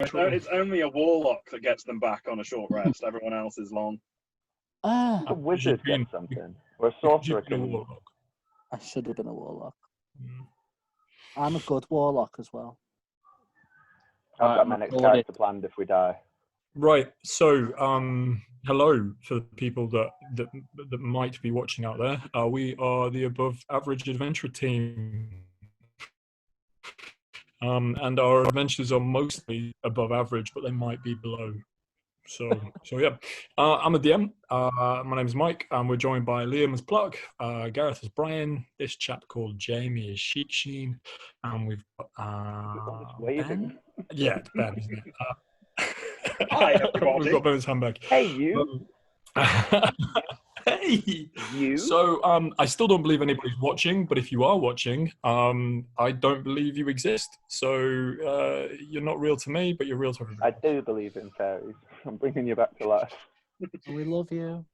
It's only a warlock that gets them back on a short rest. Everyone else is long. A wizard gets something, or a sorcerer can. I should have been a warlock. Mm. I'm a good warlock as well. I've got my next character planned if we die. Right. So, hello to the people that might be watching out there. We are the Above Average Adventure team. And our adventures are mostly above average, but they might be below. So yeah. I'm a DM. My name is Mike, and we're joined by Liam as Pluck, Gareth as Brian, this chap called Jamie as Sheik Sheen, and we've got Ben. Yeah, it's Ben, isn't it? Hi, everybody. We've got Ben's handbag. Hey, you. Hey, you. So I still don't believe anybody's watching, but if you are watching, I don't believe you exist. So you're not real to me, but you're real to everybody. I do believe in fairies. I'm bringing you back to life. We love you.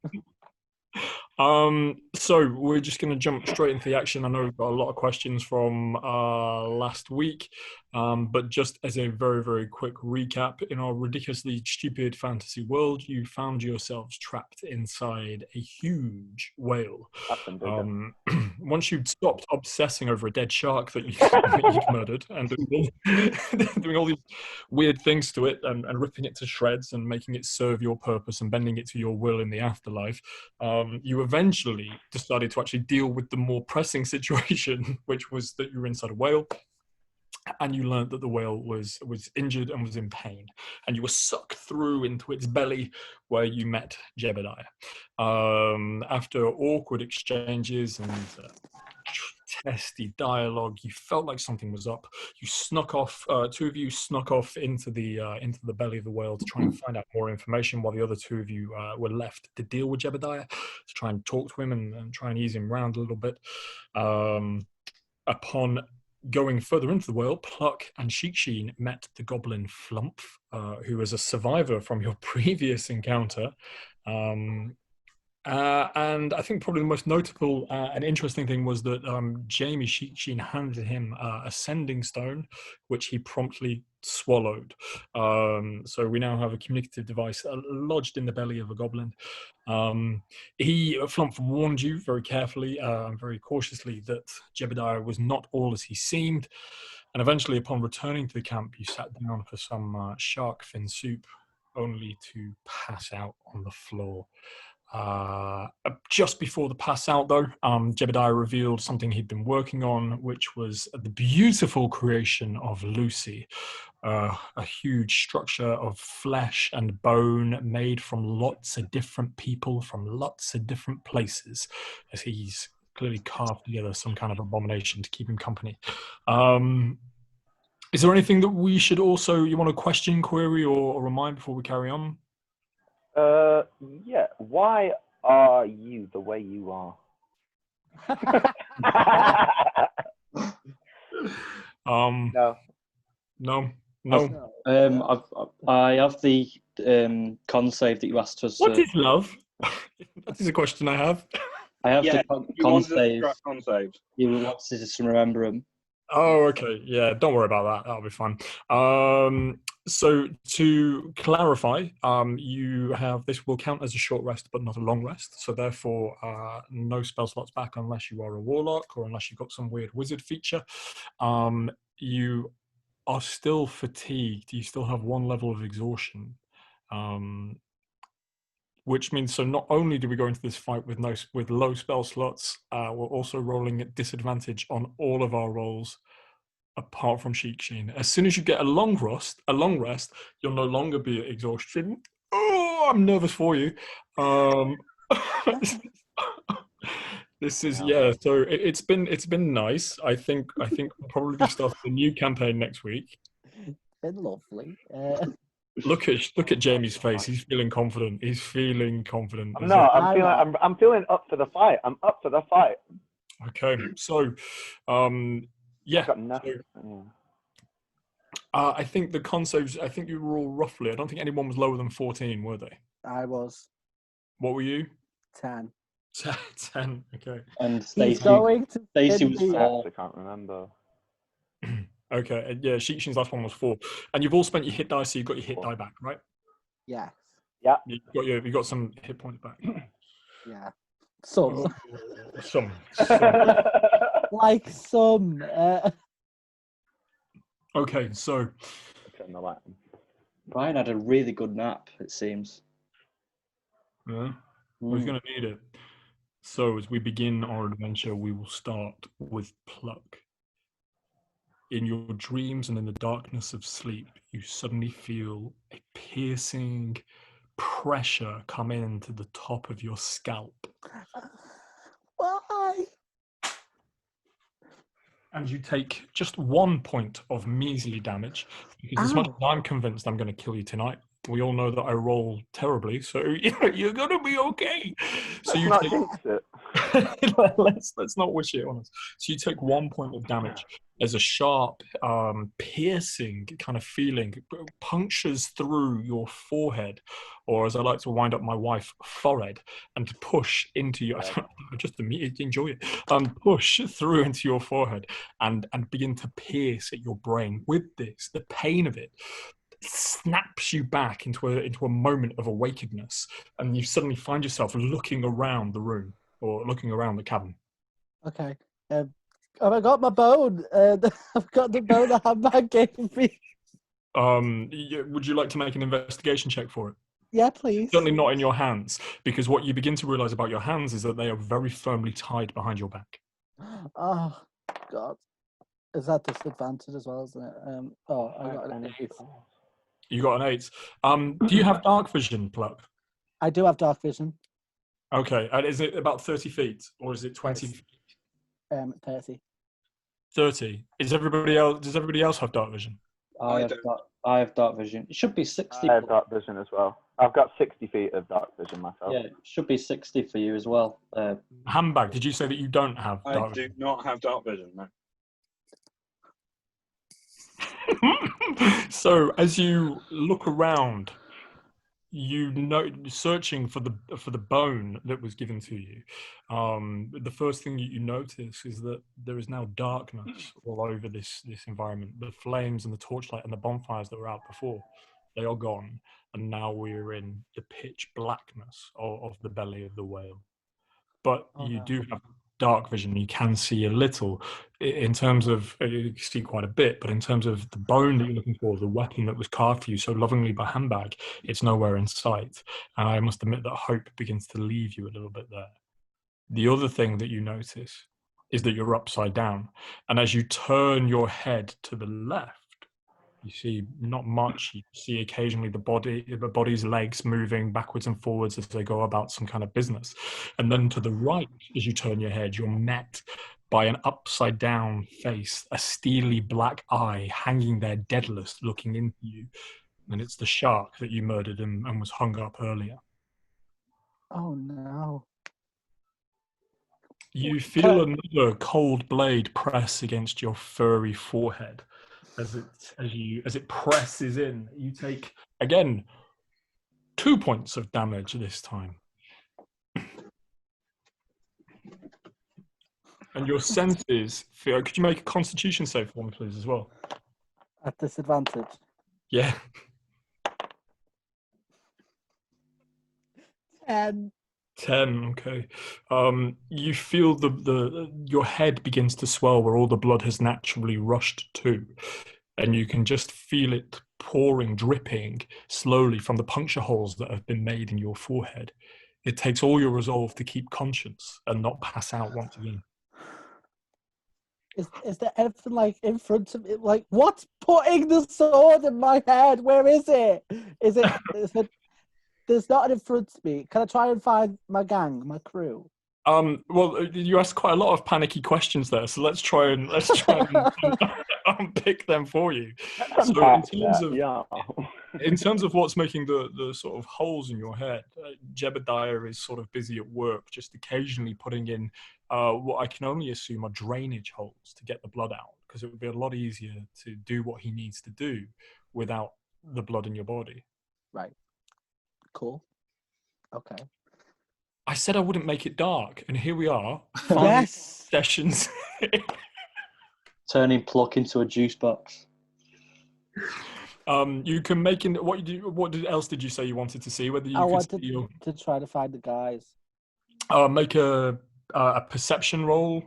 So we're just going to jump straight into the action. I know we've got a lot of questions from last week, but just as a very, very quick recap, in our ridiculously stupid fantasy world, you found yourselves trapped inside a huge whale. Once you'd stopped obsessing over a dead shark that you'd murdered and doing all these weird things to it and ripping it to shreds and making it serve your purpose and bending it to your will in the afterlife, you eventually decided to actually deal with the more pressing situation, which was that you were inside a whale, and you learned that the whale was injured and was in pain, and you were sucked through into its belly, where you met Jebediah. After awkward exchanges and testy dialogue, you felt like something was up. You snuck off. Two of you snuck off into the belly of the whale to try and find out more information, while the other two of you were left to deal with Jebediah, to try and talk to him and try and ease him around a little bit. Upon going further into the whale, Pluck and Sheik Sheen met the goblin Flump, who was a survivor from your previous encounter. And I think probably the most notable and interesting thing was that Jamie Sheik Sheen handed him a sending stone, which he promptly swallowed. So we now have a communicative device lodged in the belly of a goblin. Flump warned you very carefully, very cautiously, that Jebediah was not all as he seemed. And eventually, upon returning to the camp, you sat down for some shark fin soup, only to pass out on the floor. Just before the pass out, though, Jebediah revealed something he'd been working on, which was the beautiful creation of Lucy, a huge structure of flesh and bone made from lots of different people from lots of different places, as he's clearly carved together some kind of abomination to keep him company. Is there anything that we should you want to question, query, or remind before we carry on? Yeah. Why are you the way you are? No. I have the con save that you asked us. What is love? That is a question I have. I have the con save. Con saves. You want to just remember them. Oh, okay. Yeah, don't worry about that. That'll be fun. So to clarify, this will count as a short rest, but not a long rest. So therefore, no spell slots back unless you are a warlock or unless you've got some weird wizard feature. You are still fatigued. You still have one level of exhaustion, which means so not only do we go into this fight with low spell slots, we're also rolling at disadvantage on all of our rolls, apart from Sheik Sheen. As soon as you get a long rest, you'll no longer be at exhaustion. Oh, I'm nervous for you. This is So it's been nice. I think we'll probably be starting a new campaign next week. It's been lovely. Look at Jamie's face. He's feeling confident. I'm feeling up for the fight. I'm up for the fight. Okay, so yeah. I think the con saves, I think you were all roughly, I don't think anyone was lower than 14, were they? I was. What were you? 10. 10, okay. And Stacey was 4. I can't remember. Okay, yeah, Shikshin's last one was 4. And you've all spent your hit die, so you've got your hit die back, right? Yes. Yeah. You've got some hit points back. Yeah. Some. Some. Like some. Okay, so Turn the light on. Brian had a really good nap, it seems. yeah, we're going to need it. So as we begin our adventure, we will start with pluck. In your dreams and in the darkness of sleep, you suddenly feel a piercing pressure come into the top of your scalp. Why? And you take just 1 point of measly damage, because as much as Ow. I'm convinced I'm going to kill you tonight, we all know that I roll terribly, so you're going to be okay. So Let's you not take... jinx it. let's not wish it on us. So you take 1 point of damage as a sharp, piercing kind of feeling punctures through your forehead, or as I like to wind up my wife, forehead, and to push into your. Just enjoy it. Push through into your forehead and begin to pierce at your brain. With this, the pain of it snaps you back into a moment of awakeness, and you suddenly find yourself looking around the room or looking around the cabin. Okay. Have I got my bone? I've got the bone that Handbag gave me. Would you like to make an investigation check for it? Yeah, please. Certainly not in your hands, because what you begin to realize about your hands is that they are very firmly tied behind your back. Oh, God. Is that disadvantage as well, isn't it? I got an 8. You got an 8. Do you have dark vision, Pluck? I do have dark vision. Okay, and is it about 30 feet, or is it 20 feet? 30. 30. Does everybody else have dark vision? I have dark vision. It should be 60. I have dark vision as well. I've got 60 feet of dark vision myself. Yeah, it should be 60 for you as well. Handbag, did you say that you don't have I dark do vision? not have dark vision, no. So as you look around, you know, searching for the bone that was given to you, the first thing you notice is that there is now darkness all over this environment. The flames and the torchlight and the bonfires that were out before, they are gone, and now we're in the pitch blackness of the belly of the whale. But you do have dark vision. You can see a little. In terms of, you can see quite a bit, but in terms of the bone that you're looking for, the weapon that was carved for you so lovingly by Handbag, it's nowhere in sight. And I must admit that hope begins to leave you a little bit there. The other thing that you notice is that you're upside down. And as you turn your head to the left, you see not much. You see occasionally the body's legs moving backwards and forwards as they go about some kind of business. And then to the right, as you turn your head, you're met by an upside down face, a steely black eye hanging there deadless, looking into you. And it's the shark that you murdered and was hung up earlier. Oh, no. You feel another cold blade press against your furry forehead. As it presses in, you take again 2 points of damage this time, and your senses feel. Could you make a Constitution save for me, please, as well? At disadvantage. Yeah. 10. 10. Okay. You feel your head begins to swell where all the blood has naturally rushed to, and you can just feel it pouring, dripping slowly from the puncture holes that have been made in your forehead. It takes all your resolve to keep conscious and not pass out once again. Is there anything like in front of it? Like, what's putting the sword in my head? Where is it? Is it? There's not in front of me. Can I try and find my gang, my crew? Well, you asked quite a lot of panicky questions there, so let's try and unpick them for you. So in terms of what's making the sort of holes in your head, Jebediah is sort of busy at work, just occasionally putting in what I can only assume are drainage holes to get the blood out, because it would be a lot easier to do what he needs to do without the blood in your body. Right. Cool. Okay. I said I wouldn't make it dark, and here we are. 5 Yes. sessions. Turning pluck into a juice box. You can make in what else did you say you wanted to see? Whether you I could wanted see your, to try to find the guys. make a perception roll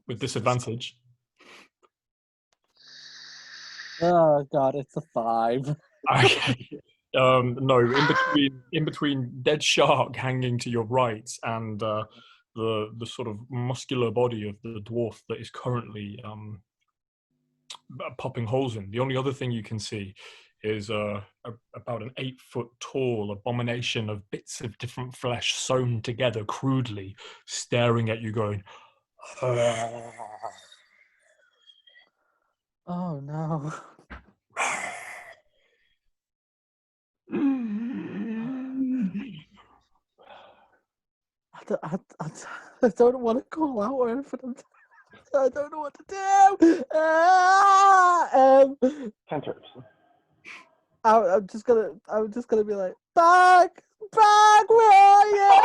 with disadvantage. Oh God, it's a 5. Okay. No, in between dead shark hanging to your right and the sort of muscular body of the dwarf that is currently popping holes in. The only other thing you can see is about an 8-foot tall abomination of bits of different flesh sewn together crudely, staring at you, going. Oh no. I don't want to call out or anything. I don't know what to do. Cantrips. I'm just gonna be like, Bag, where are you?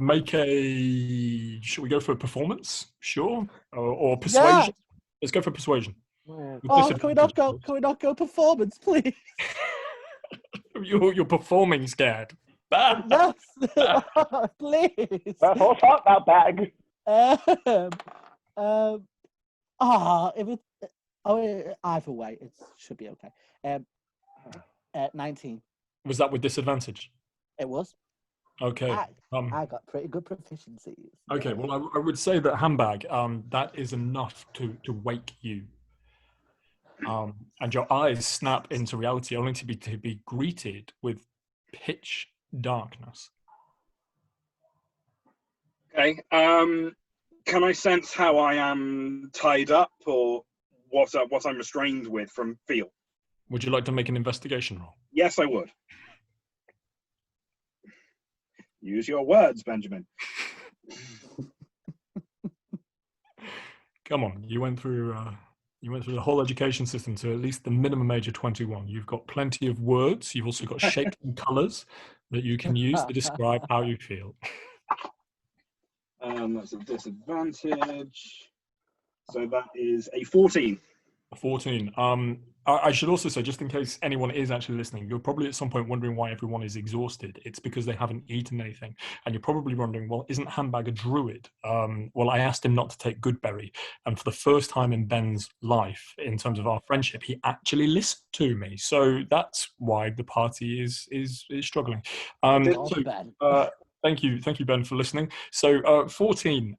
Make a. Should we go for performance? Sure, or persuasion. Yeah. Let's go for persuasion. Where- With Oh, can we not disadvantage, go? Can we not go performance, please? You're performing scared. Yes, please. That's what's up, that bag. If it, either way, it should be okay. 19. Was that with disadvantage? It was. Okay. I got pretty good proficiencies. Okay. Well, I would say that handbag. That is enough to wake you. And your eyes snap into reality, only to be greeted with pitch darkness. Okay. Can I sense how I am tied up, or what I'm restrained with from feel? Would you like to make an investigation roll? Yes, I would. Use your words, Benjamin. Come on, you went through the whole education system to at least the minimum age of 21. You've got plenty of words. You've also got shapes and colours that you can use to describe how you feel. That's a disadvantage. So that is a 14. 14. I should also say, just in case anyone is actually listening, you're probably at some point wondering why everyone is exhausted. It's because they haven't eaten anything. And you're probably wondering, well, isn't Handbag a druid? Well, I asked him not to take Goodberry. And for the first time in Ben's life, in terms of our friendship, he actually listened to me. So that's why the party is struggling. Thank you, Ben, for listening. So 14.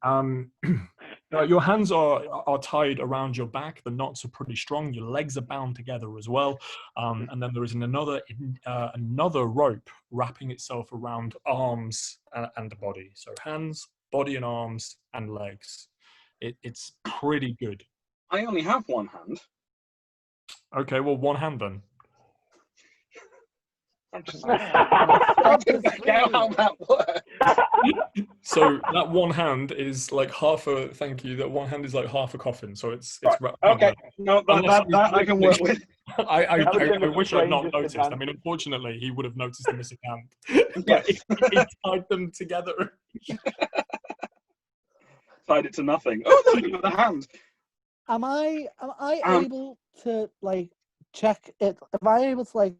Your hands are tied around your back. The knots are pretty strong. Your legs are bound together as well. And then there is another rope wrapping itself around arms and the body. So hands, body and arms and legs. It's pretty good. I only have one hand. Okay, well, one hand then. I'm just trying to back out how that works. So that one hand is like half a. Thank you. That one hand is like half a coffin. So it's Right. Okay. No, that I can work with. I wish I'd not noticed. I mean, unfortunately, he would have noticed the missing hand. Yes. He tied them together. Tied it to nothing. Oh, look at the hand. Am I able to like check it? Am I able to like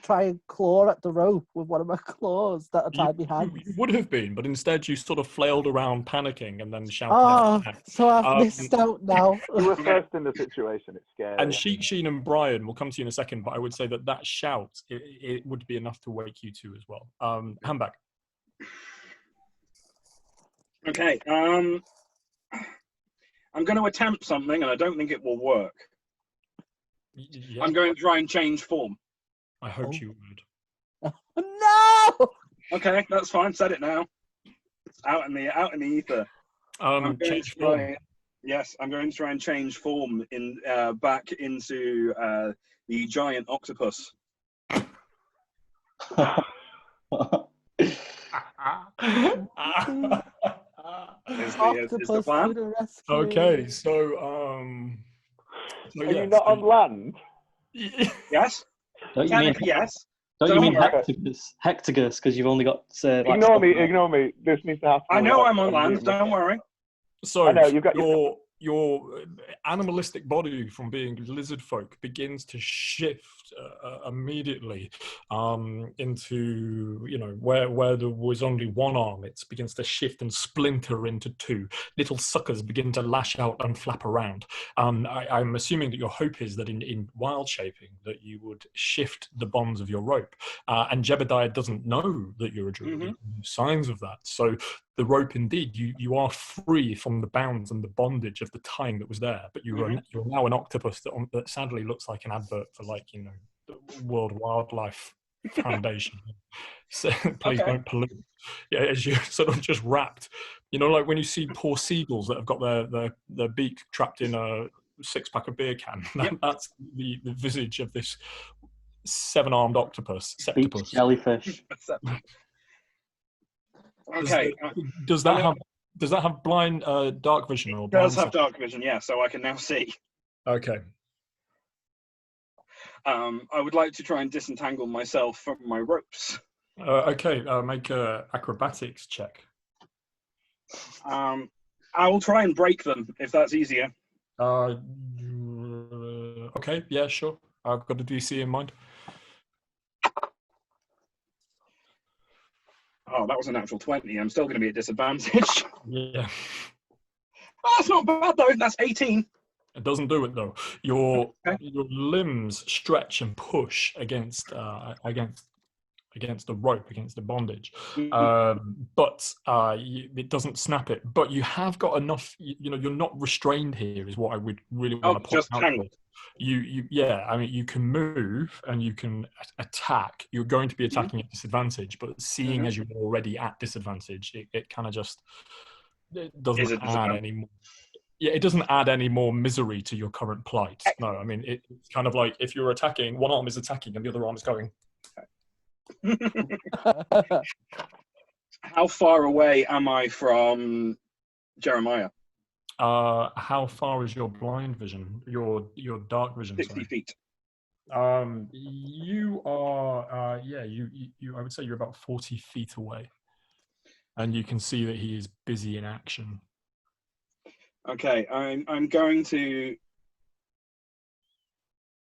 try and claw at the rope with one of my claws that are tied behind? You would have been, but instead you sort of flailed around, panicking, and then shouted. Oh, so I've missed out now. You were first in the situation. It's scary. And Sheen and Brian will come to you in a second, but I would say that shout it would be enough to wake you two as well. Handbag. Okay. I'm going to attempt something, and I don't think it will work. Yeah. I'm going to try and change form. I hoped you would. No. Okay, that's fine. Said it now. Out in the ether. Change form. Yes, I'm going to try and change form in back into the giant octopus. Octopus Is the plan? to the rescue. Okay, so Are you not on land? Yes. Don't you mean Yes. Don't you Don't mean worry. hectagus? Hectagus, because you've only got. Like, Ignore me. This needs to happen. I know without- I'm on land. Don't worry. So I know, you've got- your animalistic body from being lizard folk begins to shift immediately into, you know, where there was only one arm, it begins to shift and splinter into two. Little suckers begin to lash out and flap around. I'm assuming that your hope is that in wild shaping that you would shift the bonds of your rope. And Jebediah doesn't know that you're a druid. Mhm. Signs of that. So the rope, indeed, you are free from the bounds and the bondage of the tying that was there, but you're now an octopus that sadly looks like an advert for, like, you know, the World Wildlife Foundation. So please don't pollute. Yeah, as you're sort of just wrapped, you know, like when you see poor seagulls that have got their beak trapped in a 6-pack of beer can. That's the visage of this 7-armed octopus. beach Septopus. jellyfish. Okay. Does that have blind dark vision or It does blind have dark vision, yeah, so I can now see. Okay. I would like to try and disentangle myself from my ropes. Okay, make a acrobatics check. I will try and break them if that's easier. Okay, yeah, sure. I've got a DC in mind. Oh, that was a natural 20. I'm still going to be at disadvantage. Yeah. Oh, that's not bad though. That's 18. It doesn't do it though. Your limbs stretch and push against the rope, against the bondage, but it doesn't snap it. But you have got enough. You know, you're not restrained here. Is what I would really want to point just out. tangled. Yeah. I mean, you can move and you can attack. You're going to be attacking at disadvantage, but seeing as you're already at disadvantage, it kind of just doesn't add any more. Yeah, it doesn't add any more misery to your current plight. No, I mean, it's kind of like if you're attacking, one arm is attacking and the other arm is going. How far away am I from Jeremiah? How far is your blind vision? Your dark vision? 60 feet. You are. I would say you're about 40 feet away, and you can see that he is busy in action. Okay, I'm going to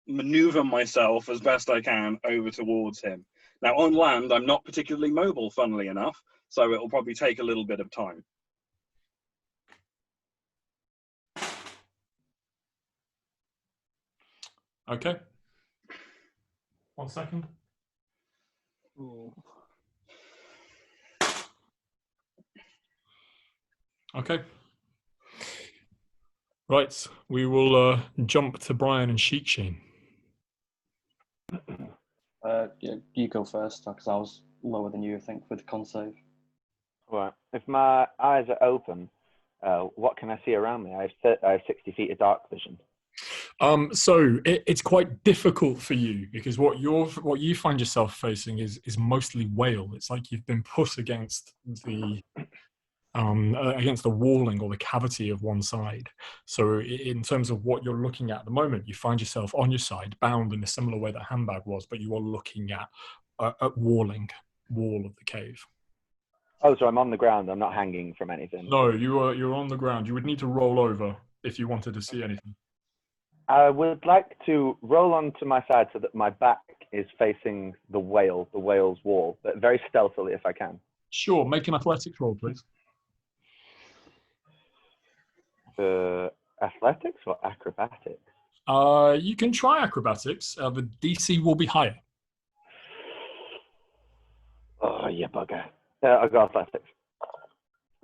maneuver myself as best I can over towards him. Now, on land, I'm not particularly mobile, funnily enough, so it'll probably take a little bit of time. Okay. 1 second. Ooh. Okay. Right, we will jump to Brian and Sheiksheen. Yeah, you go first, because I was lower than you, I think, with the con save. Right. If my eyes are open, what can I see around me? I have 60 feet of dark vision. So it's quite difficult for you because what you find yourself facing is mostly whale. It's like you've been put against the walling or the cavity of one side. So in terms of what you're looking at the moment, you find yourself on your side, bound in a similar way that Handbag was, but you are looking at wall of the cave. Oh, so I'm on the ground. I'm not hanging from anything. No, you're on the ground. You would need to roll over if you wanted to see anything. I would like to roll onto my side so that my back is facing the whale's wall, but very stealthily if I can. Sure, make an athletics roll, please. Athletics or acrobatics? You can try acrobatics. The DC will be higher. Oh, you bugger. I got athletics.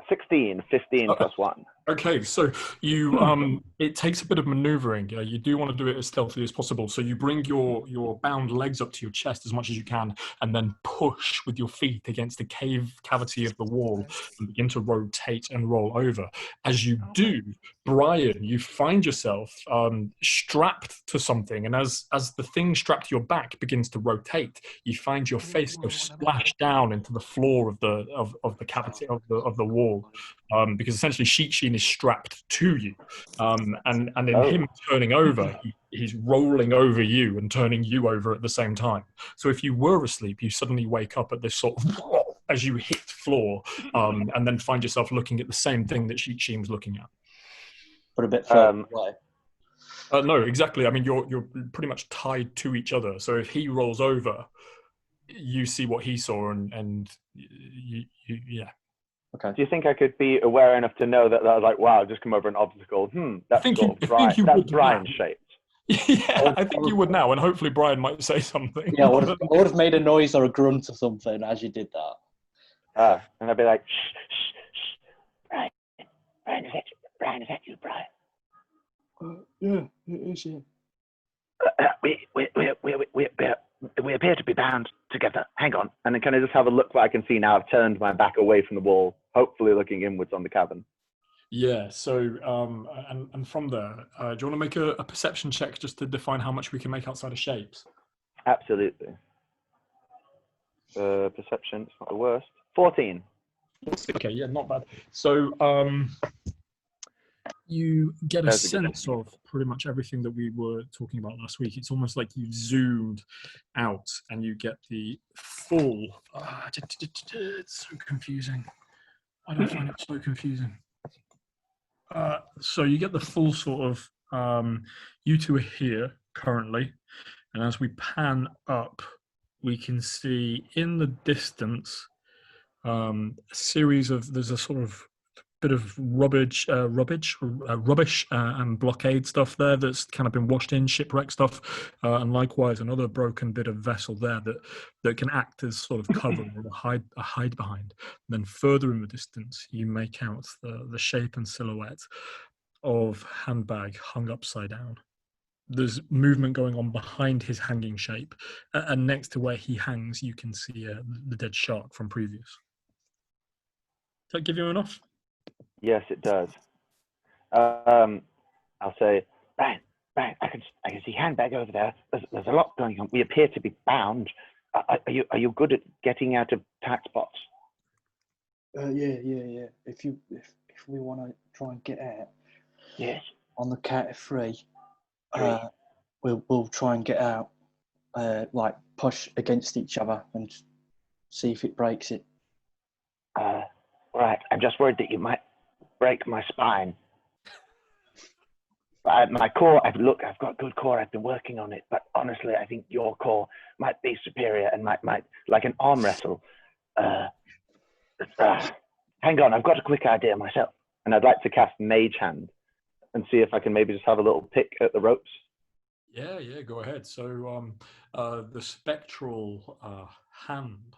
16, 15 plus 1. Okay, so you it takes a bit of maneuvering. You do want to do it as stealthily as possible. So you bring your bound legs up to your chest as much as you can, and then push with your feet against the cavity of the wall and begin to rotate and roll over. As you do, Brian, you find yourself strapped to something, and as the thing strapped to your back begins to rotate, you find your face go splash down into the floor of the cavity of the wall, because essentially Sheet is strapped to you, and in him turning over, he's rolling over you and turning you over at the same time. So if you were asleep, you suddenly wake up at this sort of as you hit floor, and then find yourself looking at the same thing that Sheet was looking at. But a bit further away. No, exactly. I mean, you're pretty much tied to each other. So if he rolls over, you see what he saw, and yeah. Okay. Do you think I could be aware enough to know that I was like, wow, I've just come over an obstacle? That's sort of Brian. That's Brian shaped. Yeah, I think you would now, and hopefully Brian might say something. Yeah, I would have made a noise or a grunt or something as you did that. And I'd be like, shh, shh, shh. Brian, is that you, Brian? Yeah, it is, yeah. We appear to be bound together. Hang on. And then can I just have a look what I can see now? I've turned my back away from the wall, hopefully looking inwards on the cavern. Yeah, so, and from there, do you want to make a perception check just to define how much we can make outside of shapes? Absolutely. Perception, it's not the worst. 14. Okay, yeah, not bad. So, you get a sense of pretty much everything that we were talking about last week. It's almost like you've zoomed out and you get the full... it's so confusing. I don't find it so confusing. So you get the full sort of... you two are here currently, and as we pan up, we can see in the distance a series of... There's a sort of bit of rubbish and blockade stuff there that's kind of been washed in, shipwreck stuff, and likewise another broken bit of vessel there that can act as sort of cover or a hide behind. And then further in the distance, you make out the shape and silhouette of handbag hung upside down. There's movement going on behind his hanging shape, and next to where he hangs, you can see the dead shark from previous. Does that give you enough? Yes, it does. I'll say, Brian, I can see handbag over there. There's a lot going on. We appear to be bound. Are you good at getting out of tight spots? Yeah. If we want to try and get out, yes, on the count of three, we'll try and get out. Like push against each other and see if it breaks it. Right. I'm just worried that you might break my spine. My core, I've got good core. I've been working on it, but honestly, I think your core might be superior and might like an arm wrestle. Hang on, I've got a quick idea myself, and I'd like to cast Mage Hand and see if I can maybe just have a little pick at the ropes. Yeah, go ahead. So the spectral hand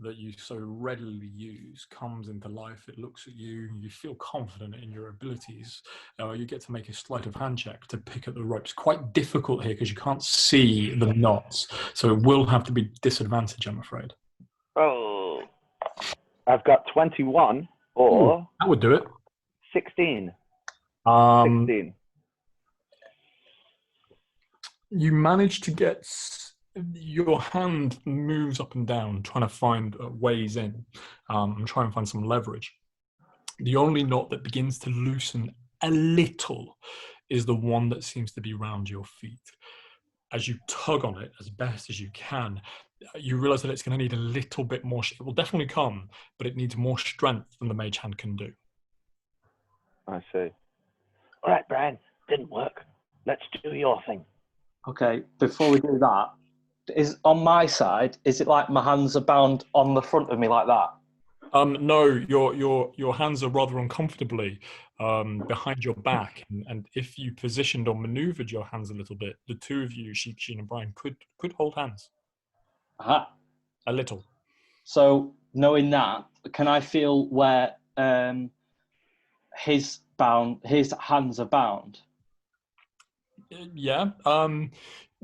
that you so readily use comes into life. It looks at you, you feel confident in your abilities. You get to make a sleight of hand check to pick at the ropes. Quite difficult here because you can't see the knots, so it will have to be disadvantage, I'm afraid. Oh, I've got 21 or... Ooh, that would do it. 16. 16. You manage to get... Your hand moves up and down, trying to find ways in, and try and find some leverage. The only knot that begins to loosen a little is the one that seems to be round your feet. As you tug on it as best as you can, you realize that it's going to need a little bit more. It will definitely come, but it needs more strength than the mage hand can do. I see. All right, Brian, didn't work. Let's do your thing. Okay, before we do that, is on my side, is it like my hands are bound on the front of me like that? No, your hands are rather uncomfortably behind your back, and if you positioned or maneuvered your hands a little bit, the two of you, Sheen and Brian, could hold hands. Aha. A little. So knowing that, can I feel where his hands are bound? Yeah.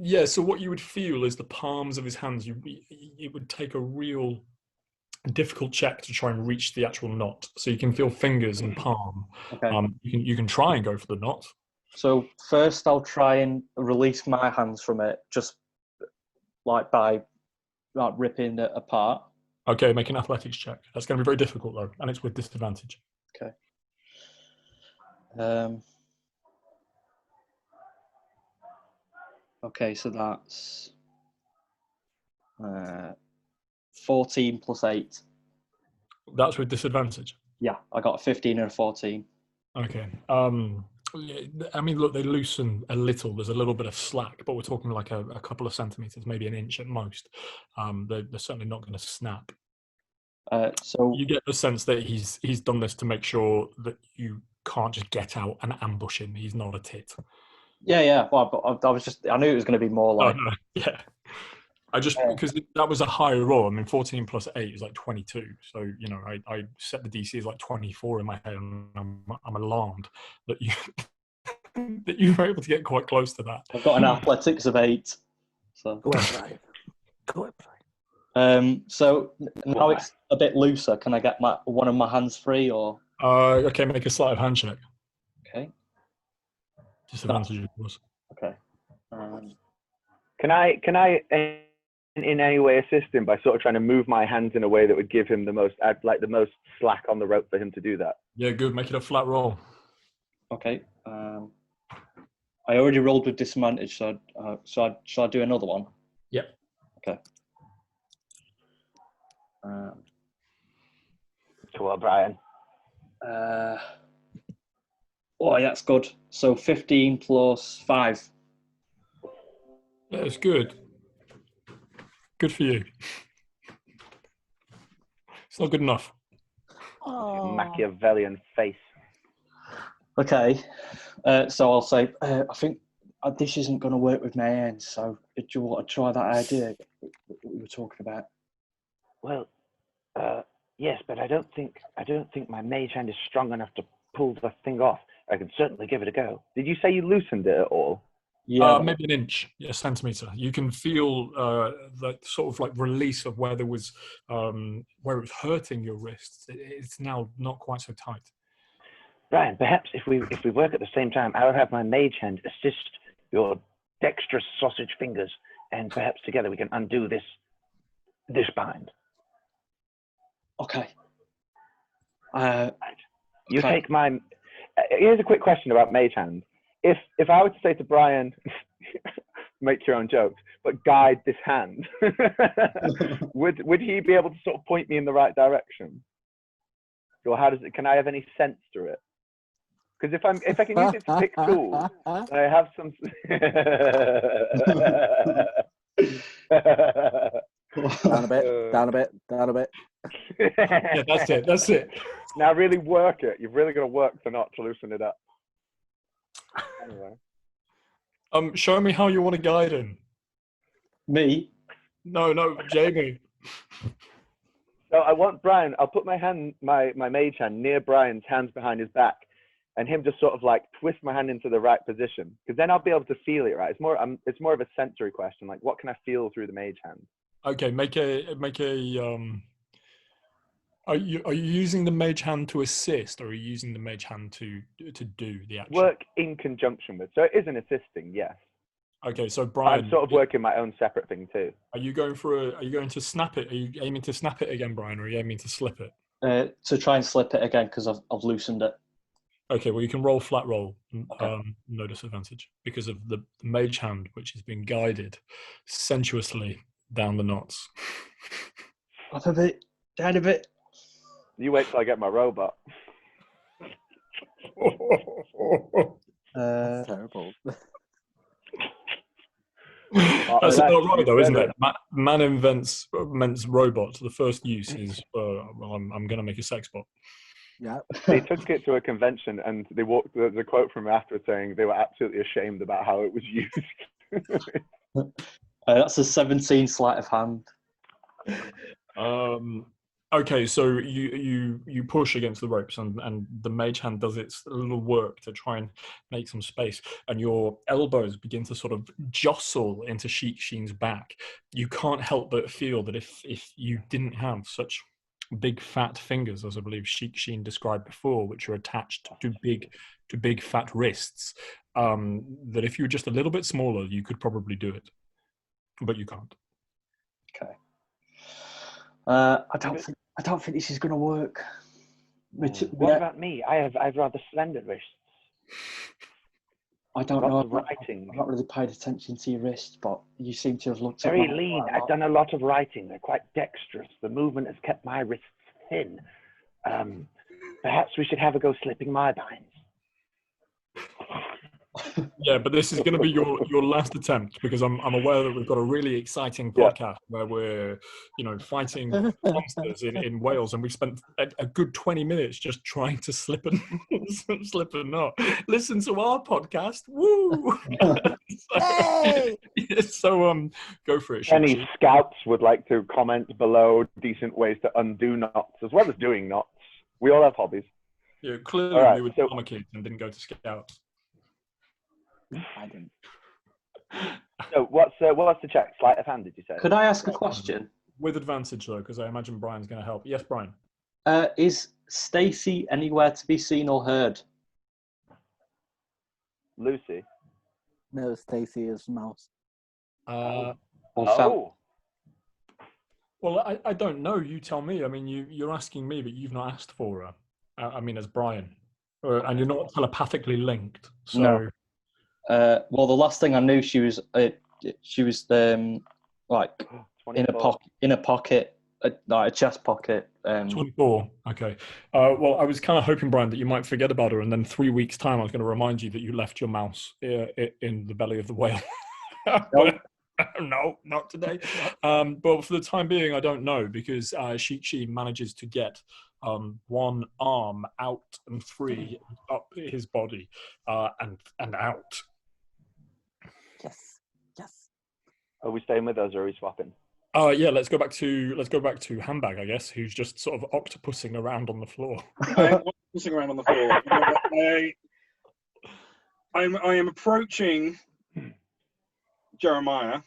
Yeah, so what you would feel is the palms of his hands. It would take a real difficult check to try and reach the actual knot. So you can feel fingers and palm. Okay. You can try and go for the knot. So first I'll try and release my hands from it, just like by ripping it apart. Okay, make an athletics check. That's going to be very difficult though, and it's with disadvantage. Okay. Okay, so that's 14 plus 8. That's with disadvantage. Yeah, I got a 15 and a 14. Okay. I mean, look, they loosen a little. There's a little bit of slack, but we're talking like a couple of centimeters, maybe an inch at most. They're certainly not going to snap. So you get the sense that he's done this to make sure that you can't just get out and ambush him. He's not a tit. yeah. Well, I knew it was going to be more like. No, yeah. Because that was a high roll. I mean, 14 plus 8 is like 22. So, you know, I set the DC as like 24 in my head, and I'm alarmed that you that you were able to get quite close to that. I've got an athletics of 8. So Go on, Brian. Go on, Brian. So now it's a bit looser. Can I get one of my hands free, or? Okay, make a sleight of hand check. Okay. Disadvantage, of course. Okay. Can I in any way assist him by sort of trying to move my hands in a way that would give him the most slack on the rope for him to do that? Yeah, good. Make it a flat roll. Okay. I already rolled with disadvantage, so shall I do another one? Yep. Okay. Come on, Brian. Oh, yeah, that's good. So 15 plus 5. Yeah, it's good. Good for you. It's not good enough. Oh. Machiavellian face. Okay. So I'll say, I think this isn't going to work with my hands. So do you want to try that idea that we were talking about? Well, yes, but I don't think my mage hand is strong enough to pull the thing off. I can certainly give it a go. Did you say you loosened it at all? Yeah. Maybe an inch, a centimeter. You can feel that sort of like release of where there was where it was hurting your wrists. It's now not quite so tight. Brian, perhaps if we work at the same time, I'll have my mage hand assist your dexterous sausage fingers, and perhaps together we can undo this bind. Okay. You take my. Here's a quick question about mage hand. If I were to say to Brian, make your own jokes, but guide this hand, would he be able to sort of point me in the right direction? Or how does it? Can I have any sense to it? Because if I can use it to pick tools, I have some. Down a bit. Yeah, that's it. Now really work it. You've really got to work the knot to loosen it up. Anyway. Show me how you want to guide him. Me? No, Jamie. So I want Brian. I'll put my mage hand near Brian's hands behind his back, and him just sort of like twist my hand into the right position, because then I'll be able to feel it. Right? It's more of a sensory question. Like, what can I feel through the mage hand? Okay, make a. Are you using the mage hand to assist, or are you using the mage hand to do the action? Work in conjunction with. So it is an assisting, yes. Okay, so Brian, I'm sort of working my own separate thing too. Are you going to snap it? Are you aiming to snap it again, Brian, or are you aiming to slip it? To try and slip it again, because I've loosened it. Okay, well you can roll flat roll, Okay. no disadvantage, because of the mage hand, which has been guided sensuously down the knots. Up a bit, down a bit. You wait till I get my robot. Terrible. That's not right though, isn't it? Man invents robot. The first use is, I'm going to make a sex bot. Yeah. They took it to a convention, and they walked. There's a quote from after saying they were absolutely ashamed about how it was used. That's a 17 sleight of hand. Okay, so you push against the ropes, and the mage hand does its little work to try and make some space, and your elbows begin to sort of jostle into Sheen's back. You can't help but feel that if you didn't have such big fat fingers, as I believe Sheik Sheen described before, which are attached to big fat wrists. That if you were just a little bit smaller, you could probably do it, but you can't. Okay. I don't think this is going to work. What about me? I have rather slender wrists. I don't Lots know. of writing. I've not really paid attention to your wrists, but you seem to have looked Very at lean. I've done a lot of writing. They're quite dexterous. The movement has kept my wrists thin. Perhaps we should have a go slipping my binds. Yeah, but this is going to be your last attempt, because I'm aware that we've got a really exciting podcast where we're fighting monsters in Wales, and we spent a good 20 minutes just trying to slip a knot. Listen to our podcast, woo! So go for it. Any scouts would like to comment below decent ways to undo knots as well as doing knots. We all have hobbies. Yeah, clearly we were drama kids and didn't go to scouts. I didn't. So what's the check? Sleight of hand, did you say? Could I ask a question? With advantage, though, because I imagine Brian's going to help. Yes, Brian. Is Stacey anywhere to be seen or heard? Lucy. No, Stacey is mouse. Or Oh. Well, I don't know. You tell me. I mean, you're asking me, but you've not asked for her. I mean, as Brian. And you're not telepathically linked. So. No. Well, the last thing I knew, she was like in a pocket, like a chest pocket. 24. Okay. Well, I was kind of hoping, Brian, that you might forget about her, and then 3 weeks' time, I was going to remind you that you left your mouse in the belly of the whale. But, no, not today. But for the time being, I don't know, because she manages to get one arm out and free up his body and out. Yes. Are we staying with us or are we swapping? Yeah, let's go back to Handbag, I guess, who's just sort of octopussing around on the floor. I'm octopussing around on the floor. I am approaching Jeremiah.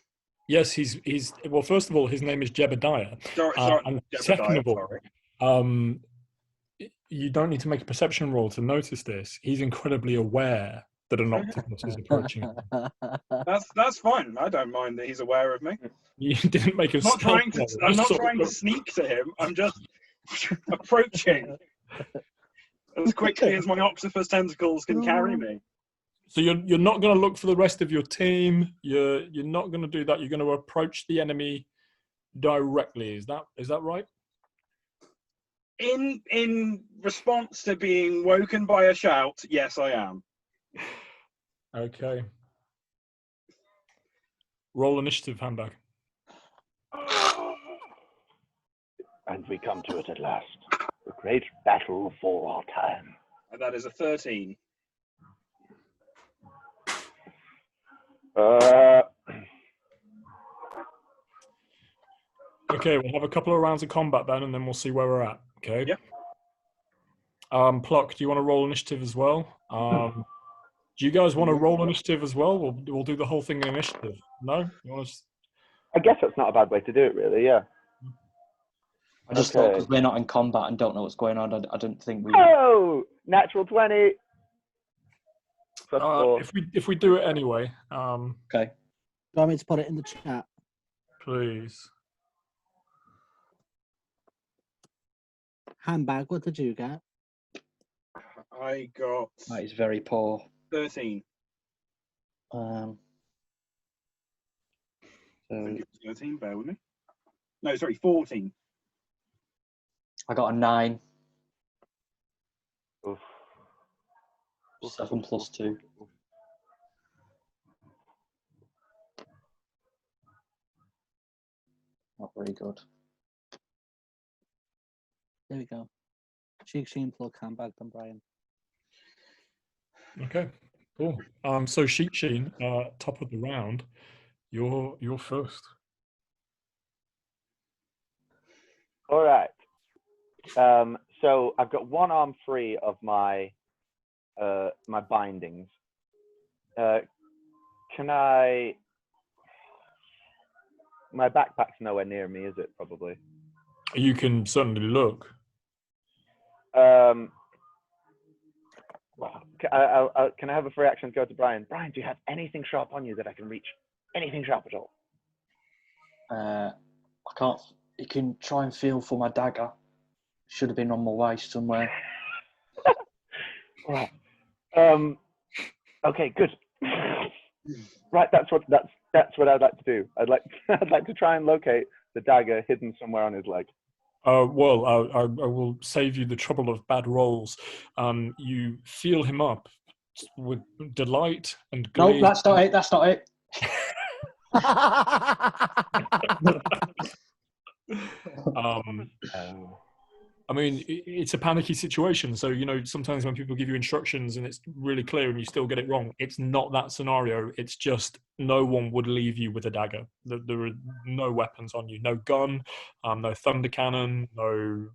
Yes, he's well. First of all, his name is Jebediah. And Jebediah, second of all, you don't need to make a perception roll to notice this. He's incredibly aware that an octopus is approaching him. That's fine. I don't mind that he's aware of me. You didn't make a I'm not trying to sneak to him. I'm just approaching as quickly as my octopus tentacles can carry me. So you're not going to look for the rest of your team. You're not going to do that. You're going to approach the enemy directly. Is that right? In response to being woken by a shout, yes, I am. Okay. Roll initiative, Handbag. And we come to it at last. The great battle for our time. And that is a 13. Okay, we'll have a couple of rounds of combat then, and then we'll see where we're at. Okay. Yep. Pluck, do you want to roll initiative as well? Do you guys want to roll initiative as well? We'll do the whole thing in initiative. No? I guess that's not a bad way to do it, really. Yeah. I just thought because we're not in combat and don't know what's going on, I didn't think we. Oh, natural 20. If we do it anyway. Okay. Do you want me to put it in the chat? Please. Handbag, what did you get? I got That is very poor. 13. So, 13, bear with me. No, sorry, 14. I got a 9. Oof. 7 plus 2. Not very good. There we go. Sheik Sheen, Plug, Handbag, then Brian. Okay, cool. So Sheik Sheen, top of the round, you're first. All right. So I've got one arm free of my my bindings. Can I? My backpack's nowhere near me, is it? Probably. You can certainly look. Well, can I have a free action to go to Brian? Brian, do you have anything sharp on you that I can reach? Anything sharp at all? I can't. You can try and feel for my dagger. Should have been on my waist somewhere. Right. Okay, good. Right, that's what I'd like to do. I'd like to try and locate the dagger hidden somewhere on his leg. Well, I will save you the trouble of bad rolls. You feel him up with delight and No, glee. that's not it. That's not it. I mean, it's a panicky situation. So, sometimes when people give you instructions and it's really clear and you still get it wrong, it's not that scenario. It's just no one would leave you with a dagger. There are no weapons on you. No gun, no thunder cannon, no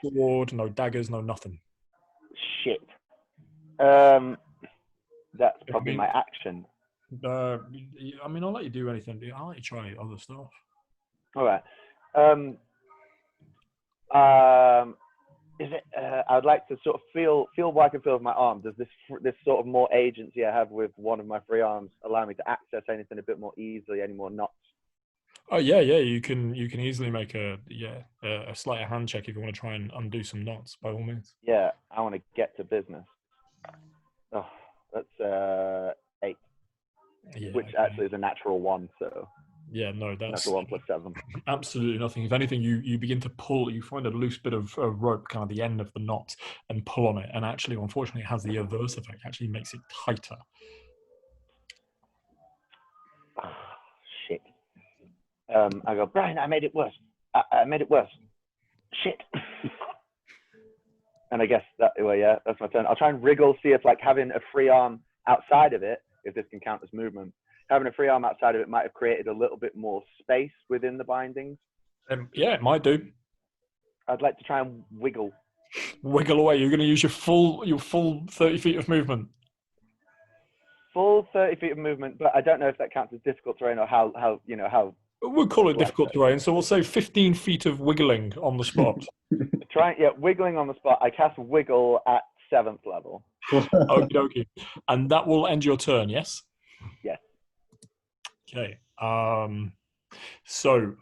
sword, no daggers, no nothing. Shit. That's probably my action. I mean, I'll let you do anything. I'll let you try other stuff. All right. Is it? I'd like to sort of feel what I can feel with my arm. Does this sort of more agency I have with one of my free arms allow me to access anything a bit more easily, any more knots? Oh yeah. You can easily make a sleight of hand check if you want to try and undo some knots. By all means. Yeah, I want to get to business. Oh, that's 8, which actually is a natural 1. So. Yeah, no, that's natural 1 plus 7. Absolutely nothing. If anything, you begin to pull. You find a loose bit of rope, kind of the end of the knot, and pull on it. And actually, unfortunately, it has the adverse effect. It actually makes it tighter. Oh, shit. I go, Brian, I made it worse. I made it worse. Shit. And I guess that's my turn. I'll try and wriggle, see if having a free arm outside of it, if this can count as movement. Having a free arm outside of it might have created a little bit more space within the bindings. Yeah, it might do. I'd like to try and wiggle. Wiggle away. You're going to use your full 30 feet of movement. Full 30 feet of movement, but I don't know if that counts as difficult terrain or how. We'll call it difficult terrain, so we'll say 15 feet of wiggling on the spot. Wiggling on the spot. I cast wiggle at 7th level. Okie dokie. And that will end your turn, yes? Yes. Okay. So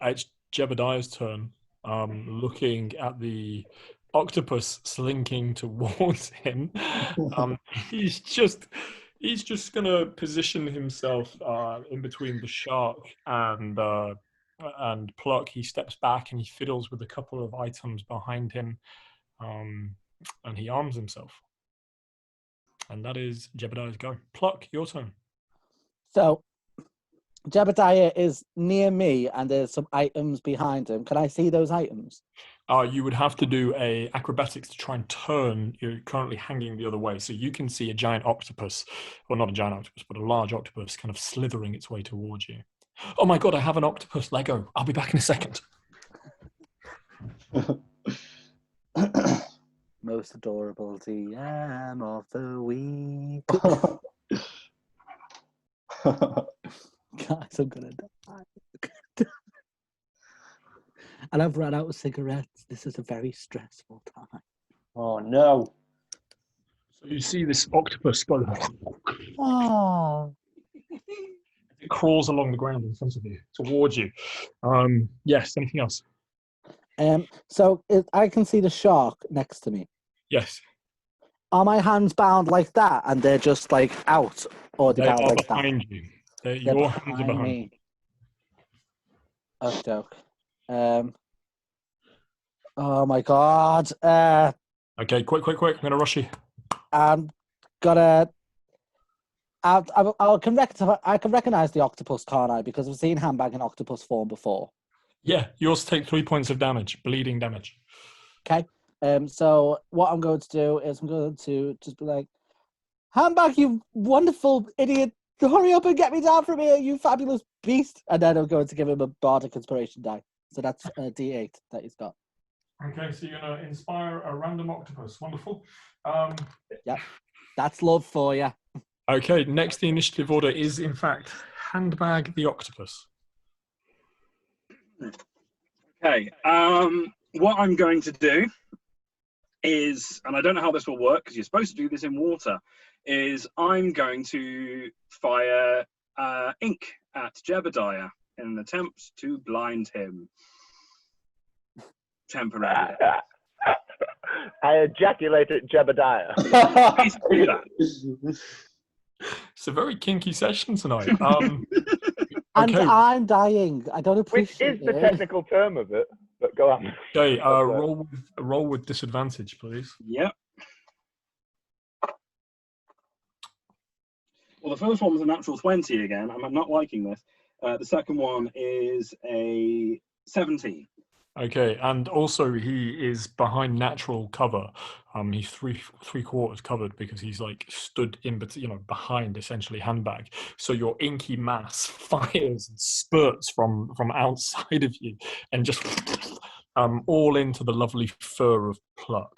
it's Jebediah's turn. Looking at the octopus slinking towards him. He's just gonna position himself in between the shark and Pluck. He steps back and he fiddles with a couple of items behind him, and he arms himself. And that is Jebediah's go. Pluck, your turn. So, Jebediah is near me, and there's some items behind him. Can I see those items? You would have to do a acrobatics to try and turn. You're currently hanging the other way, so you can see a giant octopus, well, not a giant octopus, but a large octopus, kind of slithering its way towards you. Oh my god! I have an octopus Lego. I'll be back in a second. Most adorable DM of the week. Guys, I'm gonna die. And I've run out of cigarettes. This is a very stressful time. Oh no. So you see this octopus go. Oh. It crawls along the ground in front of you, towards you. Yes, anything else? I can see the shark next to me. Yes. Are my hands bound like that, and they're just out, or They bound are like behind that? you. Your hands are behind me. Oh, joke. Oh my god. Okay, quick. I'm gonna rush you. I'm gonna. I can recognize the octopus, can't I? Because I've seen handbag in octopus form before. Yeah, yours take 3 points of damage, bleeding damage. Okay. So what I'm going to do is I'm going to just be like, handbag, you wonderful idiot! Hurry up and get me down from here, you fabulous beast! And then I'm going to give him a bardic inspiration die. So that's a D8 that he's got. Okay, so you're gonna inspire a random octopus. Wonderful. Yeah, that's love for you. Okay, next the initiative order is in fact Handbag the Octopus. Okay. What I'm going to do is, and I don't know how this will work because you're supposed to do this in water, is I'm going to fire ink at Jebediah in an attempt to blind him temporarily. I ejaculate at Jebediah. Basically that. It's a very kinky session tonight. And Okay. I'm dying. I don't Which appreciate is the it. technical term of it, but go on. Okay, roll with disadvantage, please. Yep. Well, the first one was a natural 20 again. I'm not liking this. The second one is a 17. Okay, and also he is behind natural cover. He's three quarters covered because he's like stood in, behind essentially Handbag. So your inky mass fires and spurts from outside of you, and just all into the lovely fur of Pluck.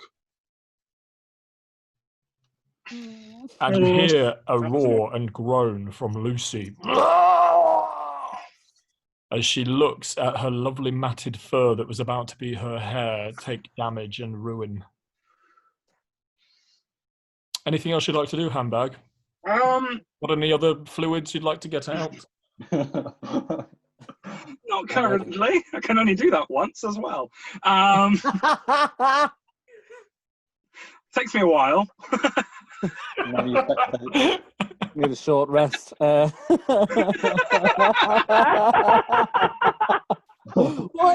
And you hear a roar and groan from Lucy as she looks at her lovely matted fur that was about to be her hair take damage and ruin. Anything else you'd like to do, Handbag? What any other fluids you'd like to get out? Not currently. I can only do that once as well. Takes me a while. Need a short rest. What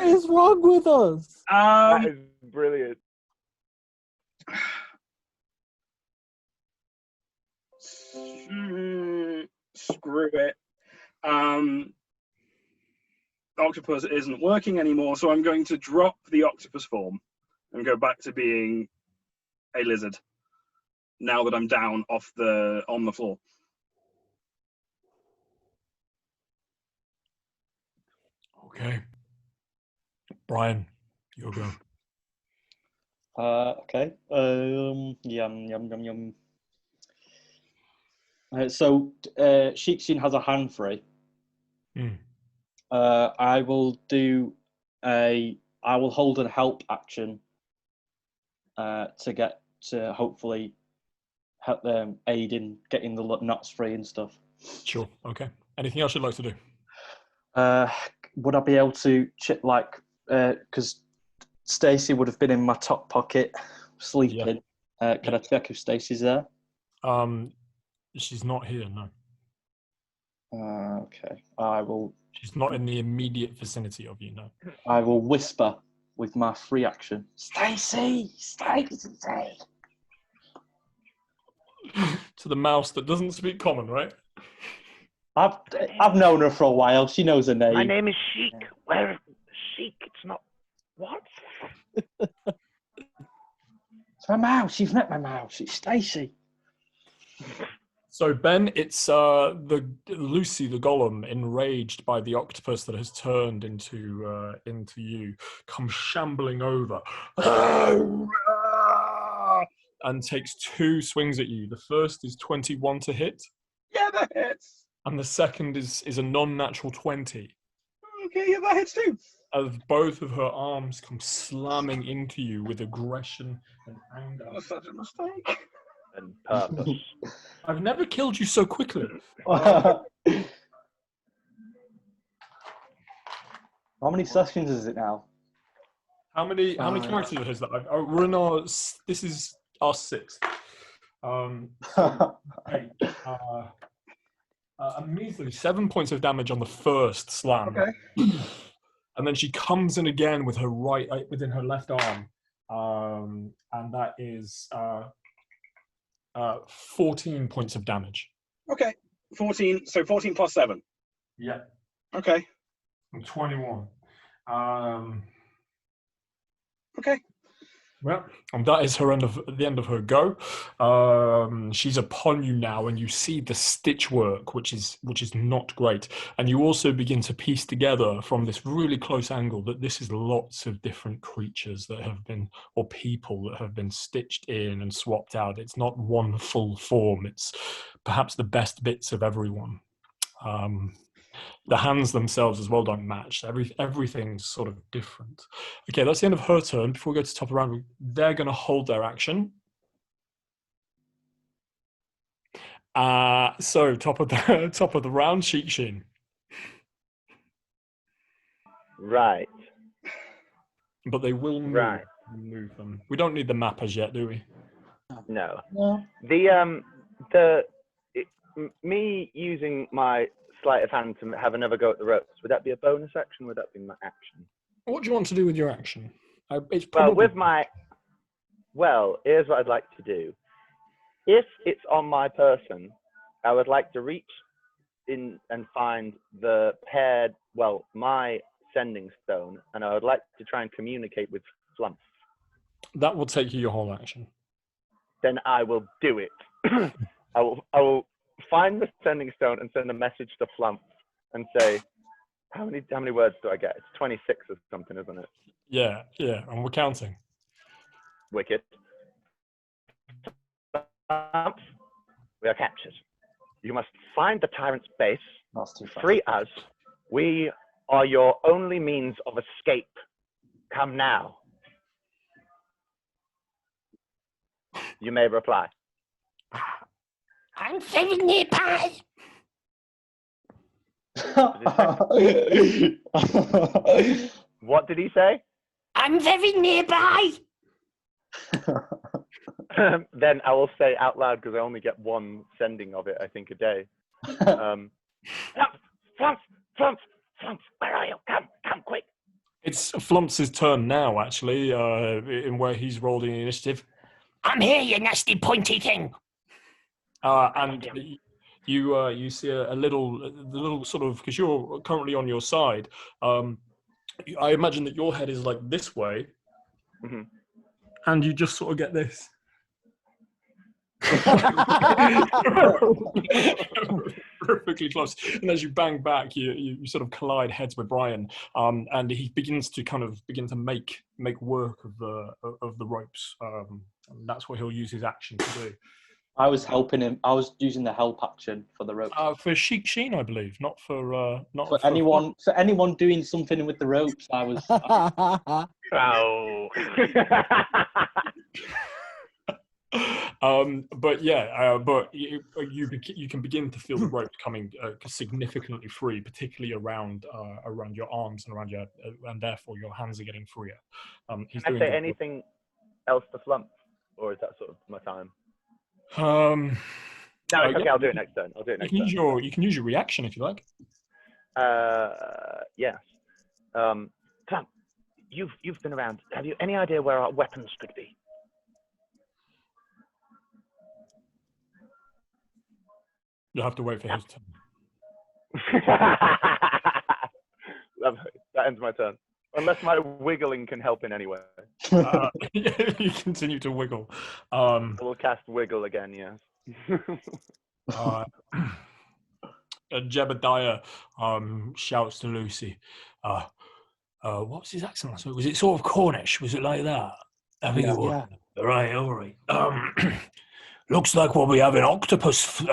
is wrong with us? That is brilliant. Screw it. Octopus isn't working anymore, so I'm going to drop the octopus form and go back to being a lizard now that I'm down on the floor. Okay. Brian, your go. Okay. Yum. So Sheiksin has a hand free. I will hold a help action to hopefully help them aid in getting the knots free and stuff. Sure. Okay. Anything else you'd like to do? Would I be able to because Stacey would have been in my top pocket sleeping. Yeah. Can I check if Stacey's there? She's not here, no. Okay. I will. She's not in the immediate vicinity of you, no. I will whisper with my free action. Stacey! To the mouse that doesn't speak common, right? I've known her for a while. She knows her name. My name is Sheik. Where Sheik? It's not what? It's my mouse. You've met my mouse. It's Stacey. So Ben, it's the Lucy, the golem, enraged by the octopus that has turned into you, comes shambling over and takes 2 swings at you. The first is 21 to hit. Yeah, that hits. And the second is a non-natural 20. Okay, yeah, that hits too. As both of her arms come slamming into you with aggression and anger. That was such a mistake. And purpose. I've never killed you so quickly. How many sessions is it now? How many characters is that? We're in this is our 6th. A measly 7 points of damage on the first slam. Okay. And then she comes in again with her within her left arm. And that is 14 points of damage. Okay. 14. So 14 plus 7. Yeah. Okay. And 21. Okay. Well, and that is the end of her go. She's upon you now, and you see the stitch work, which is not great. And you also begin to piece together from this really close angle that this is lots of different creatures that have been, or people that have been stitched in and swapped out. It's not one full form. It's perhaps the best bits of everyone. The hands themselves as well don't match. Everything's sort of different. Okay, that's the end of her turn. Before we go to top of the round, they're going to hold their action. So top of the round, Sheekshin. Right. But they will move. Right. Move them. We don't need the map as yet, do we? No. No. Me using my sleight of hand to have another go at the ropes, would that be a bonus action? Would that be my action? What do you want to do with your action? It's Well, probably... here's what I'd like to do. If it's on my person, I would like to reach in and find my sending stone, and I would like to try and communicate with Flump. That will take you your whole action. Then I will do it. I will find the sending stone and send a message to Flump and say, how many words do I get? It's 26 or something, isn't it? Yeah, and we're counting. Wicked. Flump, we are captured. You must find the tyrant's base, That's too fast. free us. We are your only means of escape. Come now. You may reply. I'm very nearby. What did he say? I'm very nearby. Then I will say out loud, because I only get one sending of it, I think, a day. Flump, where are you? Come quick. It's Flump's turn now, actually, in where he's rolled the initiative. I'm here, you nasty pointy thing. And you see the little sort of, because you're currently on your side. I imagine that your head is like this way, Mm-hmm. and you just sort of get this. Perfectly close, and as you bang back, you sort of collide heads with Brian, and he begins to make work of the ropes. And that's what he'll use his action to do. I was helping him. I was using the help action for the rope. For Sheekshin, I believe, not for anyone. For anyone doing something with the ropes, I was. Oh. But you can begin to feel the ropes coming significantly free, particularly around your arms and around your, and therefore your hands are getting freer. Can I say anything else to Flump, or is that sort of my time? No, it's okay. I'll do it next turn. You can use your reaction if you like. Yes. Flump, you've been around. Have you any idea where our weapons could be? You'll have to wait for his turn. That ends my turn. Unless my wiggling can help in any way. You continue to wiggle. I will cast wiggle again, yes. Jebediah shouts to Lucy, what was his accent last week? Was it sort of Cornish? Was it like that? I think it was. Yeah. All right. Looks like we'll be having octopus,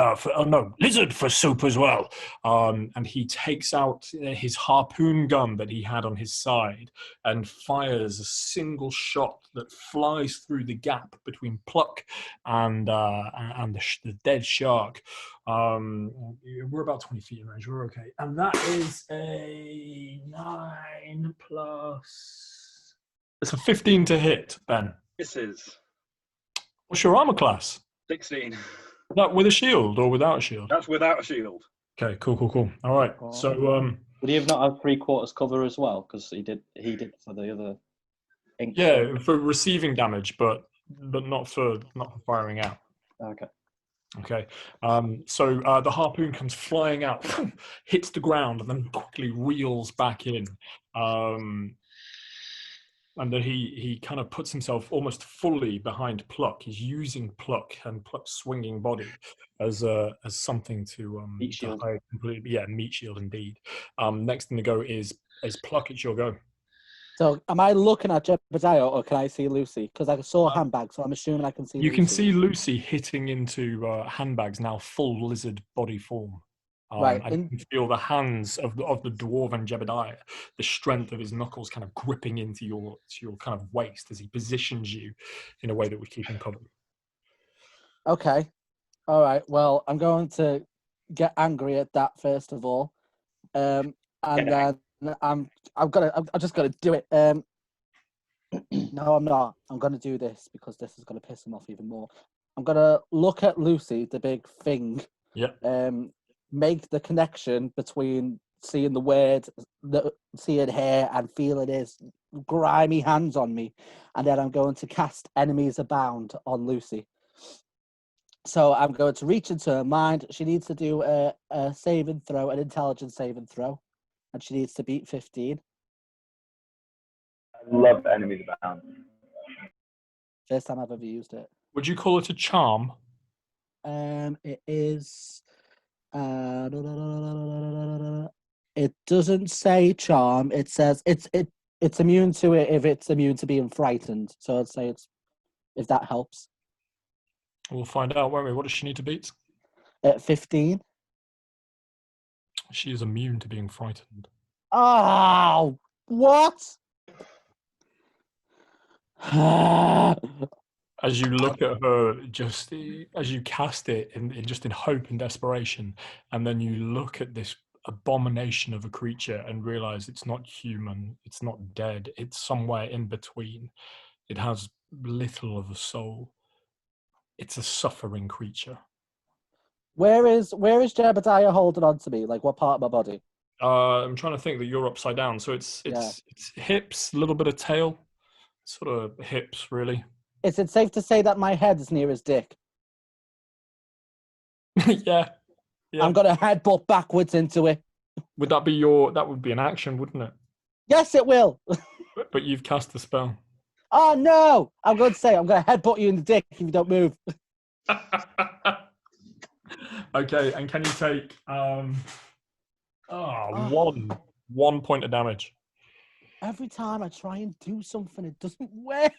lizard for soup as well. And he takes out his harpoon gun that he had on his side and fires a single shot that flies through the gap between Pluck and the dead shark. We're about 20 feet in range. We're okay. And that is a 9 plus... It's a 15 to hit, Ben. This is... What's your armor class? 16. That with a shield or without a shield? That's without a shield. Okay, cool. All right. So, would he have not had 3/4 cover as well? Because he did for the other. Ink. Yeah, for receiving damage, but not for firing out. Okay. So the harpoon comes flying out, hits the ground, and then quickly reels back in. And then he kind of puts himself almost fully behind Pluck. He's using Pluck and Pluck's swinging body as something to Meat shield. hide completely. Yeah, meat shield indeed. Next thing to go is Pluck. It's your go. So am I looking at Jebediah or can I see Lucy? Because I saw handbag, so I'm assuming I can see You Lucy. can see Lucy hitting into Handbag's now full lizard body form. Right, And you can feel the hands of the dwarven Jebediah, the strength of his knuckles kind of gripping into your kind of waist as he positions you in a way that would keep him covered. Okay. All right. Well, I'm going to get angry at that first of all, and then I'm just gonna do it. No, I'm not. I'm gonna do this because this is gonna piss him off even more. I'm gonna look at Lucy, the big thing. Yeah. Make the connection between seeing the word, seeing hair, and feeling his grimy hands on me, and then I'm going to cast Enemies Abound on Lucy. So I'm going to reach into her mind. She needs to do a saving throw, an intelligence saving throw, and she needs to beat 15. I love Enemies Abound. First time I've ever used it. Would you call it a charm? It is. It doesn't say charm. It says it's immune to it if it's immune to being frightened. So I'd say it's if that helps. We'll find out, won't we? What does she need to beat? 15. She is immune to being frightened. Oh, what? As you look at her, just as you cast it in hope and desperation, and then you look at this abomination of a creature and realize it's not human, it's not dead, it's somewhere in between. It has little of a soul. It's a suffering creature. Where is Jebediah holding on to me? Like what part of my body? I'm trying to think that you're upside down, so it's hips, a little bit of tail, sort of hips, really. Is it safe to say that my head is near his dick? Yeah. I'm gonna headbutt backwards into it. Would that be that would be an action, wouldn't it? Yes, it will. But you've cast the spell. Oh no! I'm going to say I'm going to headbutt you in the dick if you don't move. Okay, and can you take one point of damage? Every time I try and do something, it doesn't work.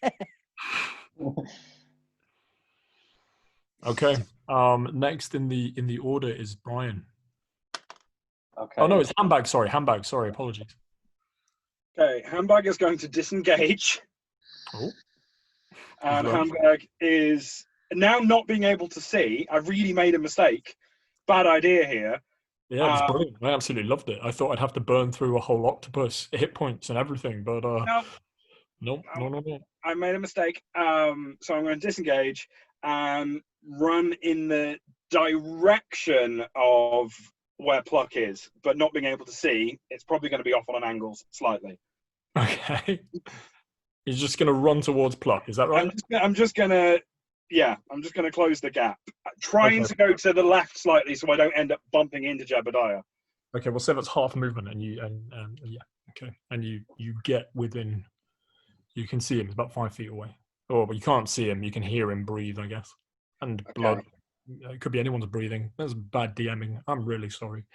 Okay. Next in the order is Brian. Okay. Oh no, it's Handbag. Sorry, Handbag. Sorry, apologies. Okay, Handbag is going to disengage. Oh. And Right. Handbag is now not being able to see. I really made a mistake. Bad idea here. Yeah, it was brilliant. I absolutely loved it. I thought I'd have to burn through a whole octopus, hit points and everything, but no. I made a mistake. So I'm going to disengage and run in the direction of where Pluck is, but not being able to see. It's probably going to be off on an angle slightly. Okay. He's just going to run towards Pluck. Is that right? I'm just going to close the gap. Trying to go to the left slightly so I don't end up bumping into Jebediah. Okay, we'll say that's half movement, and okay, and you get within. You can see him. He's about 5 feet away. Oh, but you can't see him. You can hear him breathe, I guess, and blood. It could be anyone's breathing. That's bad DMing. I'm really sorry.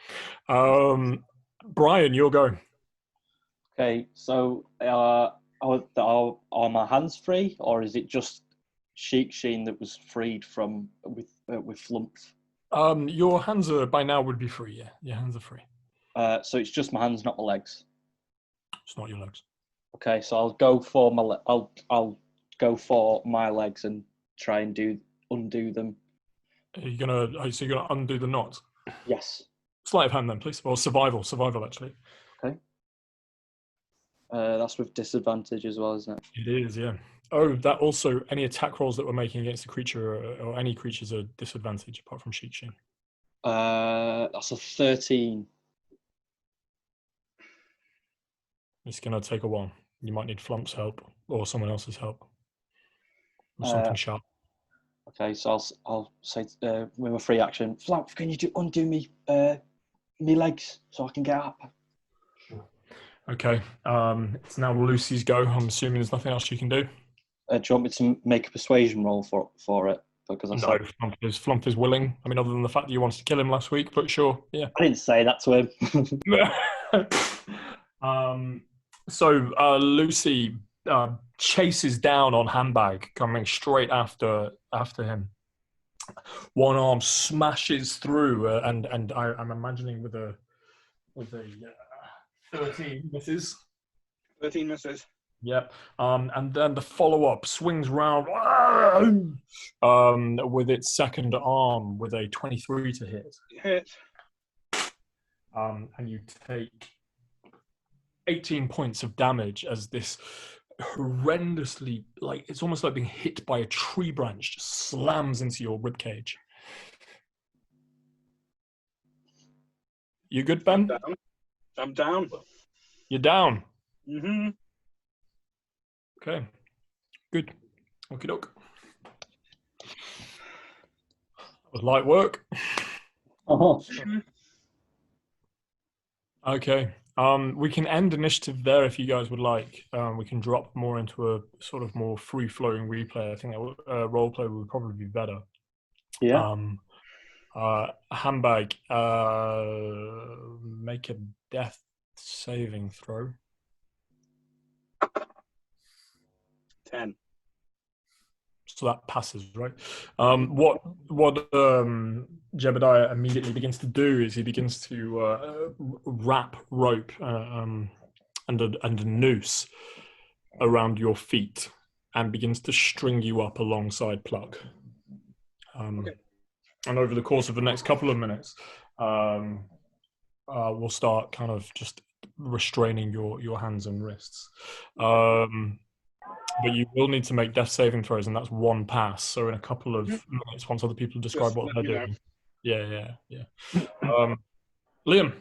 Brian, your go. Okay, so are my hands free, or is it just Sheik Sheen that was freed from with Flumph? Your hands are by now would be free. Yeah, your hands are free. So it's just my hands, not my legs. It's not your legs. Okay, so I'll go for I'll go for my legs and try and undo them. So you're gonna undo the knot? Yes. Sleight of hand then, please. Or survival actually. Okay. That's with disadvantage as well, isn't it? It is, yeah. Oh, that also, any attack rolls that we're making against a creature or any creatures are disadvantage apart from Sheik Sheen. That's a 13. It's going to take a while. You might need Flumph's help or someone else's help. Or something sharp. Okay, so I'll say with a free action, Flumph, can you undo me legs so I can get up? Okay. It's now Lucy's go. I'm assuming there's nothing else you can do. Do you want me to make a persuasion roll for it? Because I No, said Flump is willing. I mean, other than the fact that you wanted to kill him last week, but sure, yeah. I didn't say that to him. So Lucy chases down on Handbag, coming straight after him. One arm smashes through, and I'm imagining with a 13 misses. 13 misses. Yep. And then the follow-up swings round with its second arm with a 23 to hit. Hit. And you take 18 points of damage as this horrendously, like, it's almost like being hit by a tree branch, just slams into your ribcage. You good, Ben? I'm down. You're down. Mm-hmm. Okay. Good. Okie doke. That was light work. Oh, Okay. We can end initiative there if you guys would like. We can drop more into a sort of more free-flowing replay. I think that role play would probably be better. yeah. Handbag, make a death saving throw. 10. So that passes, right? What Jebediah immediately begins to do is he begins to wrap rope and a noose around your feet and begins to string you up alongside Pluck. Okay. And over the course of the next couple of minutes, we'll start kind of just restraining your hands and wrists. But you will need to make death saving throws, and that's one pass. So in a couple of minutes, once other people describe Just what let they're me doing. Yeah. Liam.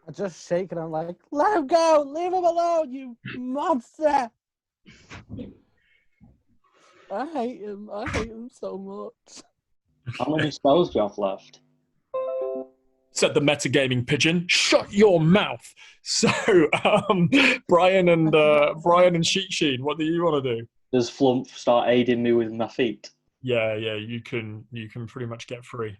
I just shake and I'm like, let him go! Leave him alone, you monster! I hate him. I hate him so much. How many spells do you have left? Said the metagaming pigeon. Shut your mouth. So, Brian and Sheet Sheen, what do you want to do? Does Flump start aiding me with my feet? Yeah, you can pretty much get free.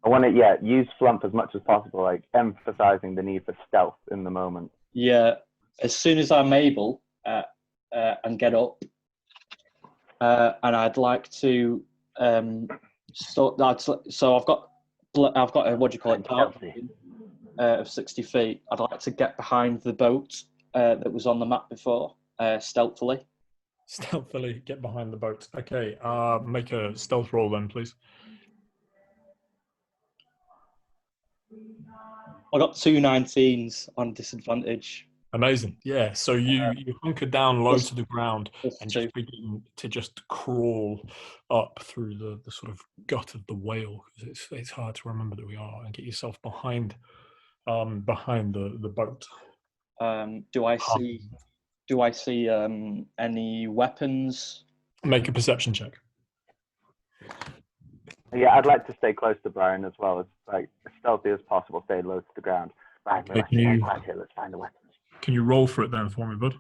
I want to, use Flump as much as possible, like emphasizing the need for stealth in the moment. Yeah, as soon as I'm able and get up, and I'd like to. So I've got a, what do you call it, dark of 60 feet. I'd like to get behind the boat that was on the map before, stealthily. Stealthily get behind the boat. Okay, make a stealth roll then, please. I got 2 19s on disadvantage. Amazing. Yeah. So you hunker down low to the ground and two. just begin to just crawl up through the sort of gut of the whale, because it's hard to remember that we are, and get yourself behind the boat. Do I see any weapons? Make a perception check. Yeah, I'd like to stay close to Brian as well, as like as stealthy as possible. Stay low to the ground. Brian, Okay, relax here. Let's find the weapons. Can you roll for it then for me, bud?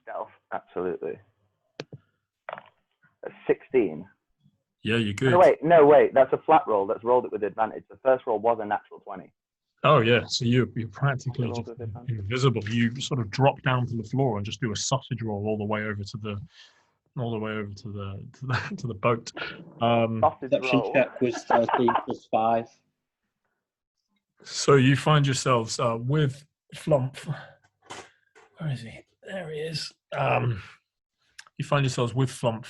Stealth, absolutely. 16. Yeah, you're good. No, wait. That's a flat roll. That's rolled it with advantage. The first roll was a natural 20. Oh yeah, so you're practically just invisible. You sort of drop down to the floor and just do a sausage roll all the way over to the boat. Perception check was 13 plus 5. So you find yourselves with Flump. Where is he? There he is. You find yourselves with Flump,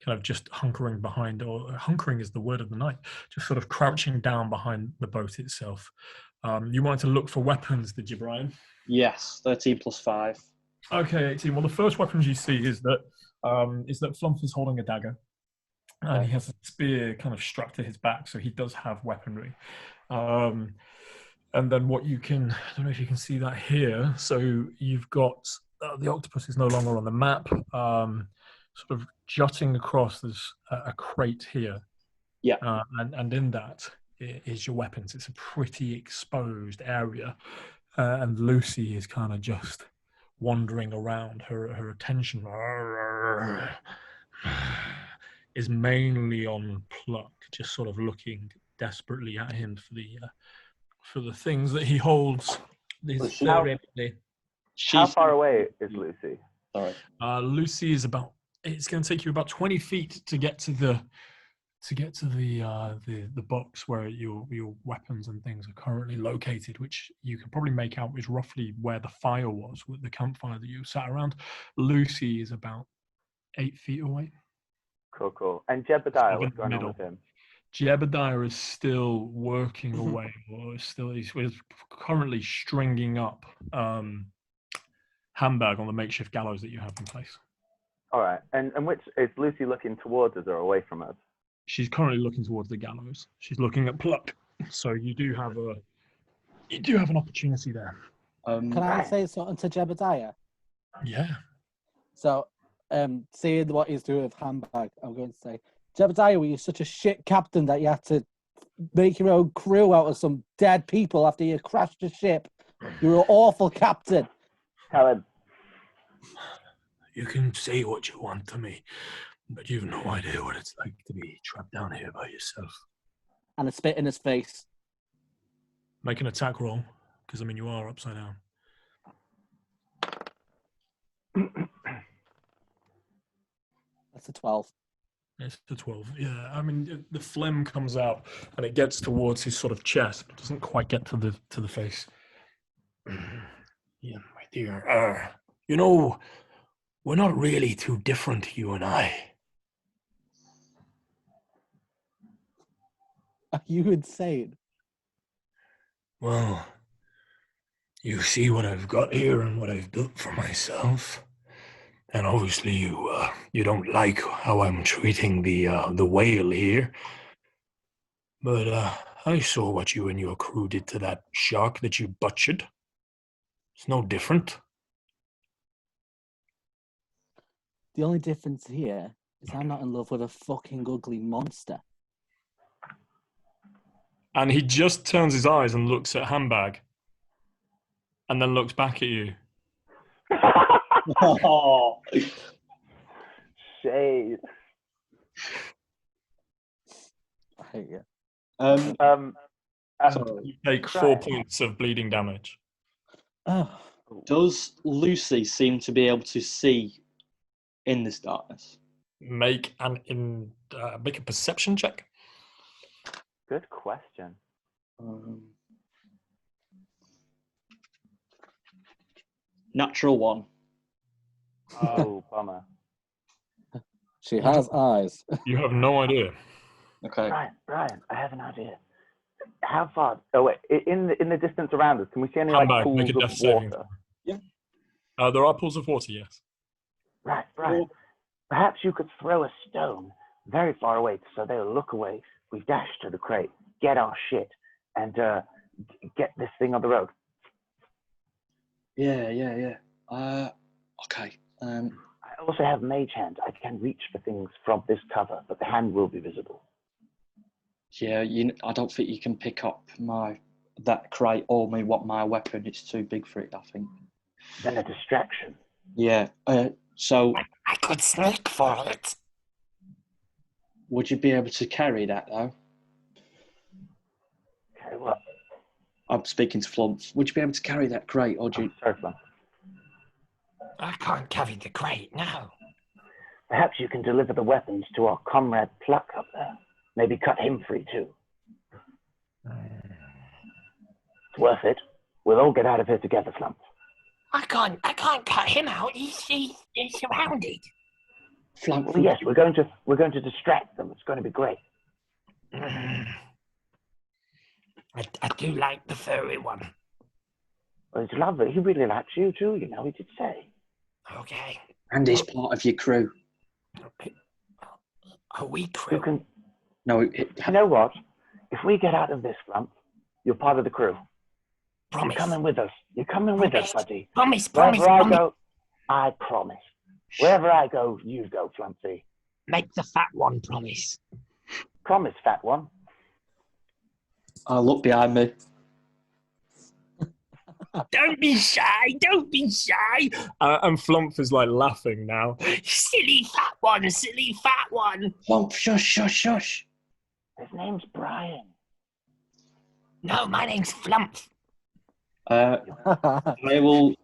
kind of just hunkering behind, or hunkering is the word of the night, just sort of crouching down behind the boat itself. You wanted to look for weapons, did you, Brian? Yes, 13 plus 5. Okay, 18. Well, the first weapons you see is that Flump is holding a dagger, and he has a spear kind of strapped to his back, so he does have weaponry. And then what you can, I don't know if you can see that here. So you've got the octopus is no longer on the map. Sort of jutting across, there's a crate here. Yeah. And in that is your weapons. It's a pretty exposed area. and Lucy is kind of just wandering around. Her attention is mainly on Pluck, just sort of looking desperately at him for the things that he holds. How far away is Lucy? Sorry. Lucy is about. It's going to take you about 20 feet to get to the box where your weapons and things are currently located, which you can probably make out is roughly where the fire was, with the campfire that you sat around. Lucy is about 8 feet away. Cool. And Jebediah, what's going on with him? Jebediah is still working away, or he's currently stringing up Handbag on the makeshift gallows that you have in place. All right. And which is Lucy looking towards us or away from us? She's currently looking towards the gallows. She's looking at Pluck. So you do have an opportunity there. Can I say something to Jebediah? Yeah. So, seeing what he's doing with Handbag, I'm going to say, Jebediah, were you such a shit captain that you had to make your own crew out of some dead people after you crashed the ship? You were an awful captain. Tell him. You can say what you want to me, but you've no idea what it's like to be trapped down here by yourself. And a spit in his face. Make an attack roll, because, I mean, you are upside down. That's a 12. It's a 12. Yeah, I mean, the phlegm comes out, and it gets towards his sort of chest, but doesn't quite get to the face. Yeah, my dear. You know, we're not really too different, you and I. Are you insane? Well, you see what I've got here and what I've built for myself. And obviously you don't like how I'm treating the whale here. But I saw what you and your crew did to that shark that you butchered. It's no different. The only difference here is I'm not in love with a fucking ugly monster. And he just turns his eyes and looks at Handbag. And then looks back at you. Oh. Shade. I hate you. You take 4 points of bleeding damage. Oh. Does Lucy seem to be able to see in this darkness? Make a perception check. Good question. Natural 1. Oh, bummer. She has eyes. You have no idea. Okay. Brian, I have an idea. How far? Oh wait, in the distance around us, can we see any Handbag, pools make a death of saving water? Yeah. There are pools of water, yes. Right, Brian. Perhaps you could throw a stone very far away so they'll look away. We dash to the crate, get our shit, and get this thing on the road. Yeah. Okay. I also have mage hand. I can reach for things from this cover, but the hand will be visible. Yeah, I don't think you can pick up that crate or my weapon. It's too big for it, I think. Then a distraction. Yeah. So I could sneak for it. would you be able to carry that though? Okay, what? I'm speaking to Flumps. Would you be able to carry that crate, or do you? Sorry, Flump. I can't carry the crate now. Perhaps you can deliver the weapons to our comrade Pluck up there. Maybe cut him free too. It's worth it. We'll all get out of here together, Flump. I can't cut him out. He's surrounded. Flump. Well, yes, we're going to distract them. It's going to be great. I do like the furry one. Well, it's lovely. He really likes you too, you know, he did say. Okay. And he's part of your crew. Are we crew? No. You know what? If we get out of this slump, you're part of the crew. Promise. You're coming with us. You're coming with us, buddy. Promise. Wherever I go, I promise. Wherever I go, you go, Flumpy. Make the fat one promise. Promise, fat one. I'll look behind me. Don't be shy. Don't be shy. And Flump is like laughing now. Silly fat one. Silly fat one. Flump, shush, shush, shush. His name's Brian. No, my name's Flump. I will.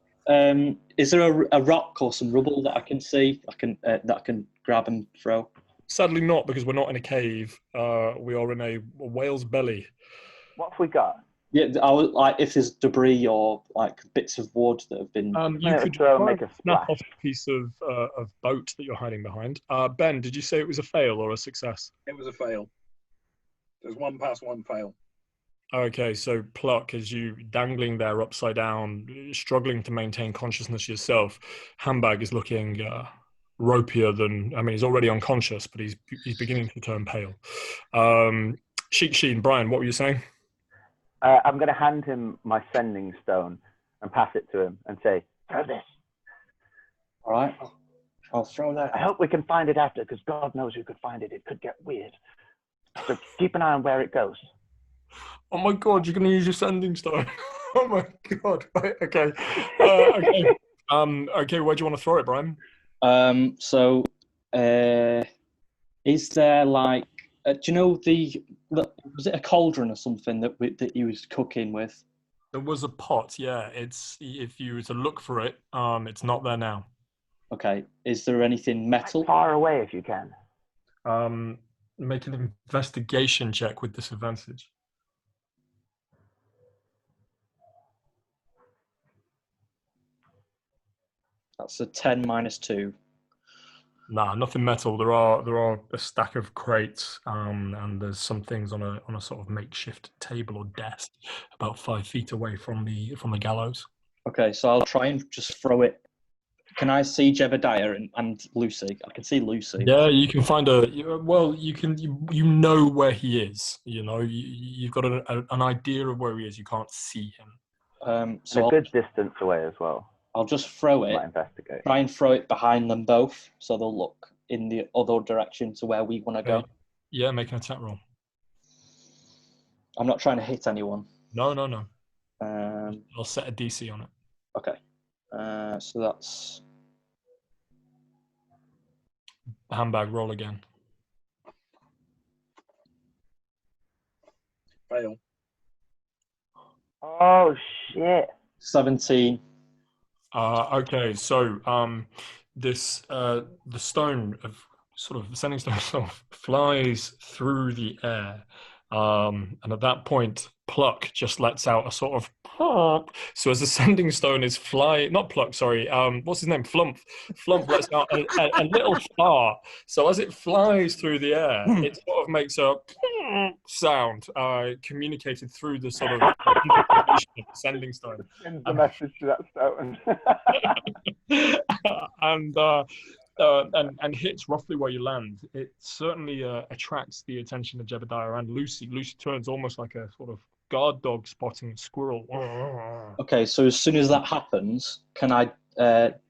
Is there a rock or some rubble that I can see? That I can grab and throw. Sadly not, because we're not in a cave. We are in a whale's belly. What have we got? Yeah, I would, like if there's debris or like bits of wood that have been. You could make a snap splash. off a piece of boat that you're hiding behind. Ben, did you say it was a fail or a success? It was a fail. There's 1 pass, 1 fail. Okay, so Pluck, as you dangling there upside down, struggling to maintain consciousness yourself, Handbag is looking ropier than, I mean, he's already unconscious, but he's beginning to turn pale. Sheik Sheen, Brian, what were you saying? I'm going to hand him my sending stone and pass it to him and say, throw this. All right, I'll throw that. I hope we can find it after, because God knows who could find it. It could get weird. So keep an eye on where it goes. Oh my God, you're going to use your sending stone. Oh my God. Right, okay. Okay. Okay, where do you want to throw it, Brian? So, is there like, do you know was it a cauldron or something that he was cooking with? There was a pot, yeah. It's, if you were to look for it, it's not there now. Okay. Is there anything metal? Far away if you can. Make an investigation check with disadvantage. That's a 10 minus 2. Nah, nothing metal. There are a stack of crates, and there's some things on a sort of makeshift table or desk, about 5 feet away from the gallows. Okay, so I'll try and just throw it. Can I see Jebediah and Lucy? I can see Lucy. Yeah, you can find you know where he is. You know, you've got an idea of where he is. You can't see him. So a good distance away as well. I'll just throw it. Might investigate. Try and throw it behind them both, so they'll look in the other direction to where we want to go. Yeah, make an attack roll. I'm not trying to hit anyone. No. I'll set a DC on it. Okay. So that's Handbag, roll again. Fail. Oh, shit. 17. Okay, so this the stone of sort of the sending stone sort of flies through the air, and at that point, Pluck just lets out a sort of so as the sending stone is flying, not Pluck, sorry, what's his name? Flump lets out a little fart. So as it flies through the air, it sort of makes a sound communicated through the sort of sending stone. Send the message to that stone. And hits roughly where you land. It certainly attracts the attention of Jebediah and Lucy. Lucy turns almost like a sort of guard dog spotting a squirrel. Okay, so as soon as that happens, can I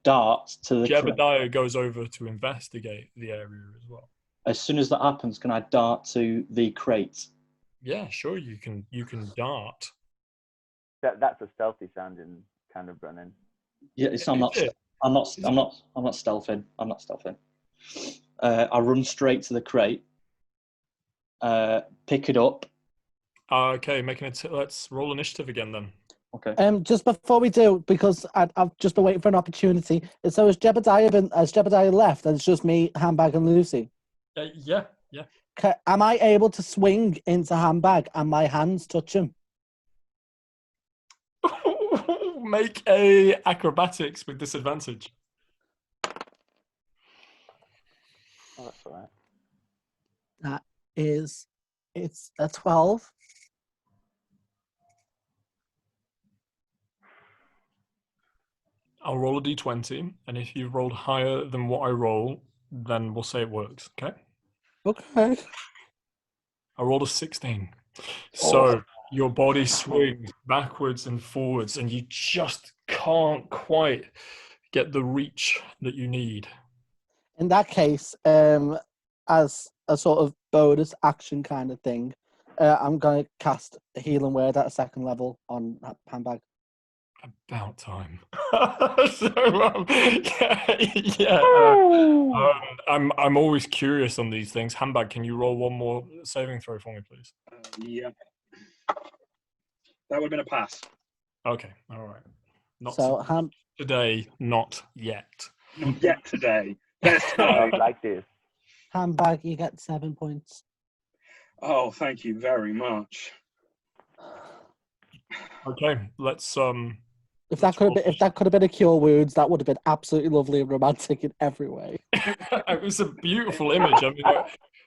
dart to the Jebediah goes over to investigate the area as well. As soon as that happens, can I dart to the crate? Yeah, sure, you can dart. That's a stealthy sounding kind of running. Yeah, I'm not stealthing. I run straight to the crate, pick it up. Okay, let's roll initiative again then. Okay. Just before we do, because I've just been waiting for an opportunity. So has Jebediah left, and it's just me, Handbag, and Lucy? Yeah. Am I able to swing into Handbag and my hands touch him? Make a acrobatics with disadvantage. Oh, that's all right. It's a 12. I'll roll a d20, and if you rolled higher than what I roll, then we'll say it works, okay? Okay. I rolled a 16. So your body swings backwards and forwards, and you just can't quite get the reach that you need. In that case, as a sort of bonus action kind of thing, I'm going to cast a healing word at a 2nd level on Handbag. About time. So, I'm always curious on these things. Handbag, can you roll one more saving throw for me, please? Yeah. That would have been a pass. Okay, all right. Not So, today, not yet. Not yet today. There's I time. like this. Handbag, you get 7 points. Oh, thank you very much. Okay, let's If that could have been a cure wounds, that would have been absolutely lovely and romantic in every way. It was a beautiful image. I mean,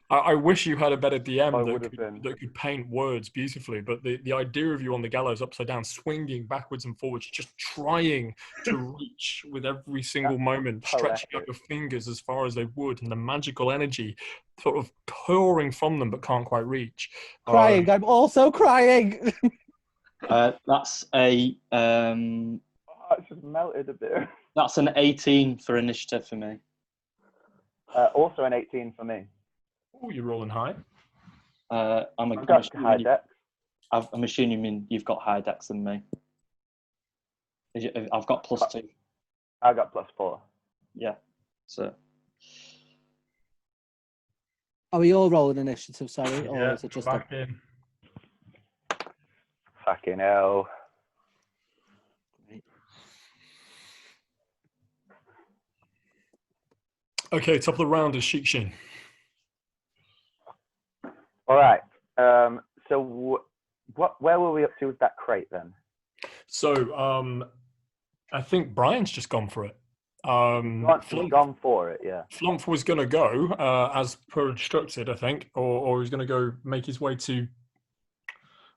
I wish you had a better DM that could paint words beautifully. But the idea of you on the gallows upside down, swinging backwards and forwards, just trying to reach with every single moment, stretching out your fingers as far as they would, and the magical energy sort of pouring from them but can't quite reach. Crying. I'm also crying. That's a It just melted a bit. that's an 18 for initiative for me. Also an 18 for me. Oh, you're rolling high. I'm got high dex. I'm assuming you've got higher dex than me. I've got +2. I got +4. Yeah. So. Are we all rolling initiative? Sorry, or is it just back in? Fucking hell. Okay, top of the round is Shikshin. All right. So where were we up to with that crate then? So I think Brian's just gone for it. He's gone for it, yeah. Flump was going to go as per instructed, I think, or he's going to go make his way to.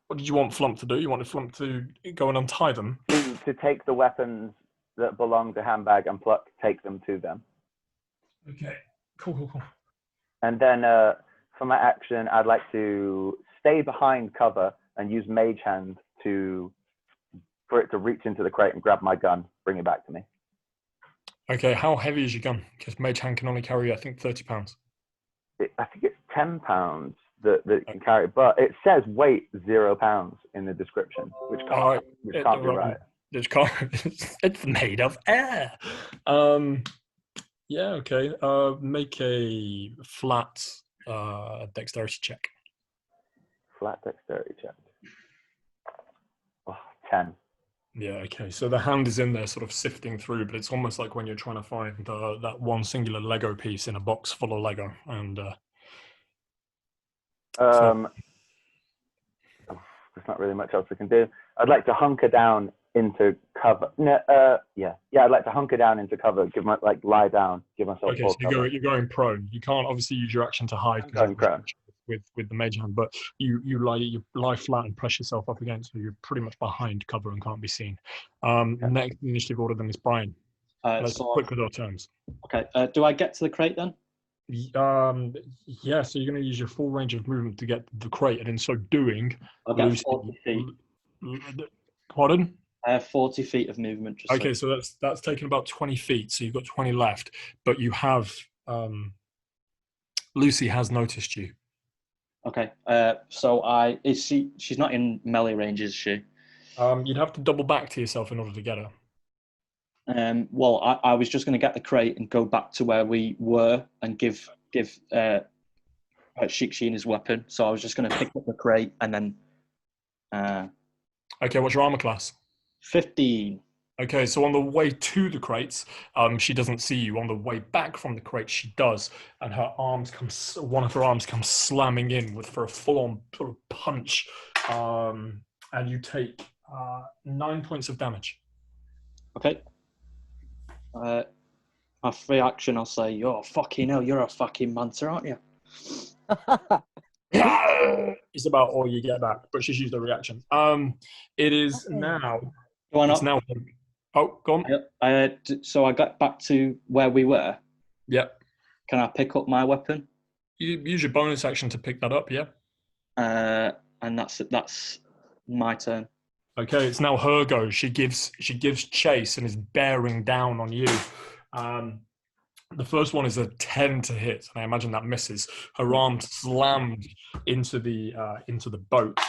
What did you want Flump to do? You wanted Flump to go and untie them? To take the weapons that belong to Handbag and Pluck, take them to them. Okay, cool. And then for my action, I'd like to stay behind cover and use Mage Hand for it to reach into the crate and grab my gun, bring it back to me. Okay, how heavy is your gun? Because Mage Hand can only carry, I think, 30 pounds. I think it's 10 pounds that it can carry, but it says weight 0 pounds in the description, which can't be right. It's made of air. Yeah, okay. Make a flat dexterity check. Flat dexterity check. Oh, 10. Yeah, okay. So the hand is in there sort of sifting through, but it's almost like when you're trying to find that one singular Lego piece in a box full of Lego. And there's not really much else we can do. I'd like to hunker down into cover. I'd like to hunker down into cover. Lie down. Give myself. Okay, so you're going prone. You can't obviously use your action to hide. I'm going prone. With the mage hand, but you lie flat and press yourself up against, so you're pretty much behind cover and can't be seen. Next initiative order then is Brian. Let's quick with our turns. Okay. Do I get to the crate then? Yeah. So you're going to use your full range of movement to get the crate, and in so doing, I'll get 40 feet. Pardon? I have 40 feet of movement. Okay, so that's taken about 20 feet. So you've got 20 left, but you have Lucy has noticed you. Okay, so she's not in melee range, is she? You'd have to double back to yourself in order to get her. Well, I was just going to get the crate and go back to where we were and give Shikshin his weapon. So I was just going to pick up the crate and then. Okay, what's your armor class? 15. Okay, so on the way to the crates, she doesn't see you. On the way back from the crate, she does, and one of her arms comes slamming in for a full-on sort of punch, and you take 9 points of damage. Okay. My free action, I'll say, "You're fucking hell. You're a fucking monster, aren't you?" It's about all you get back, but she's used her reaction. It is now. Why not? It's now. Oh, go on. So I got back to where we were. Yep. Can I pick up my weapon? You use your bonus action to pick that up, yeah? And that's my turn. Okay, it's now her go. She gives chase and is bearing down on you. The first one is a 10 to hit, and I imagine that misses. Her arm slammed into the boat.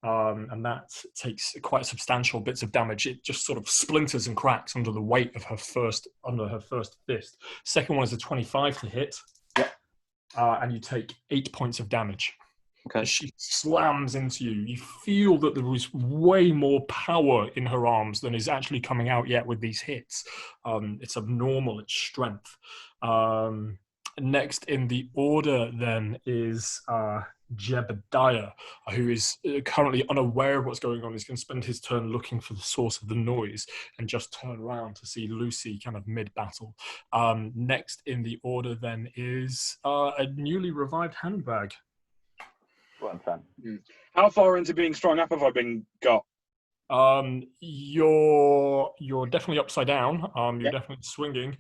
and that takes quite substantial bits of damage. It just sort of splinters and cracks under the weight of her first fist. Second one is a 25 to hit, and you take 8 points of damage. Okay. As she slams into you, you feel that there is way more power in her arms than is actually coming out yet with these hits. It's abnormal, its strength. Next in the order then is Jebediah, who is currently unaware of what's going on. He's going to spend his turn looking for the source of the noise and just turn around to see Lucy kind of mid-battle. Next in the order then is a newly revived handbag. Go on, Sam. How far into being strung up have I been got? You're definitely upside down. You're Yep. definitely swinging.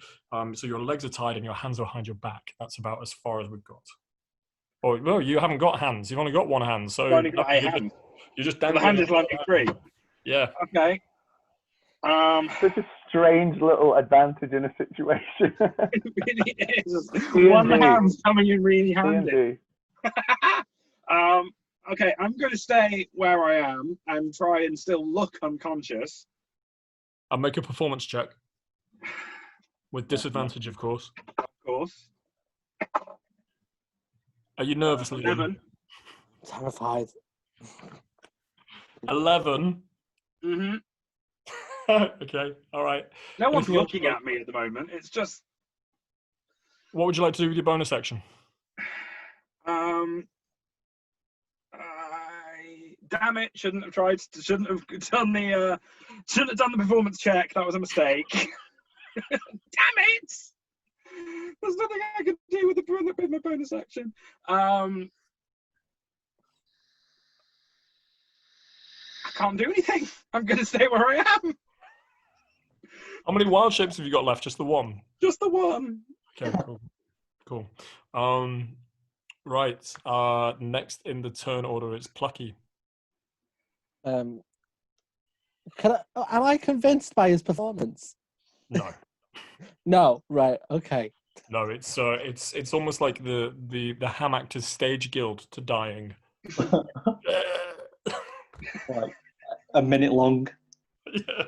So your legs are tied and your hands are behind your back. That's about as far as we've got. Oh no, you haven't got hands. You've only got one hand. So I've only got a hand. you're just So the dangling. hand is landing free. Yeah. Okay. Such a strange little advantage in a situation. It really is. D&D. One hand's coming in really handy. D&D. Okay, I'm going to stay where I am and try and still look unconscious. I'll make a performance check. With disadvantage, of course. Of course. Are you nervous, Liam? 11. Terrified. 11. Mm-hmm. Okay, all right. No one's Anything else? looking at me at the moment. It's just What would you like to do with your bonus action? damn it! Shouldn't have done the performance check. That was a mistake. Damn it! There's nothing I can do with my bonus action. I can't do anything. I'm going to stay where I am. How many wild shapes have you got left? Just the one? Just the one. Okay, cool. Right. Next in the turn order is Plucky. Am I convinced by his performance? No. No, right, okay. No, it's almost like the ham actors stage guild to dying. Like a minute long. Yeah.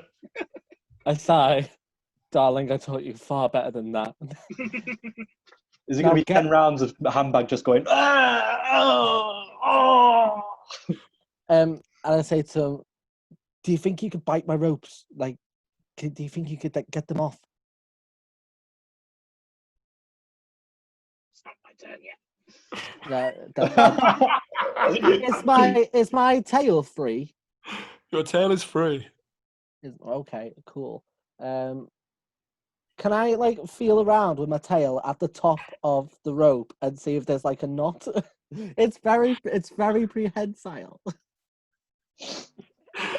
I sigh. Darling, I taught you far better than that. Is it going to be Now 10 rounds of the handbag just going, oh. And I say to him, do you think you could bite my ropes? Like, do you think you could get them off? It's not my turn yet. Is my tail free? Your tail is free. Okay, cool. Can I like feel around with my tail at the top of the rope and see if there's like a knot? It's very prehensile.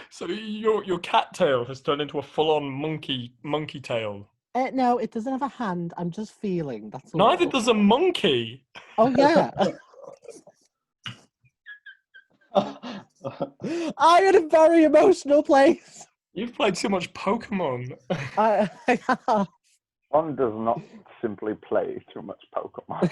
So your cat tail has turned into a full-on monkey tail. No, it doesn't have a hand. I'm just feeling. That's all. Neither does a monkey. Oh yeah. I'm in a very emotional place. You've played too much Pokemon. I have. One does not simply play too much Pokemon.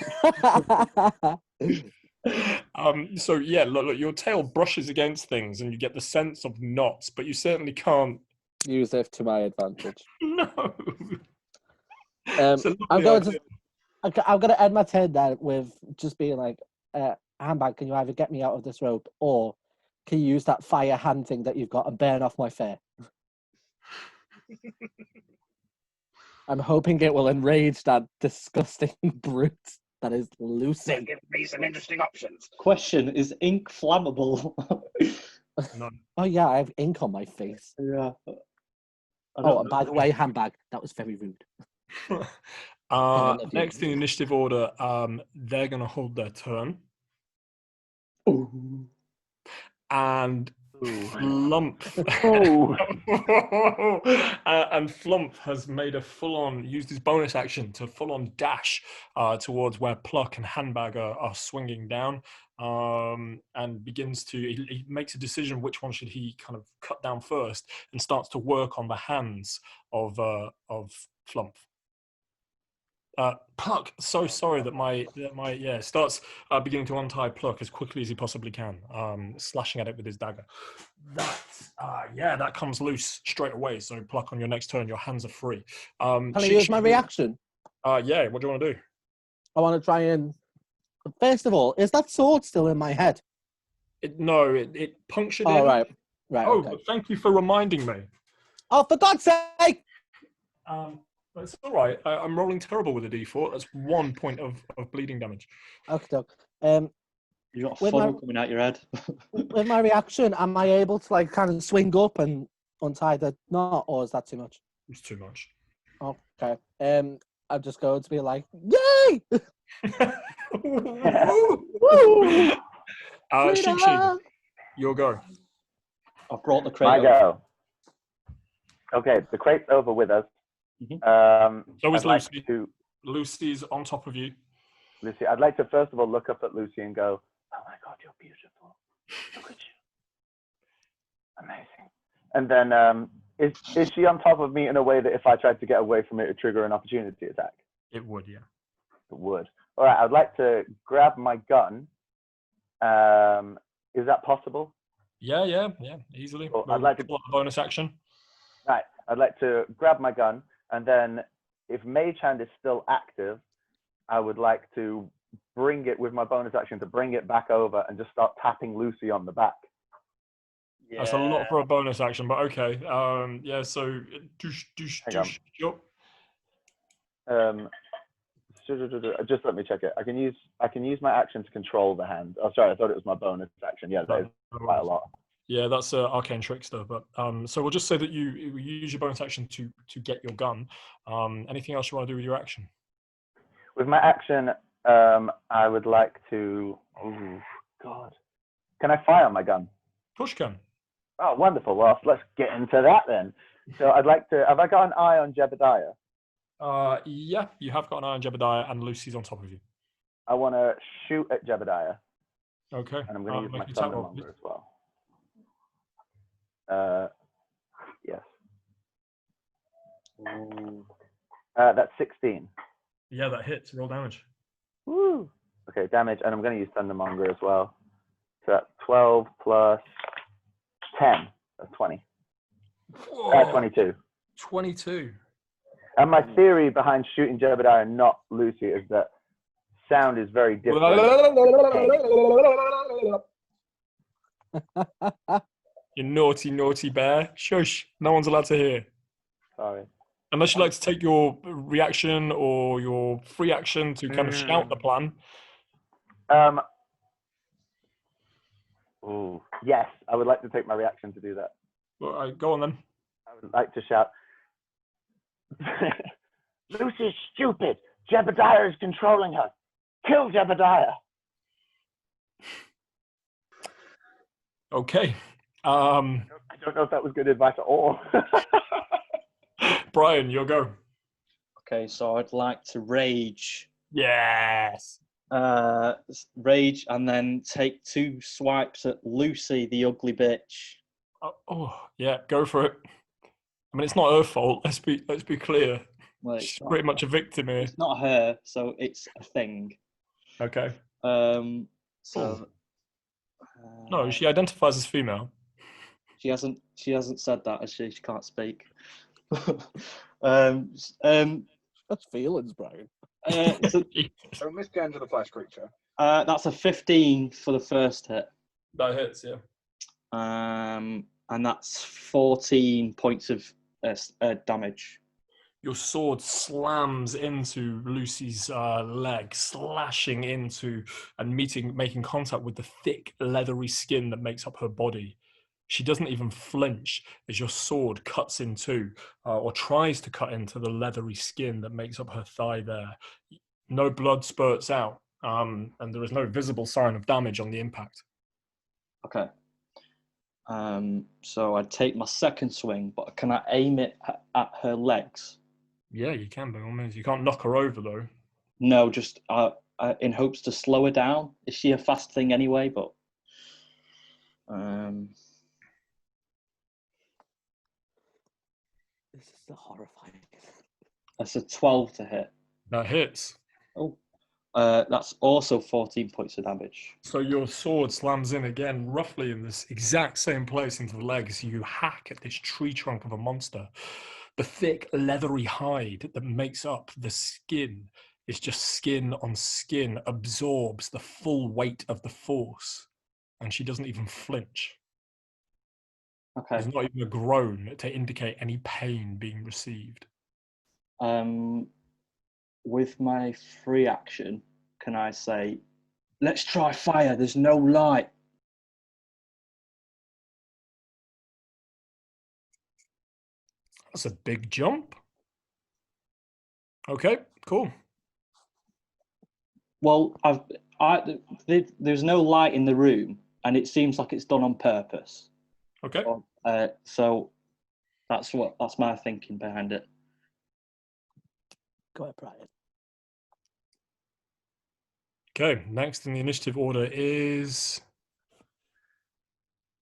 So yeah, look, your tail brushes against things and you get the sense of knots, but you certainly can't Use it to my advantage. No. I'm going to end my turn then with just being like, handbag, can you either get me out of this rope or can you use that fire hand thing that you've got and burn off my fur? I'm hoping it will enrage that disgusting brute that is Lucy. Give me some interesting options. Question, is ink flammable? No. Oh yeah, I have ink on my face. Yeah. Oh, and by the way, handbag, that was very rude. Next in initiative order, they're going to hold their turn. Ooh. And Flump and Flump has made a used his bonus action to full-on dash towards where Pluck and Handbag are swinging down, and begins to, he makes a decision which one should he kind of cut down first, and starts to work on the hands of Flump. Pluck. So sorry that my starts beginning to untie Pluck as quickly as he possibly can, slashing at it with his dagger. That comes loose straight away. So Pluck, on your next turn, your hands are free. Can I use my reaction? Yeah. What do you want to do? I want to try and. First of all, is that sword still in my head? It punctured in. Oh, right. Okay. But thank you for reminding me. Oh, for God's sake! It's all right. I'm rolling terrible with a D4. That's 1 point of bleeding damage. Okay, Doug. You got With funnel coming out your head. With my reaction, am I able to like kind of swing up and untie the knot, or is that too much? It's too much. Okay. I'm just going to be like, yay! Woo! Shishi, your go. I've brought the crate. My over. go. Okay, the crate's over with us. So is I'd like Lucy. to, Lucy's on top of you. Lucy, I'd like to first of all look up at Lucy and go, "Oh my God, you're beautiful. Look at you, amazing." And then, is she on top of me in a way that if I tried to get away from it, it would trigger an opportunity attack? It would, yeah. It would. All right, I'd like to grab my gun. Is that possible? Yeah, easily. Well, I'd like to pull up a bonus action. Right, I'd like to grab my gun, and then if Mage Hand is still active, I would like to bring it with my bonus action to bring it back over and just start tapping Lucy on the back. Yeah. That's a lot for a bonus action, but okay. So Hang yup. Just let me check it. I can use my action to control the hand. Oh, sorry, I thought it was my bonus action. Yeah, that is quite a lot. Yeah, that's arcane trickster. But so we'll just say that you use your bonus action to get your gun. Anything else you want to do with your action? With my action, I would like to. Oh God, can I fire my gun? Of course you can. Oh, wonderful. Well, let's get into that then. So I'd like to. Have I got an eye on Jebediah? Yeah, you have got an eye on Jebediah, and Lucy's on top of you. I want to shoot at Jebediah. Okay. And I'm going to use my attack thunder roll, monger please. as well. Yes. That's 16. Yeah, that hits. Roll damage. Woo. Okay, damage, and I'm going to use Thundermonger as well. So that's 12 plus 10. That's 20. 22. 22. And my theory behind shooting Jebediah and not Lucy is that sound is very different. You naughty bear. Shush. No one's allowed to hear. Sorry. Unless you'd like to take your reaction or your free action to kind of shout the plan. Yes, I would like to take my reaction to do that. Well, go on then. I would like to shout, Lucy's stupid. Jebediah is controlling her. Kill Jebediah. Okay. I don't know if that was good advice at all. Brian, your go. Okay, so I'd like to rage. Yes. Rage and then take 2 swipes at Lucy, the ugly bitch. Yeah, go for it. I mean, it's not her fault. Let's be clear. Well, She's pretty much a victim here. It's not her, so it's a thing. Okay. So. No, she identifies as female. She hasn't said that, as she can't speak. That's feelings, Brian. Don't misgender the flesh creature. That's a 15 for the first hit. That hits, yeah. And that's 14 points of damage. Your sword slams into Lucy's leg, slashing into and making contact with the thick, leathery skin that makes up her body. She doesn't even flinch as your sword cuts into, or tries to cut into the leathery skin that makes up her thigh there. No blood spurts out, and there is no visible sign of damage on the impact. Okay. So I'd take my second swing, but can I aim it at her legs? Yeah, you can, by all means. You can't knock her over, though. No, just in hopes to slow her down. Is she a fast thing anyway? But this is so horrifying. That's a 12 to hit. That hits. Oh, that's also 14 points of damage. So your sword slams in again, roughly in this exact same place into the legs. You hack at this tree trunk of a monster. The thick, leathery hide that makes up the skin is just skin on skin, absorbs the full weight of the force. And she doesn't even flinch. Okay. There's not even a groan to indicate any pain being received. With my free action, can I say, let's try fire, there's no light? That's a big jump. Okay, cool. Well, there's no light in the room, and it seems like it's done on purpose. Okay. So that's my thinking behind it. Go ahead, Brian. Okay, next in the initiative order is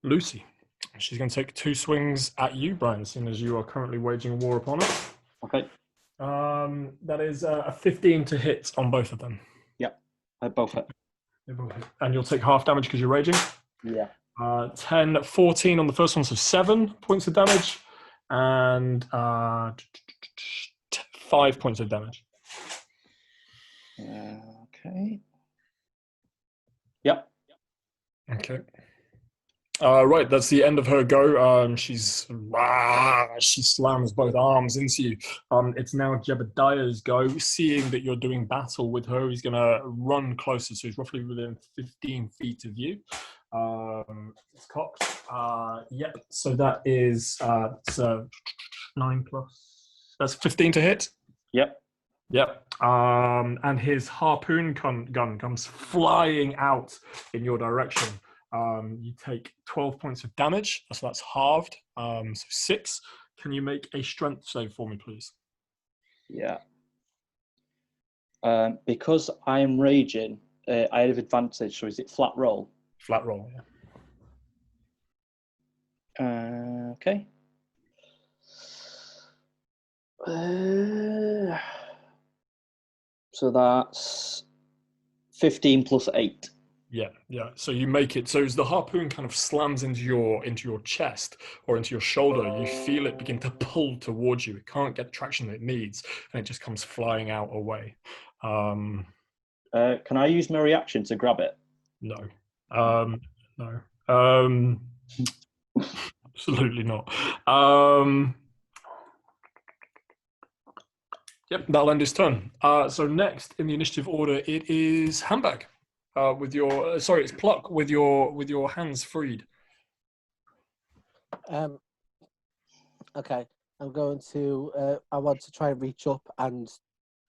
Lucy. She's going to take 2 swings at you, Brian, seeing as you are currently waging war upon her. Okay. That is a 15 to hit on both of them. Yep, they both hit. And you'll take half damage because you're raging. Yeah. 10, 14 on the first one, so 7 points of damage. And 5 points of damage. Okay. Yep. Okay. Right, that's the end of her go. She slams both arms into you. It's now Jebediah's go. Seeing that you're doing battle with her, he's going to run closer, so he's roughly within 15 feet of you. It's cocked. Yep, so that is 9 plus. That's 15 to hit. Yep. Yep. And his harpoon gun comes flying out in your direction. You take 12 points of damage, so that's halved, so 6. Can you make a strength save for me, please? Yeah. Because I am raging, I have advantage, so is it flat roll? Flat roll, yeah. Okay. So that's 15 plus 8. Yeah. So you make it. So as the harpoon kind of slams into your chest or into your shoulder, you feel it begin to pull towards you. It can't get the traction that it needs, and it just comes flying out away. Can I use my reaction to grab it? No. No. Absolutely not. Yep, that'll end his turn. So next in the initiative order, it is Handbag. With your it's Pluck with your hands freed. Okay, I'm going to. I want to try and reach up and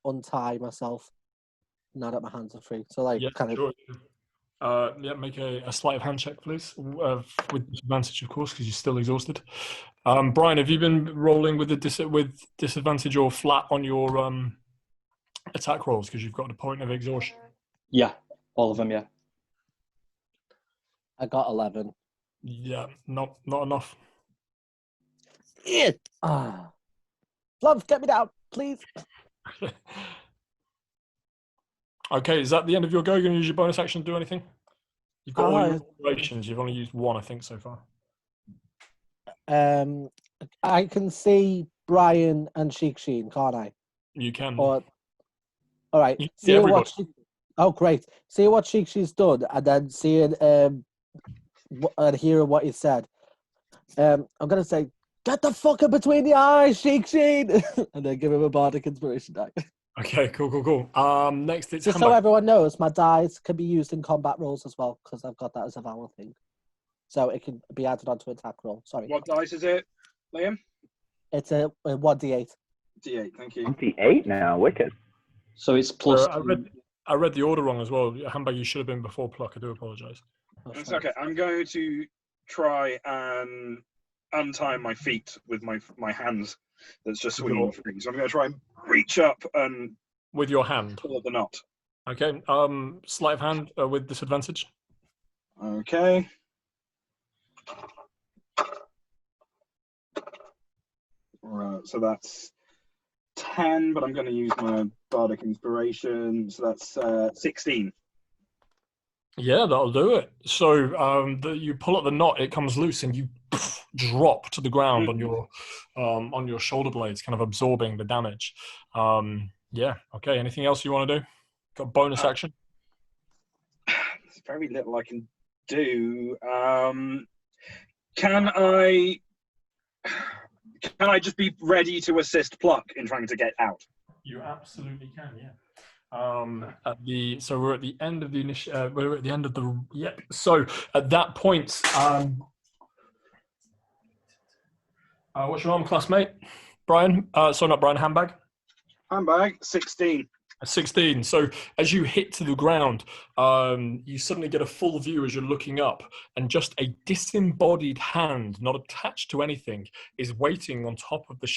untie myself now that my hands are free. So like, kind of. Sure. Make a sleight of hand check, please, with disadvantage, of course, because you're still exhausted. Brian, have you been rolling with disadvantage or flat on your attack rolls because you've got a point of exhaustion? Yeah, all of them. Yeah. I got 11. Yeah, not enough. Love, get me down, please. Okay, is that the end of your go? You're going to use your bonus action to do anything? You've got all your operations. You've only used 1, I think, so far. I can see Brian and Sheik Sheen, can't I? You can. All right. See great. See what Sheik Sheen's done, and then seeing and hearing what he said. I'm gonna say, "Get the fucker between the eyes, Sheik Sheen," and then give him a bardic inspiration die. Okay, cool. Next, it's just Handbag. so everyone knows, my dice can be used in combat rolls as well because I've got that as a valor thing, so it can be added onto attack roll. Sorry. What dice is it, Liam? It's a 1d8. D8, thank you. 28 now, wicked. So it's plus. I read the order wrong as well. Handbag, you should have been before Pluck. I do apologise. It's okay. I'm going to try and untie my feet with my hands. That's just swinging free. So I'm going to try and reach up and with your hand pull at the knot. Okay. Sleight of hand with disadvantage. Okay. Right. So that's 10, but I'm going to use my bardic inspiration, so that's 16. Yeah, that'll do it. So you pull at the knot, it comes loose, and you drop to the ground on your shoulder blades, kind of absorbing the damage. Yeah. Okay. Anything else you want to do? Got bonus action? There's very little I can do. Can I just be ready to assist Pluck in trying to get out? You absolutely can. Yeah. So we're at the end of the initial. We're at the end of the. Yep. So at that point, what's your armor class, mate? Brian. Sorry, not Brian. Handbag. Handbag 16. 16. So as you hit to the ground, you suddenly get a full view as you're looking up, and just a disembodied hand, not attached to anything, is waiting on top of the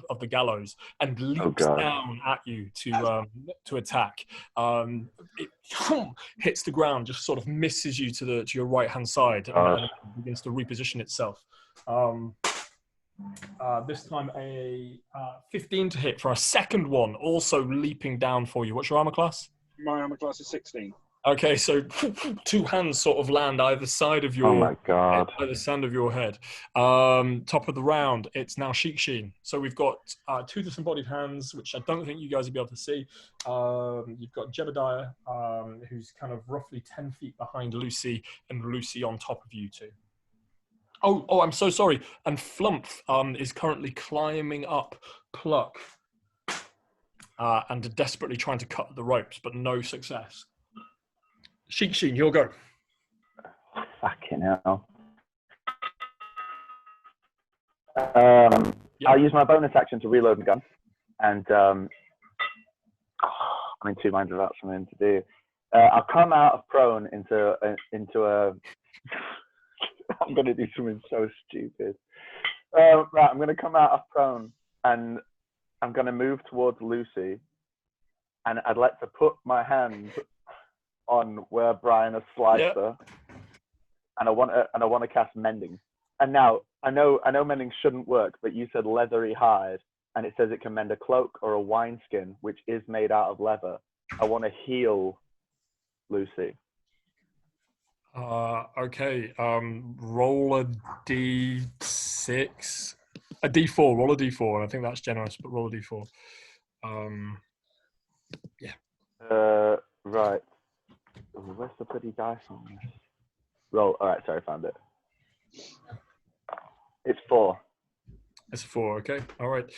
of the gallows and leaps down at you to attack. It hits the ground, just sort of misses you to your right hand side, and begins to reposition itself. This time a 15 to hit for a second one, also leaping down for you. What's your armor class? My armor class is 16. Okay, so two hands sort of land either side of your. Oh my god! Either side of your head. Top of the round, it's now Sheen. So we've got two disembodied hands, which I don't think you guys will be able to see. You've got Jebediah, who's kind of roughly 10 feet behind Lucy, and Lucy on top of you two. Oh, I'm so sorry. And Flump is currently climbing up Pluck and desperately trying to cut the ropes, but no success. Sheen, you'll go. Fucking hell. I'll use my bonus action to reload the gun. And I'm in two minds about something to do. I'll come out of prone into a I'm going to do something so stupid. Right, I'm going to come out of prone and I'm going to move towards Lucy, and I'd like to put my hand on where Brian has sliced her, and I want to cast mending. And now I know mending shouldn't work, but you said leathery hide, and it says it can mend a cloak or a wineskin, which is made out of leather. I want to heal Lucy. Okay. Roll a d6, a d4. Roll a d4, and I think that's generous, but roll a d4. Yeah. Right. Where's the bloody dice on this? Roll. All right. Sorry, found it. It's 4. It's a 4. Okay. All right.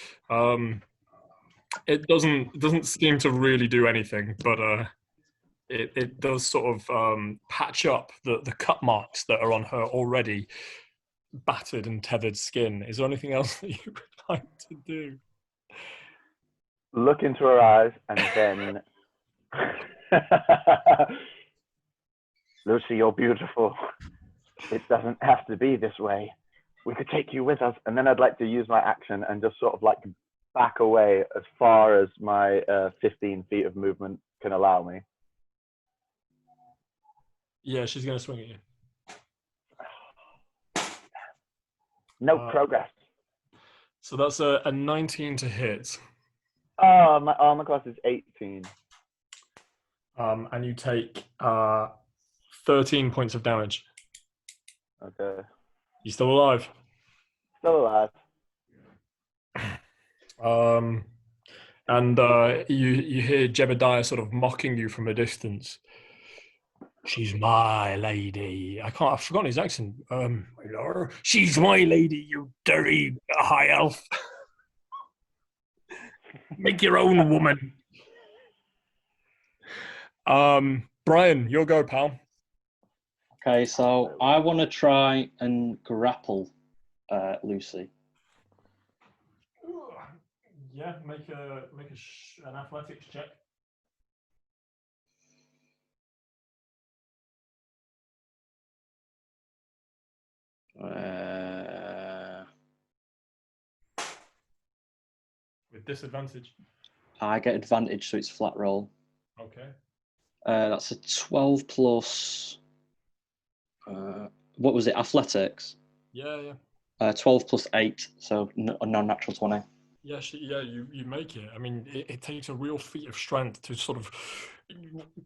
It doesn't seem to really do anything, but it does sort of patch up the cut marks that are on her already battered and tethered skin. Is there anything else that you would like to do? Look into her eyes and then... Lucy, you're beautiful. It doesn't have to be this way. We could take you with us. And then I'd like to use my action and just sort of like back away as far as my 15 feet of movement can allow me. Yeah, she's going to swing at you. No progress. So that's a 19 to hit. Oh, my armor class is 18. And you take 13 points of damage. Okay. You still alive? Still alive. And you hear Jebediah sort of mocking you from a distance. She's my lady. I've forgotten his accent. She's my lady, you dirty high elf. Make your own woman. Brian, your go, pal. Okay, so I want to try and grapple Lucy. Yeah, make an athletics check. With disadvantage. I get advantage, so it's flat roll. Okay. That's a 12 plus. What was it? Athletics. Yeah. 12 plus 8, so a non-natural 20. Yes, yeah, you make it. I mean, it takes a real feat of strength to sort of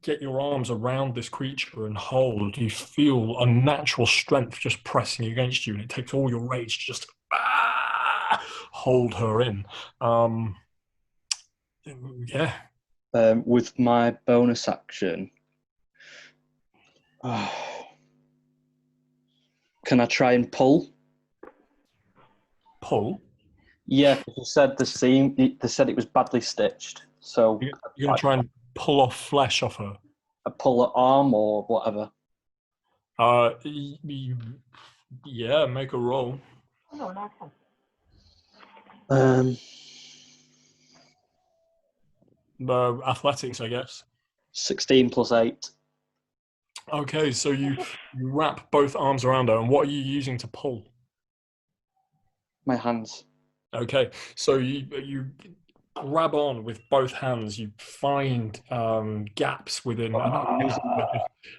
get your arms around this creature and hold. You feel unnatural strength just pressing against you, and it takes all your rage to just hold her in. Yeah. With my bonus action, can I try and pull? Pull? Yeah, 'cause you said the seam. They said it was badly stitched, so You're gonna try and pull off flesh off her. I pull her arm or whatever. Yeah, make a roll. Athletics, I guess. 16 plus 8. Okay, so you wrap both arms around her, and what are you using to pull? My hands. Okay, so you grab on with both hands. You find gaps within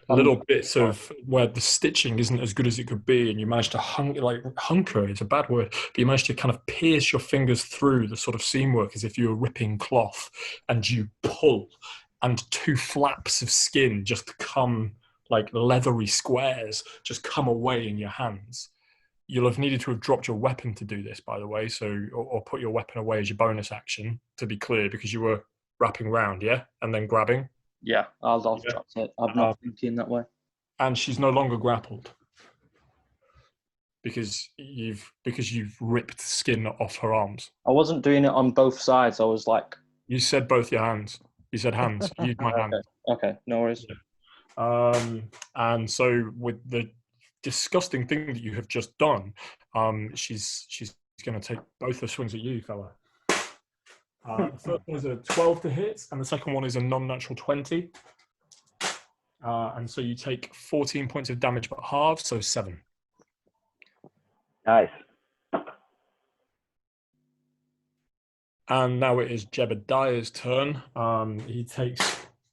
little bits of where the stitching isn't as good as it could be, and you manage to hunker. It's a bad word, but you manage to kind of pierce your fingers through the sort of seam work as if you were ripping cloth, and you pull, and two flaps of skin just come like leathery squares, just come away in your hands. You'll have needed to have dropped your weapon to do this, by the way, so or put your weapon away as your bonus action, to be clear, because you were wrapping round, yeah, and then grabbing. Yeah, I'll drop it. I'm not thinking that way. And she's no longer grappled because you've ripped skin off her arms. I wasn't doing it on both sides. I was like, you said both your hands. You said hands. You used my hand. Okay, no worries. And so with the disgusting thing that you have just done, she's going to take both the swings at you, fella. The first one is a 12 to hit, and the second one is a non-natural 20. And so you take 14 points of damage, but half, so 7. Nice. And now it is Jebediah's turn.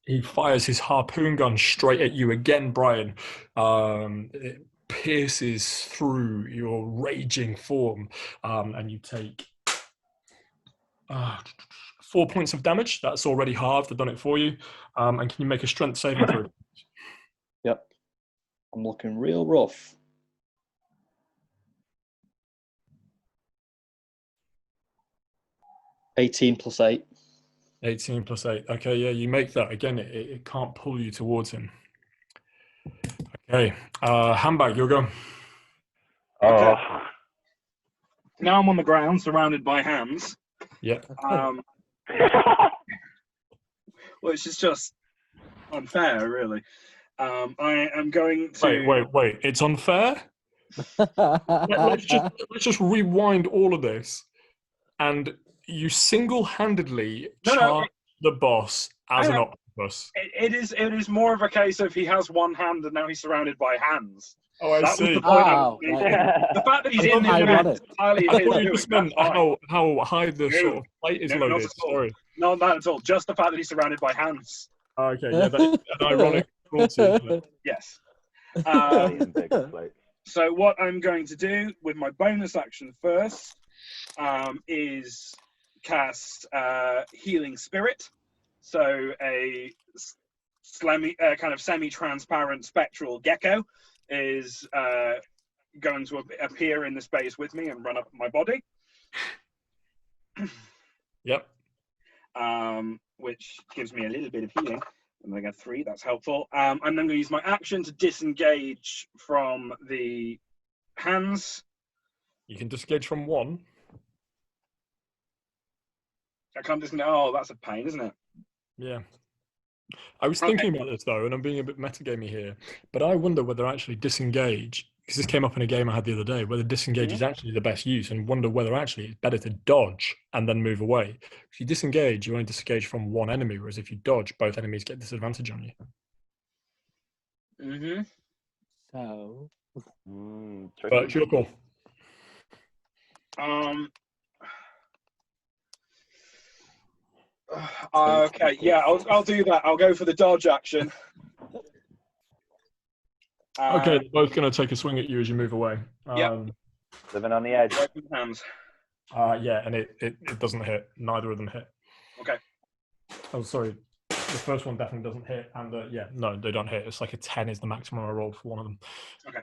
He fires his harpoon gun straight at you again, Brian. It pierces through your raging form, and you take 4 points of damage. That's already halved. I've done it for you. And can you make a strength saving throw? Yep. I'm looking real rough. $18 plus 8. 18 plus 8. Okay, yeah, you make that. Again, it can't pull you towards him. Okay. Handbag, you'll go. Okay. Now I'm on the ground, surrounded by hands. Yeah. Which is just unfair, really. I am going to... Wait. It's unfair? let's just rewind all of this. And you single-handedly charge the boss as an octopus. It is more of a case of he has one hand and now he's surrounded by hands. Oh, I see. The fact that he's in the hand is entirely I thought you just meant how high the sort of plate is loaded. Sorry. Not that at all. Just the fact that he's surrounded by hands. Okay, yeah, that's an ironic cruelty, isn't it? Yes. So what I'm going to do with my bonus action first is cast Healing Spirit. So a kind of semi-transparent spectral gecko is going to appear in the space with me and run up my body. Yep. Which gives me a little bit of healing. And I get 3, that's helpful. I'm then going to use my action to disengage from the hands. You can disengage from 1. I can't disengage. Oh, that's a pain, isn't it? Yeah. I was thinking about this, though, and I'm being a bit metagamey here, but I wonder whether actually disengage, because this came up in a game I had the other day, whether disengage is actually the best use, and wonder whether actually it's better to dodge and then move away. If you disengage, you only disengage from one enemy, whereas if you dodge, both enemies get disadvantage on you. So... But it's your call. Okay, yeah, I'll do that. I'll go for the dodge action. Okay, they're both going to take a swing at you as you move away. Yep. Living on the edge. Hands. Yeah, and it doesn't hit. Neither of them hit. Okay. Oh, sorry. The first one definitely doesn't hit, and yeah, no, they don't hit. It's like a 10 is the maximum I rolled for one of them. Okay.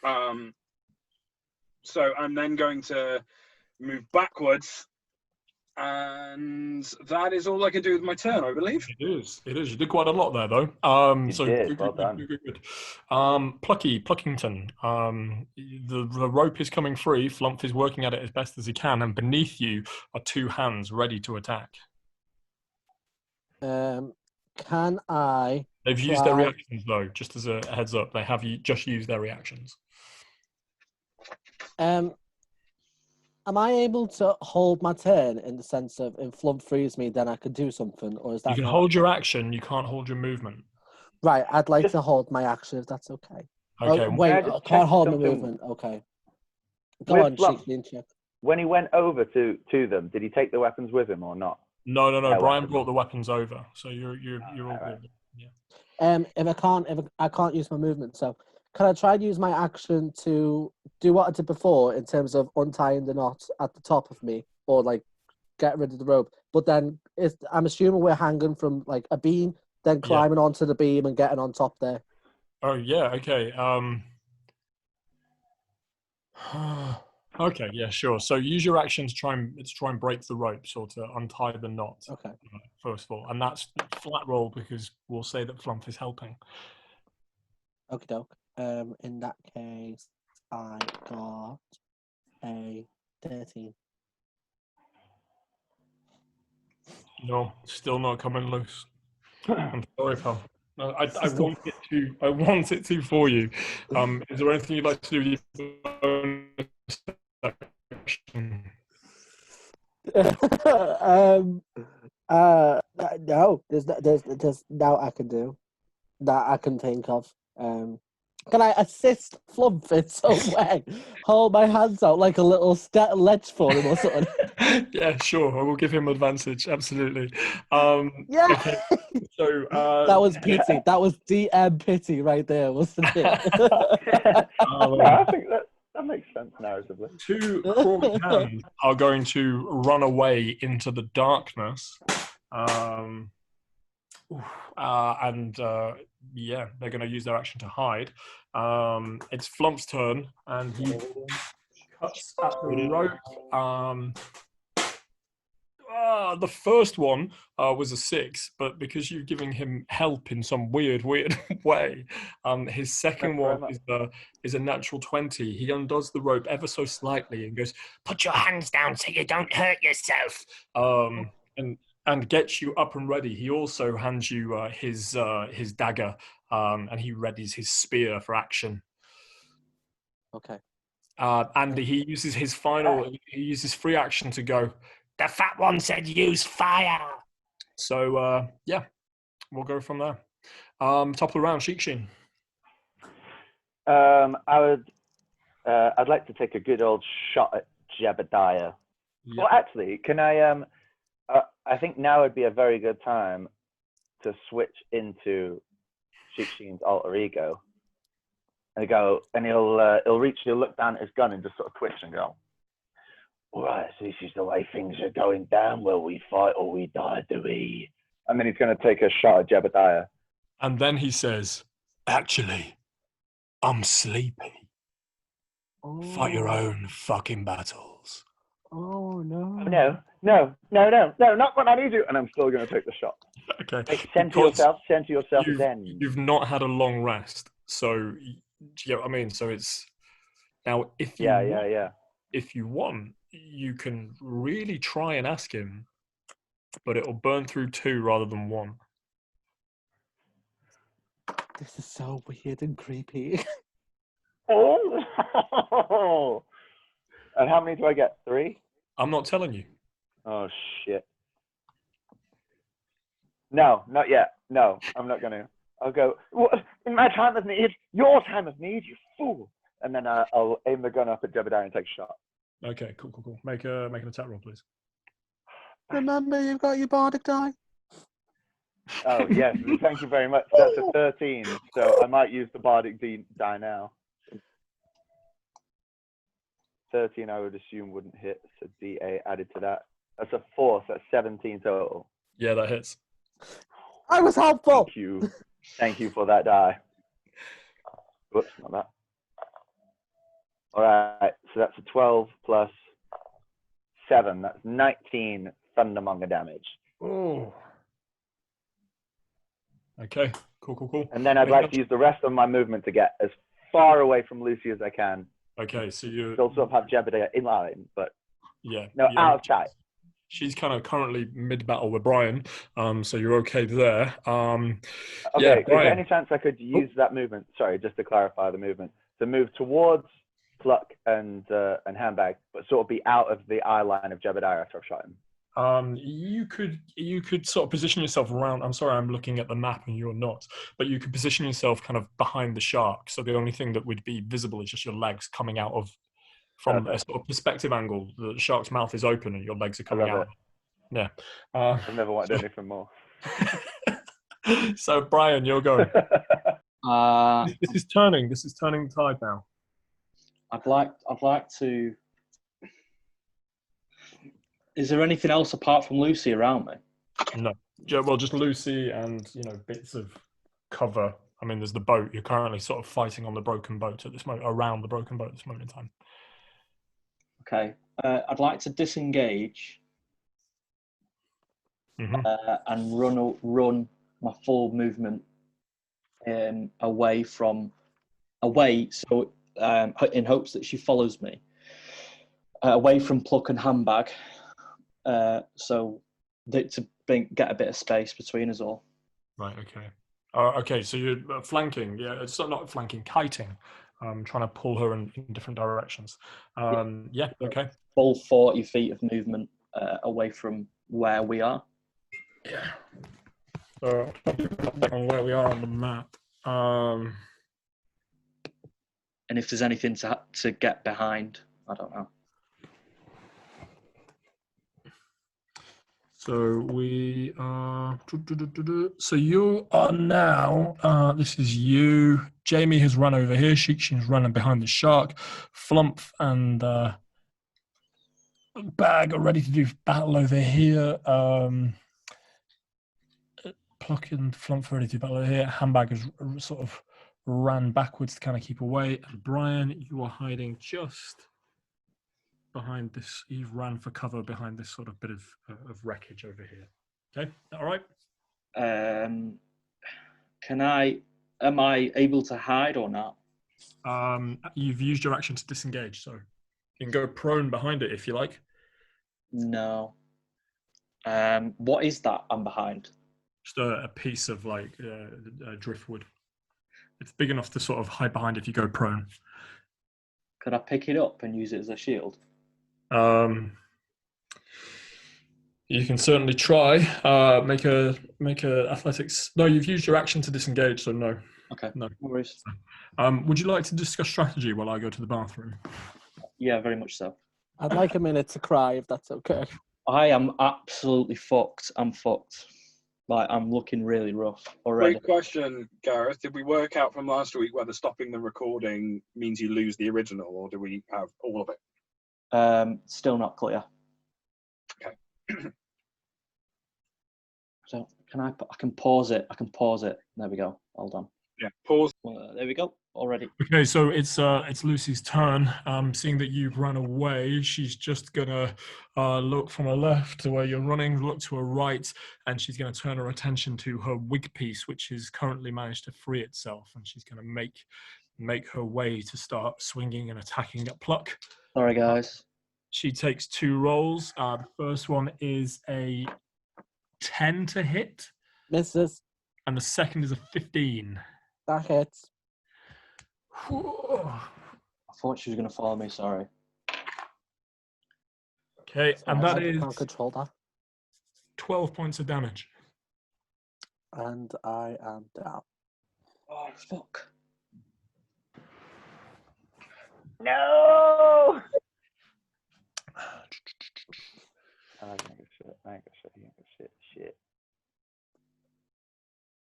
Yeah. So I'm then going to move backwards, and that is all I can do with my turn, I believe. It is. It is. You did quite a lot there, though. You So did. good, Well good, done. good, good, good. Pluckington. The rope is coming free. Flumph is working at it as best as he can, and beneath you are two hands ready to attack. Can I? They've used their reactions, though. Just as a heads up, they have just used their reactions. Am I able to hold my turn in the sense of if Flump frees me, then I could do something, or is that You can not? hold your action. You can't hold your movement. Right, I'd like to hold my action if that's okay. Okay. Oh, wait, Can I I just can't check hold my something movement. Okay. Go with on, Flump? check. When he went over to them, did he take the weapons with him or not? No. Their Brian weapons. brought the weapons over, so you're all Right. good. Yeah. If I can't use my movement, so can I try to use my action to do what I did before in terms of untying the knot at the top of me, or like get rid of the rope? But then I'm assuming we're hanging from like a beam, then climbing onto the beam and getting on top there. Oh yeah. Okay. Okay. Yeah. Sure. So use your action to try and break the ropes or to untie the knot. Okay. First of all, and that's flat roll because we'll say that Flumph is helping. Okie doke. In that case, I got a 13. No, still not coming loose. I'm sorry, pal. No, I want it to. I want it to for you. Is there anything you'd like to do with your bonus action? No, there's no I can do that I can think of. Can I assist Flump in some way? Hold my hands out like a little ledge for him or something. Yeah, sure. I will give him advantage. Absolutely. Yeah. Okay. So That was pity. That was DM pity right there, wasn't it? I think that makes sense narratively. two crawly hands are going to run away into the darkness. Yeah, they're going to use their action to hide. It's Flump's turn, and he cuts at the rope. The first one was a 6, but because you're giving him help in some weird way, his second one is a natural 20. He undoes the rope ever so slightly and goes, Put your hands down so you don't hurt yourself. and gets you up and ready. He also hands you his dagger, and he readies his spear for action. Okay. And he uses his free action to go, The fat one said use fire. so yeah, we'll go from there. Top of the round, Sheekshin. I'd like to take a good old shot at Jebediah. Yep. Well, actually, can I? I think now would be a very good time to switch into Sheekshin's alter ego, and he'll look down at his gun and just sort of twitch and go, "All right, so this is the way things are going down. Will we fight or we die, do we?" And then he's going to take a shot at Jebediah. And then he says, "Actually, I'm sleepy. Fight your own fucking battles." Oh no. No, not when I need you. And I'm still going to take the shot. Okay. Center yourself then. You've not had a long rest, so you get what I mean. So it's now if you want, you can really try and ask him, but it'll burn through 2 rather than 1. This is so weird and creepy. Oh. And how many do I get? 3? I'm not telling you. Oh shit. No, not yet. No, I'm not gonna. I'll go. In my time of need, your time of need, you fool. And then I'll aim the gun up at Jebediah and take a shot. Okay, cool. Make an attack roll, please. Remember, you've got your bardic die. Oh yes, thank you very much. That's a 13, so I might use the bardic die now. 13, I would assume wouldn't hit. So D8 added to that. That's a 4. So that's 17 total. Yeah, that hits. I was helpful. Thank you. Thank you for that die. Whoops, not that. All right. So that's a 12 plus 7. That's 19 Thundermonger damage. Oh. Okay. Cool. And then I'd like to use the rest of my movement to get as far away from Lucy as I can. Okay, so you Still sort of have Jebediah in line, but yeah, out of sight. She's kind of currently mid-battle with Brian, so you're okay there. Okay, yeah, is there any chance I could use that movement? Sorry, just to clarify the movement, to move towards Pluck and Handbag, but sort of be out of the eye line of Jebediah after I've shot him. You could sort of position yourself around. I'm sorry, I'm looking at the map and you're not, but you could position yourself kind of behind the shark. So the only thing that would be visible is just your legs coming out of, from a sort of perspective angle. The shark's mouth is open and your legs are coming out. Yeah. I've never wanted anything more. So Brian, you're going. This is turning the tide now. I'd like to. Is there anything else apart from Lucy around me? No. Well, just Lucy and, bits of cover. I mean, there's the boat. You're currently sort of fighting on the broken boat at this moment, around the broken boat at this moment in time. Okay. I'd like to disengage and run my full movement away, so in hopes that she follows me, away from Pluck and Handbag. So that to get a bit of space between us all. Right. Okay. Okay. So you're flanking. Yeah. It's not flanking. Kiting. Trying to pull her in different directions. Yeah. Okay. Full 40 feet of movement away from where we are. Yeah. So on where we are on the map. And if there's anything to get behind, I don't know. So we are. So you are now. This is you. Jamie has run over here. She's running behind the shark. Flump and Bag are ready to do battle over here. Pluck and Flump are ready to do battle over here. Handbag has sort of ran backwards to kind of keep away. And Brian, you are hiding just behind this. You've ran for cover behind this sort of bit of wreckage over here. Okay, all right. Am I able to hide or not? You've used your action to disengage, so you can go prone behind it if you like. No. What is that I'm behind? Just a piece of driftwood. It's big enough to sort of hide behind if you go prone. Could I pick it up and use it as a shield? You can certainly try. Make a athletics. No, you've used your action to disengage, so no. Okay. No worries. Would you like to discuss strategy while I go to the bathroom? Yeah, very much so. I'd like a minute to cry if that's okay. I am absolutely fucked. I'm fucked. I'm looking really rough already. Great question, Gareth. Did we work out from last week whether stopping the recording means you lose the original, or do we have all of it? Still not clear. Okay. So I can pause it. There we go. Hold on. Yeah, pause. There we go. Already. Okay, so it's Lucy's turn. Seeing that you've run away, she's just gonna look from her left to where you're running, look to her right, and she's gonna turn her attention to her wig piece, which has currently managed to free itself, and she's gonna make her way to start swinging and attacking at Pluck. Sorry, guys. She takes 2 rolls. The first one is a 10 to hit. Misses. And the second is a 15. That hits. I thought she was going to follow me, sorry. Okay, and that is Can't control that. 12 points of damage. And I am down. Oh, fuck. No! I ain't gonna shit.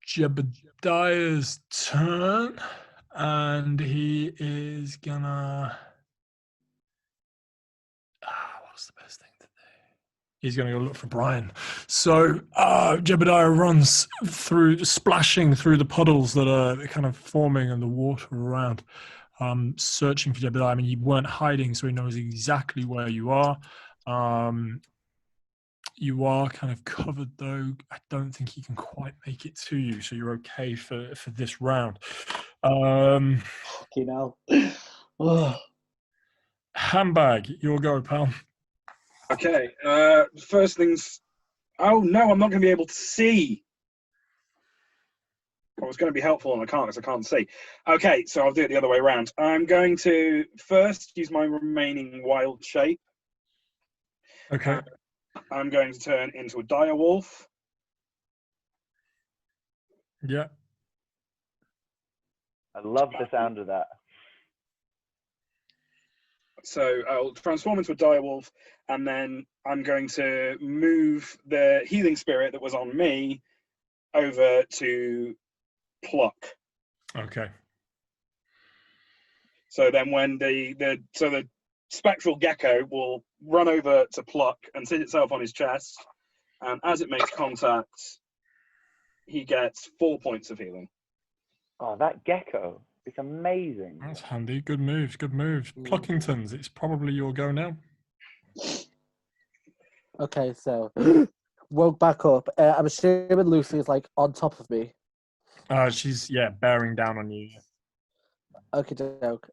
Jebediah's turn, and he is gonna What's the best thing to do? He's going to go look for Brian. So Jebediah runs through, splashing through the puddles that are kind of forming in the water around, searching for Jebediah. I mean, you weren't hiding, so he knows exactly where you are. You are kind of covered, though. I don't think he can quite make it to you, so you're okay for this round. Fucking hell. Oh. Handbag, your go, pal. Okay. First things. Oh no, I'm not going to be able to see. I was going to be helpful and I can't because I can't see. Okay, so I'll do it the other way around. I'm going to first use my remaining wild shape. Okay. I'm going to turn into a dire wolf. Yeah. I love the sound of that. So I'll transform into a dire wolf, and then I'm going to move the healing spirit that was on me over to pluck. Okay. So then when the spectral gecko will run over to pluck and sit itself on his chest, and as it makes contact, he gets 4 points of healing. Oh, that gecko. It's amazing. That's handy. Good moves. Good moves. Pluckingtons, it's probably your go now. Okay, so woke back up. I'm assuming Lucy is like on top of me. She's bearing down on you. Okay, doke.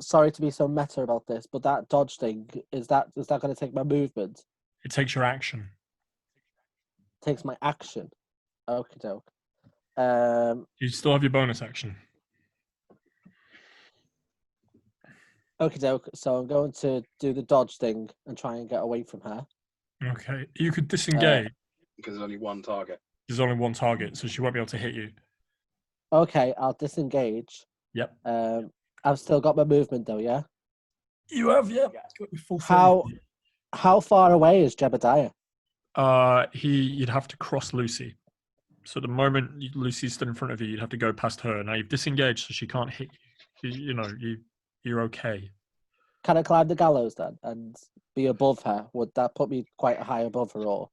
Sorry to be so meta about this, but that dodge thing is that going to take my movement? It takes your action. Takes my action. Okay, doke. You still have your bonus action. Okay, doke. So I'm going to do the dodge thing and try and get away from her. Okay. You could disengage. Because there's only one target. There's only one target, so she won't be able to hit you. Okay, I'll disengage. Yep. I've still got my movement though, yeah? You have, yeah. Got your full How far away is Jebediah? You'd have to cross Lucy. So the moment Lucy stood in front of you, you'd have to go past her. Now you've disengaged, so she can't hit you. You're okay. Can I climb the gallows then and be above her? Would that put me quite high above her, or?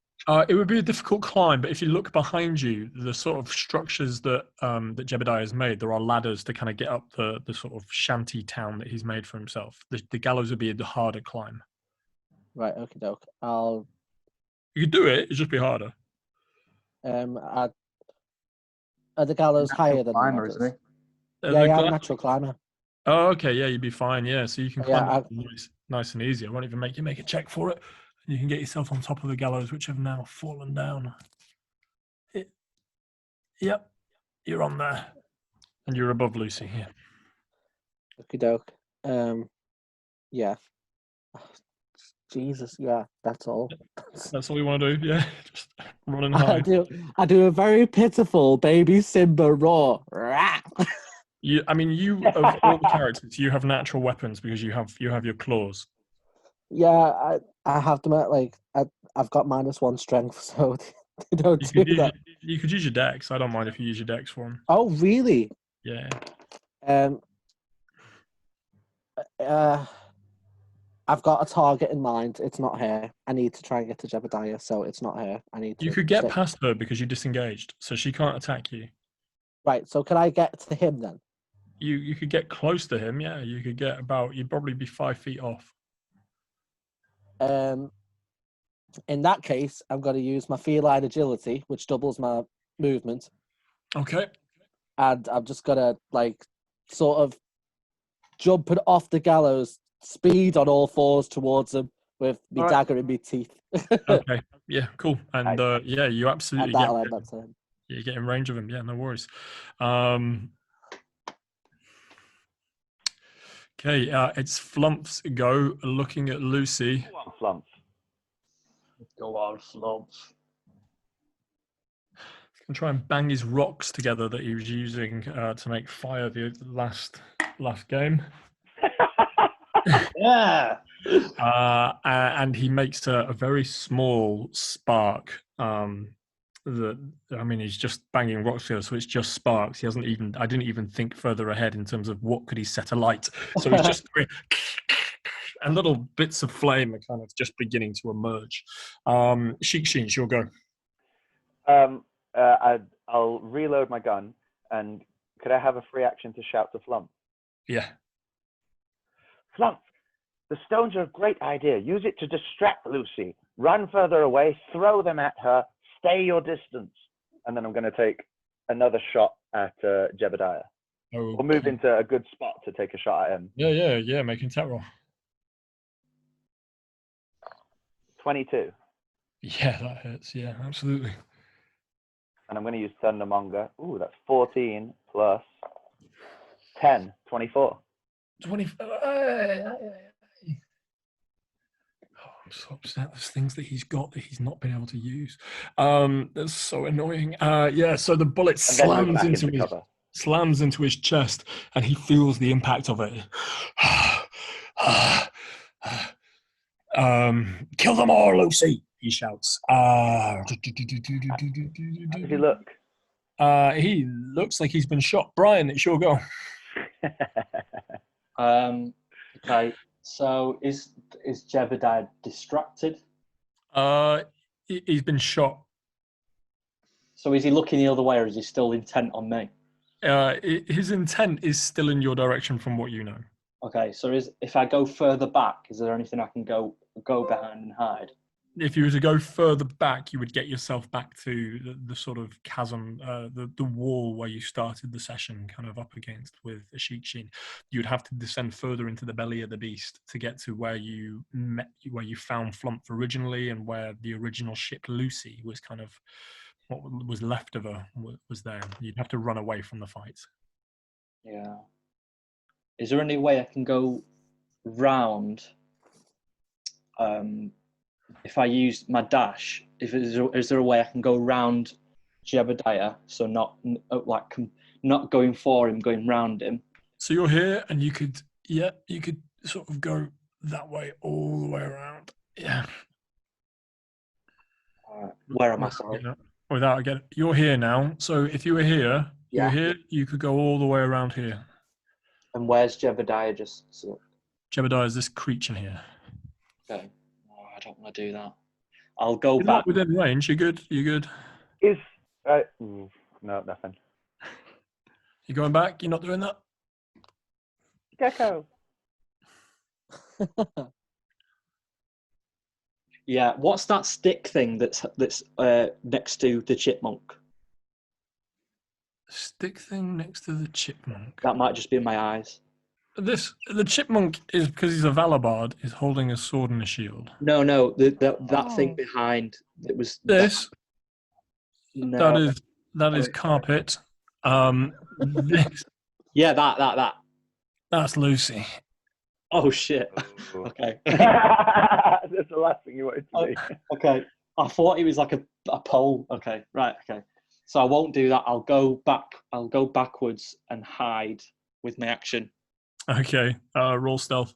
It would be a difficult climb, but if you look behind you, the sort of structures that that Jebediah has made, there are ladders to kind of get up the sort of shanty town that he's made for himself. The gallows would be a harder climb. Right, okay, doke. You could do it; it'd just be harder. Are the gallows higher than the ladders? Isn't Yeah, I'm a natural climber. Oh, okay, yeah, you'd be fine. Yeah, so you can climb Yeah, up nice and easy. I won't even make you make a check for it. You can get yourself on top of the gallows, which have now fallen down. Yep, you're on there, and you're above Lucy here. Okie doke. Yeah. Jesus, yeah, that's all. That's all you want to do, yeah? Just run and hide. I do a very pitiful baby Simba roar. You of all the characters, you have natural weapons because you have your claws. Yeah, I have them at I've got -1 strength, so they don't do that. You could use your dex. I don't mind if you use your dex for them. Oh, really? Yeah. I've got a target in mind. It's not her. I need to try and get to Jebediah, so it's not her. You could get past her because you disengaged, so she can't attack you. Right, so can I get to him then? You could get close to him, yeah. You could get you'd probably be 5 feet off. In that case, I'm going to use my feline agility, which doubles my movement. Okay. And I'm just going to, sort of jump off the gallows, speed on all fours towards him with my dagger in my teeth. Okay. Yeah, cool. And, you absolutely you get in range of him. Yeah, no worries. Okay, it's Flump's go, looking at Lucy. Flump. Go on, Flump. He's going to try and bang his rocks together that he was using to make fire the last game. Yeah. And he makes a very small spark. He's just banging rocks together, so it's just sparks. I didn't even think further ahead in terms of what could he set alight. So he's just and little bits of flame are kind of just beginning to emerge. Sheik, it's your go. I'll reload my gun, and could I have a free action to shout to Flump? Yeah. Flump, the stones are a great idea. Use it to distract Lucy. Run further away, throw them at her, stay your distance. And then I'm going to take another shot at Jebediah. Oh, Or move into a good spot to take a shot at him. Yeah. Making attack roll. 22. Yeah, that hits. Yeah, absolutely. And I'm going to use Thundermonger. Ooh, that's 14 plus 10, 24. 20. I'm so upset. There's things that he's got that he's not been able to use. That's so annoying. Yeah, so the bullet slams into his chest, and he feels the impact of it. Kill them all, Lucy! He shouts. How does he look? He looks like he's been shot. Brian, it's your go. Okay. So is Jebediah distracted? He's been shot. So is he looking the other way, or is he still intent on me? His intent is still in your direction from what you know. Okay, so if I go further back, is there anything I can go behind and hide? If you were to go further back, you would get yourself back to the sort of chasm, the wall where you started the session, kind of up against with a Sheik. You'd have to descend further into the belly of the beast to get to where you found Flump originally, and where the original ship Lucy was kind of what was left of her was there. You'd have to run away from the fight. Yeah. Is there any way I can go round? If I use my dash, is there a way I can go round Jebediah, so not going for him, going round him? So you're here, and you could sort of go that way all the way around. Yeah. Where am I? Sorry. Without again, you're here now. So if you were here, you could go all the way around here. And where's Jebediah? Jebediah is this creature here. Okay. Oh, I don't want to do that. I'll go You're back. not within range. You're good. Is no, nothing. You're going back. You're not doing that. Gecko. Yeah. What's that stick thing that's next to the chipmunk? Stick thing next to the chipmunk. That might just be in my eyes. The chipmunk is, because he's a Valabard, is holding a sword and a shield. No, that thing behind it was this. No, that is carpet. This. Yeah, that. That's Lucy. Oh shit. Oh. Okay. That's the last thing you wanted to see. Okay. I thought it was like a pole. Okay. Right. Okay. So I won't do that. I'll go backwards and hide with my action. Okay. Roll stealth.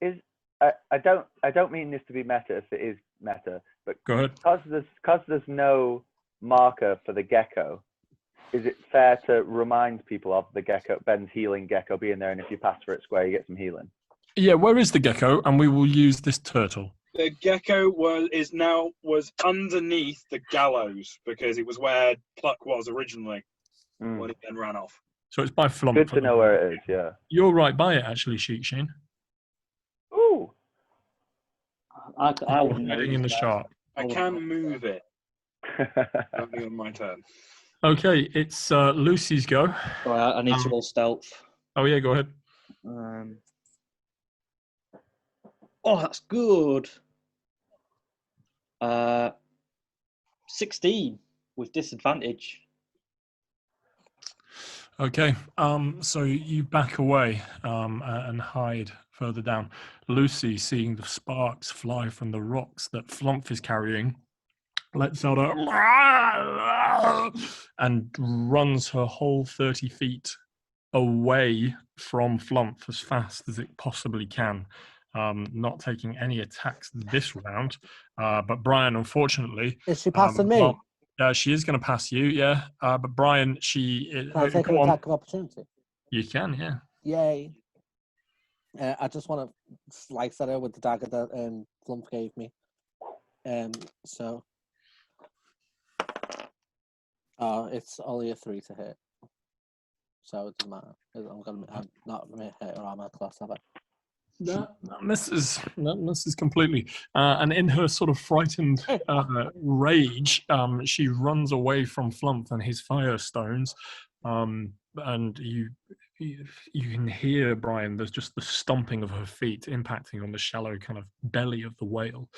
I don't mean this to be meta if it is meta, but go ahead. Because there's no marker for the gecko, is it fair to remind people of the gecko, Ben's healing gecko being there, and if you pass for it square, you get some healing? Yeah, where is the gecko? And we will use this turtle. The gecko was underneath the gallows because it was where Pluck was originally when he then ran off. So it's by Flump. Good to know where it is, yeah. You're right by it, actually, Sheik. Ooh. I wouldn't heading in the sharp. I can move it. Only on my turn. Okay, it's Lucy's go. All right, I need to roll stealth. Oh yeah, go ahead. Oh, that's good. 16 with disadvantage. Okay, so you back away and hide further down. Lucy, seeing the sparks fly from the rocks that Flump is carrying, lets out and runs her whole 30 feet away from Flump as fast as it possibly can. Not taking any attacks this round. But Brian, unfortunately... Is she passing me? Well, she is going to pass you, yeah. But Brian, Can I take an attack of opportunity? You can, yeah. Yay. I just want to slice at her with the dagger that Flump gave me. So, it's only a 3 to hit, so it doesn't matter. I'm not gonna hit her armor class, have I? That misses. That misses completely. And in her sort of frightened rage, she runs away from Flump and his fire stones. And you can hear, Brian, there's just the stomping of her feet impacting on the shallow kind of belly of the whale.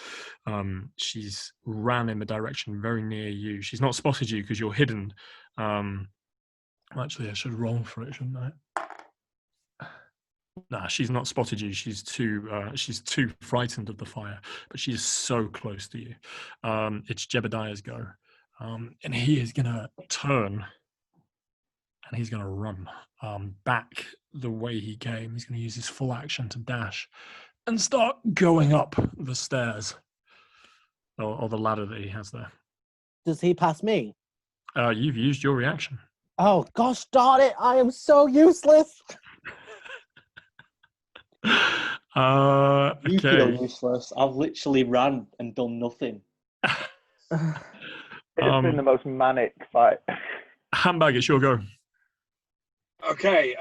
She's ran in the direction very near you. She's not spotted you because you're hidden. Actually, I should roll for it, shouldn't I? Nah, she's not spotted you. She's too frightened of the fire, but she's so close to you. It's Jebediah's go, and he is gonna turn and he's gonna run back the way he came. He's gonna use his full action to dash and start going up the stairs or the ladder that he has there. Does he pass me? You've used your reaction. Oh gosh darn it! I am so useless. You feel Okay. useless. I've literally ran and done nothing. It's been the most manic fight. Handbag, it's your go. Okay.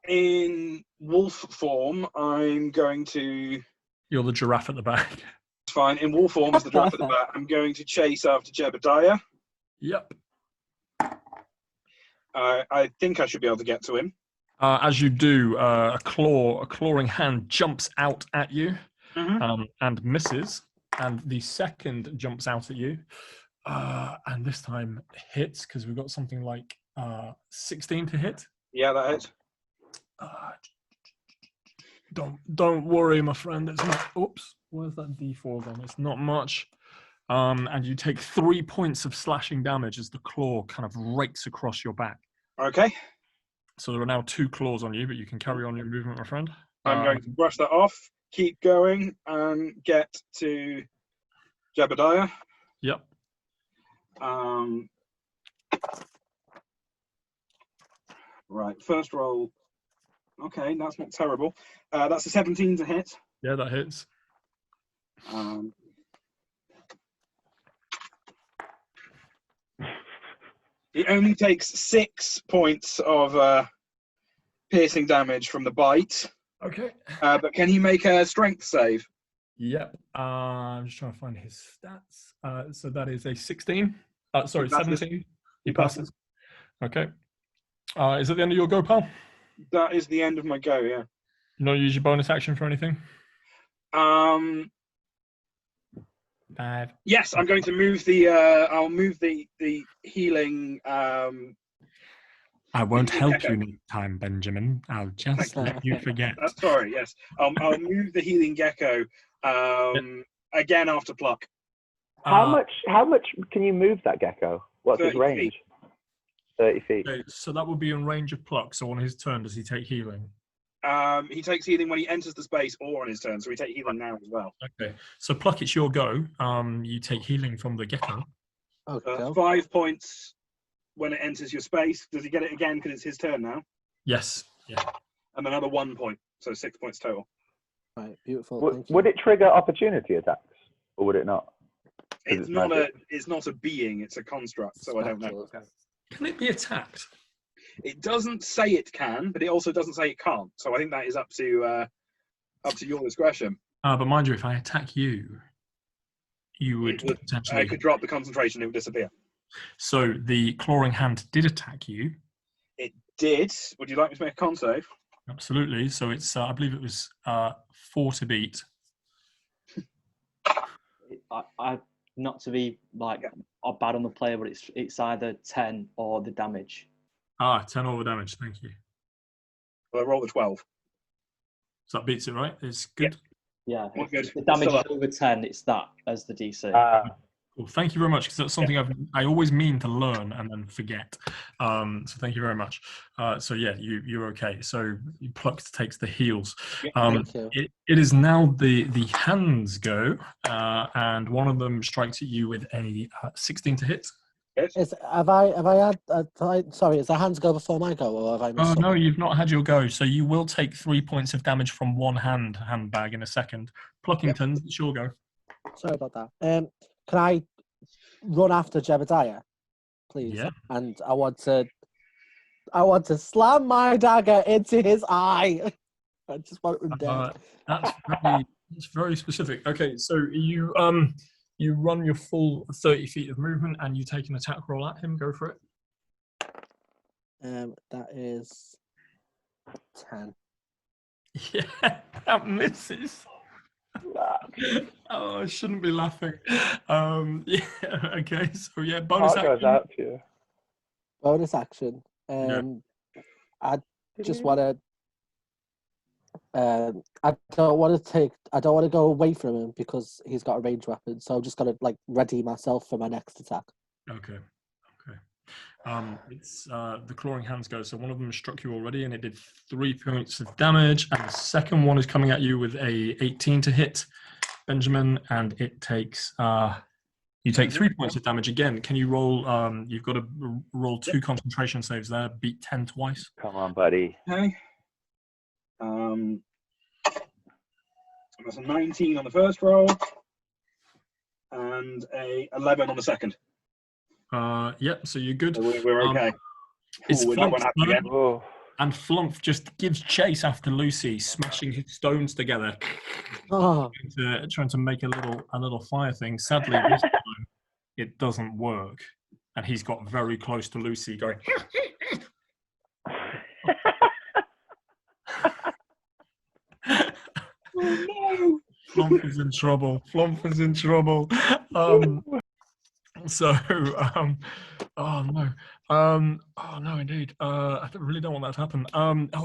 In wolf form, I'm going to. You're the giraffe at the back. It's fine. In wolf form, as the giraffe at the back, I'm going to chase after Jebediah. Yep. I think I should be able to get to him. As you do, a clawing hand jumps out at you and misses, and the second jumps out at you, and this time hits because we've got something like 16 to hit. Yeah, that hits. Don't worry, my friend. It's not. Oops, where's that D4 gone? It's not much. And you take 3 points of slashing damage as the claw kind of rakes across your back. Okay. So there are now 2 claws on you, but you can carry on your movement, my friend. I'm going to brush that off, keep going, and get to Jebediah. Yep. Right, first roll. Okay, that's not terrible. That's a 17 to hit. Yeah, that hits. He only takes 6 points of piercing damage from the bite. Okay. But can he make a strength save? Yep. I'm just trying to find his stats. So that is a 16. Sorry, 17. He passes. Okay. Is that the end of your go, pal? That is the end of my go, yeah. You not use your bonus action for anything? 5. Yes, I'm going to move the. I'll move the healing. I won't healing help gecko. you next time, Benjamin. I'll just let you forget. Sorry, yes. I'll move the healing gecko again after pluck. How much can you move that gecko? What's his 30 range? feet. 30 feet. Okay, so that would be in range of pluck. So on his turn, does he take healing? He takes healing when he enters the space or on his turn, so we take healing now as well. Okay. So pluck, it's your go. You take healing from the gecko. Okay. 5 points when it enters your space. Does he get it again because it's his turn now? Yes. Yeah. And another 1 point, so 6 points total. Right, beautiful. Would it trigger opportunity attacks, or would it not? It's not a being; it's a construct. So I don't know. Can it be attacked? It doesn't say it can, but it also doesn't say it can't. So I think that is up to your discretion. But mind you, if I attack you, you would potentially. I could drop the concentration; it would disappear. So the clawing hand did attack you. It did. Would you like me to make a con save? Absolutely. So it's, I believe it was 4 to beat. I not to be like bad on the player, but it's either 10 or the damage. 10 over damage. Thank you. Well, I rolled a 12. So that beats it, right? It's good. Yeah. Well, good. If the damage Still is over 10, it's that as the DC. Cool. Thank you very much, because that's something I always mean to learn and then forget. So thank you very much. So yeah, you're okay. So you plucked takes the heals. Thank you. It is now the hands go, and one of them strikes at you with a 16 to hit. Hit. Have I had? Sorry, is the hands go before my go, or have I missed Oh no, something? you've not had your go. So you will take 3 points of damage from one handbag in a second. Pluckington, it's your go. Sorry about that. Can I run after Jebediah, please? Yeah. And I want to slam my dagger into his eye. I just want him dead. That's very specific. Okay, so you run your full 30 feet of movement and you take an attack roll at him. Go for it. That is 10. Yeah, that misses. Oh, I shouldn't be laughing. Yeah. Okay. So yeah, bonus Heart goes action. out to you. Bonus action. I just want to. I don't want to go away from him because he's got a ranged weapon. So I'm just gonna ready myself for my next attack. Okay. It's the clawing hands go. So one of them struck you already, and it did 3 points of damage. And the second one is coming at you with a 18 to hit, Benjamin, and it takes you take 3 points of damage again. Can you roll? You've got to roll 2 concentration saves there. Beat 10 twice. Come on, buddy. Okay. That's a 19 on the first roll, and a 11 on the second. Yep. So you're good. So we're okay. It's Ooh, that Flump's one happened turn, again. Oh, and Flump just gives chase after Lucy, smashing his stones together, Oh, trying to make a little fire thing. Sadly, this time it doesn't work, and he's got very close to Lucy, going. Oh no! Flump is in trouble. Flump is in trouble. Oh no, indeed. I really don't want that to happen.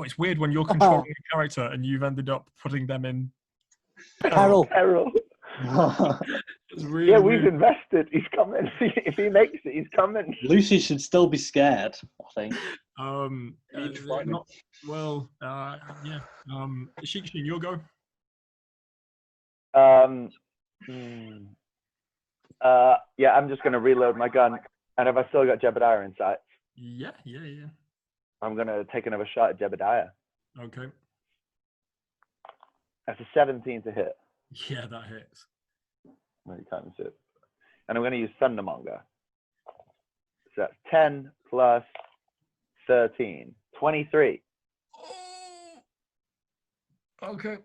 It's weird when you're controlling a character and you've ended up putting them in peril. peril. It's really Yeah, we've weird. invested. He's coming. If he makes it, he's coming. Lucy should still be scared, I think. It's frightening. Yeah. Shikshin, your go. Yeah, I'm just gonna reload my gun, and if I still got Jebediah in sight, Yeah. I'm gonna take another shot at Jebediah. Okay. That's a 17 to hit. Yeah, that hits. Many times it. And I'm gonna use Thundermonger. So that's 10 plus 13, 23. Okay.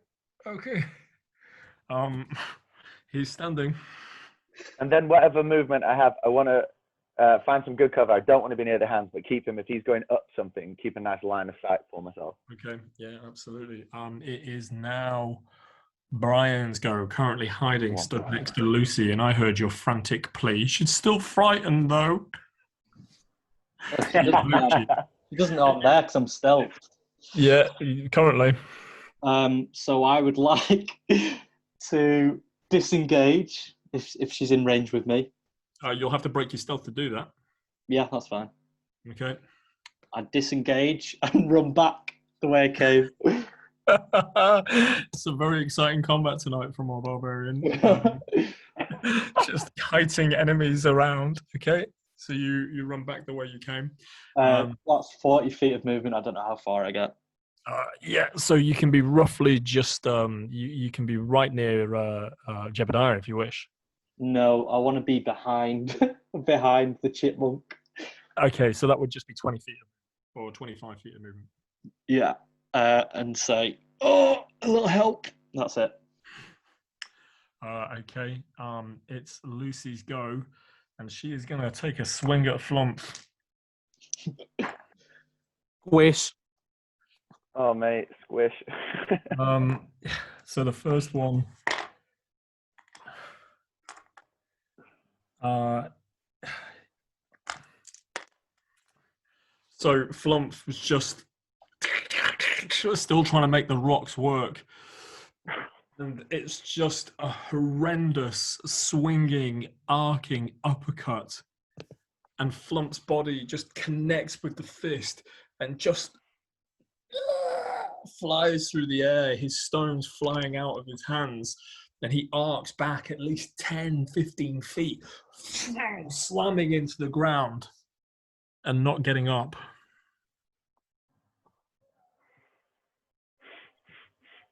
He's standing. And then whatever movement I have, I want to find some good cover. I don't want to be near the hands, but keep him, if he's going up something, keep a nice line of sight for myself. Okay, yeah, absolutely. It is now Brian's go, currently hiding, stood next to Lucy, and I heard your frantic plea. She's still frightened, though. He doesn't know I'm there because I'm stealth. Yeah, currently. So I would like to disengage if she's in range with me. You'll have to break your stealth to do that. Yeah, that's fine. Okay. I disengage and run back the way I came. It's a very exciting combat tonight from our barbarian. Just kiting enemies around. Okay, so you run back the way you came. That's 40 feet of movement. I don't know how far I get. Yeah, so you can be roughly just you can be right near Jebediah if you wish. No, I want to be behind the chipmunk. Okay, so that would just be 20 feet or 25 feet of movement. Yeah, and say, "Oh, a little help." That's it. Okay, it's Lucy's go, and she is going to take a swing at Flump. Squish. Oh, mate, squish. So the first one. So Flump was just still trying to make the rocks work. And it's just a horrendous, swinging, arcing uppercut. And Flump's body just connects with the fist and just flies through the air, his stones flying out of his hands. Then he arcs back at least 10, 15 feet, slamming into the ground and not getting up.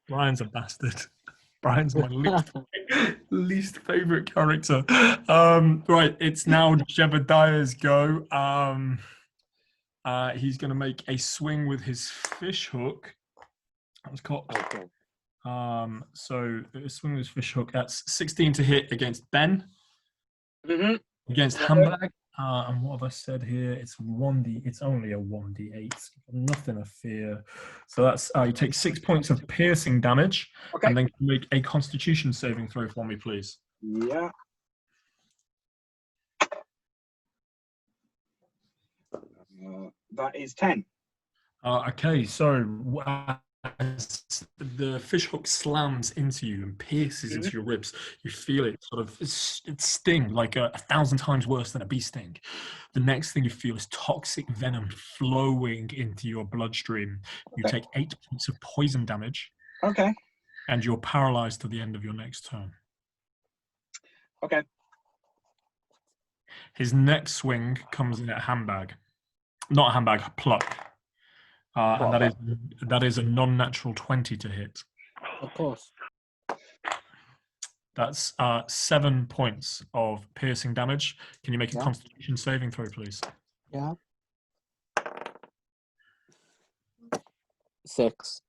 Brian's a bastard. Brian's my least favorite character. Right, it's now Jebediah's go. He's going to make a swing with his fish hook. That was cocked. Okay. So a swing with his fish hook. That's 16 to hit against Ben. Mm-hmm. Against Handbag. And what have I said here? It's 1d. It's only a 1d8. Nothing to fear. So that's you take 6 points of piercing damage, Okay. and then make a Constitution saving throw for me, please. Yeah. That is 10. Okay, so as the fish hook slams into you and pierces into your ribs, you feel it sort of it sting like 1,000 times worse than a bee sting. The next thing you feel is toxic venom flowing into your bloodstream. You take 8 points of poison damage. Okay. And you're paralyzed to the end of your next turn. Okay. His next swing comes in at Handbag. Not Handbag, Pluck. And that is a non-natural 20 to hit. Of course. That's 7 points of piercing damage. Can you make a Constitution saving throw, please? Yeah. 6.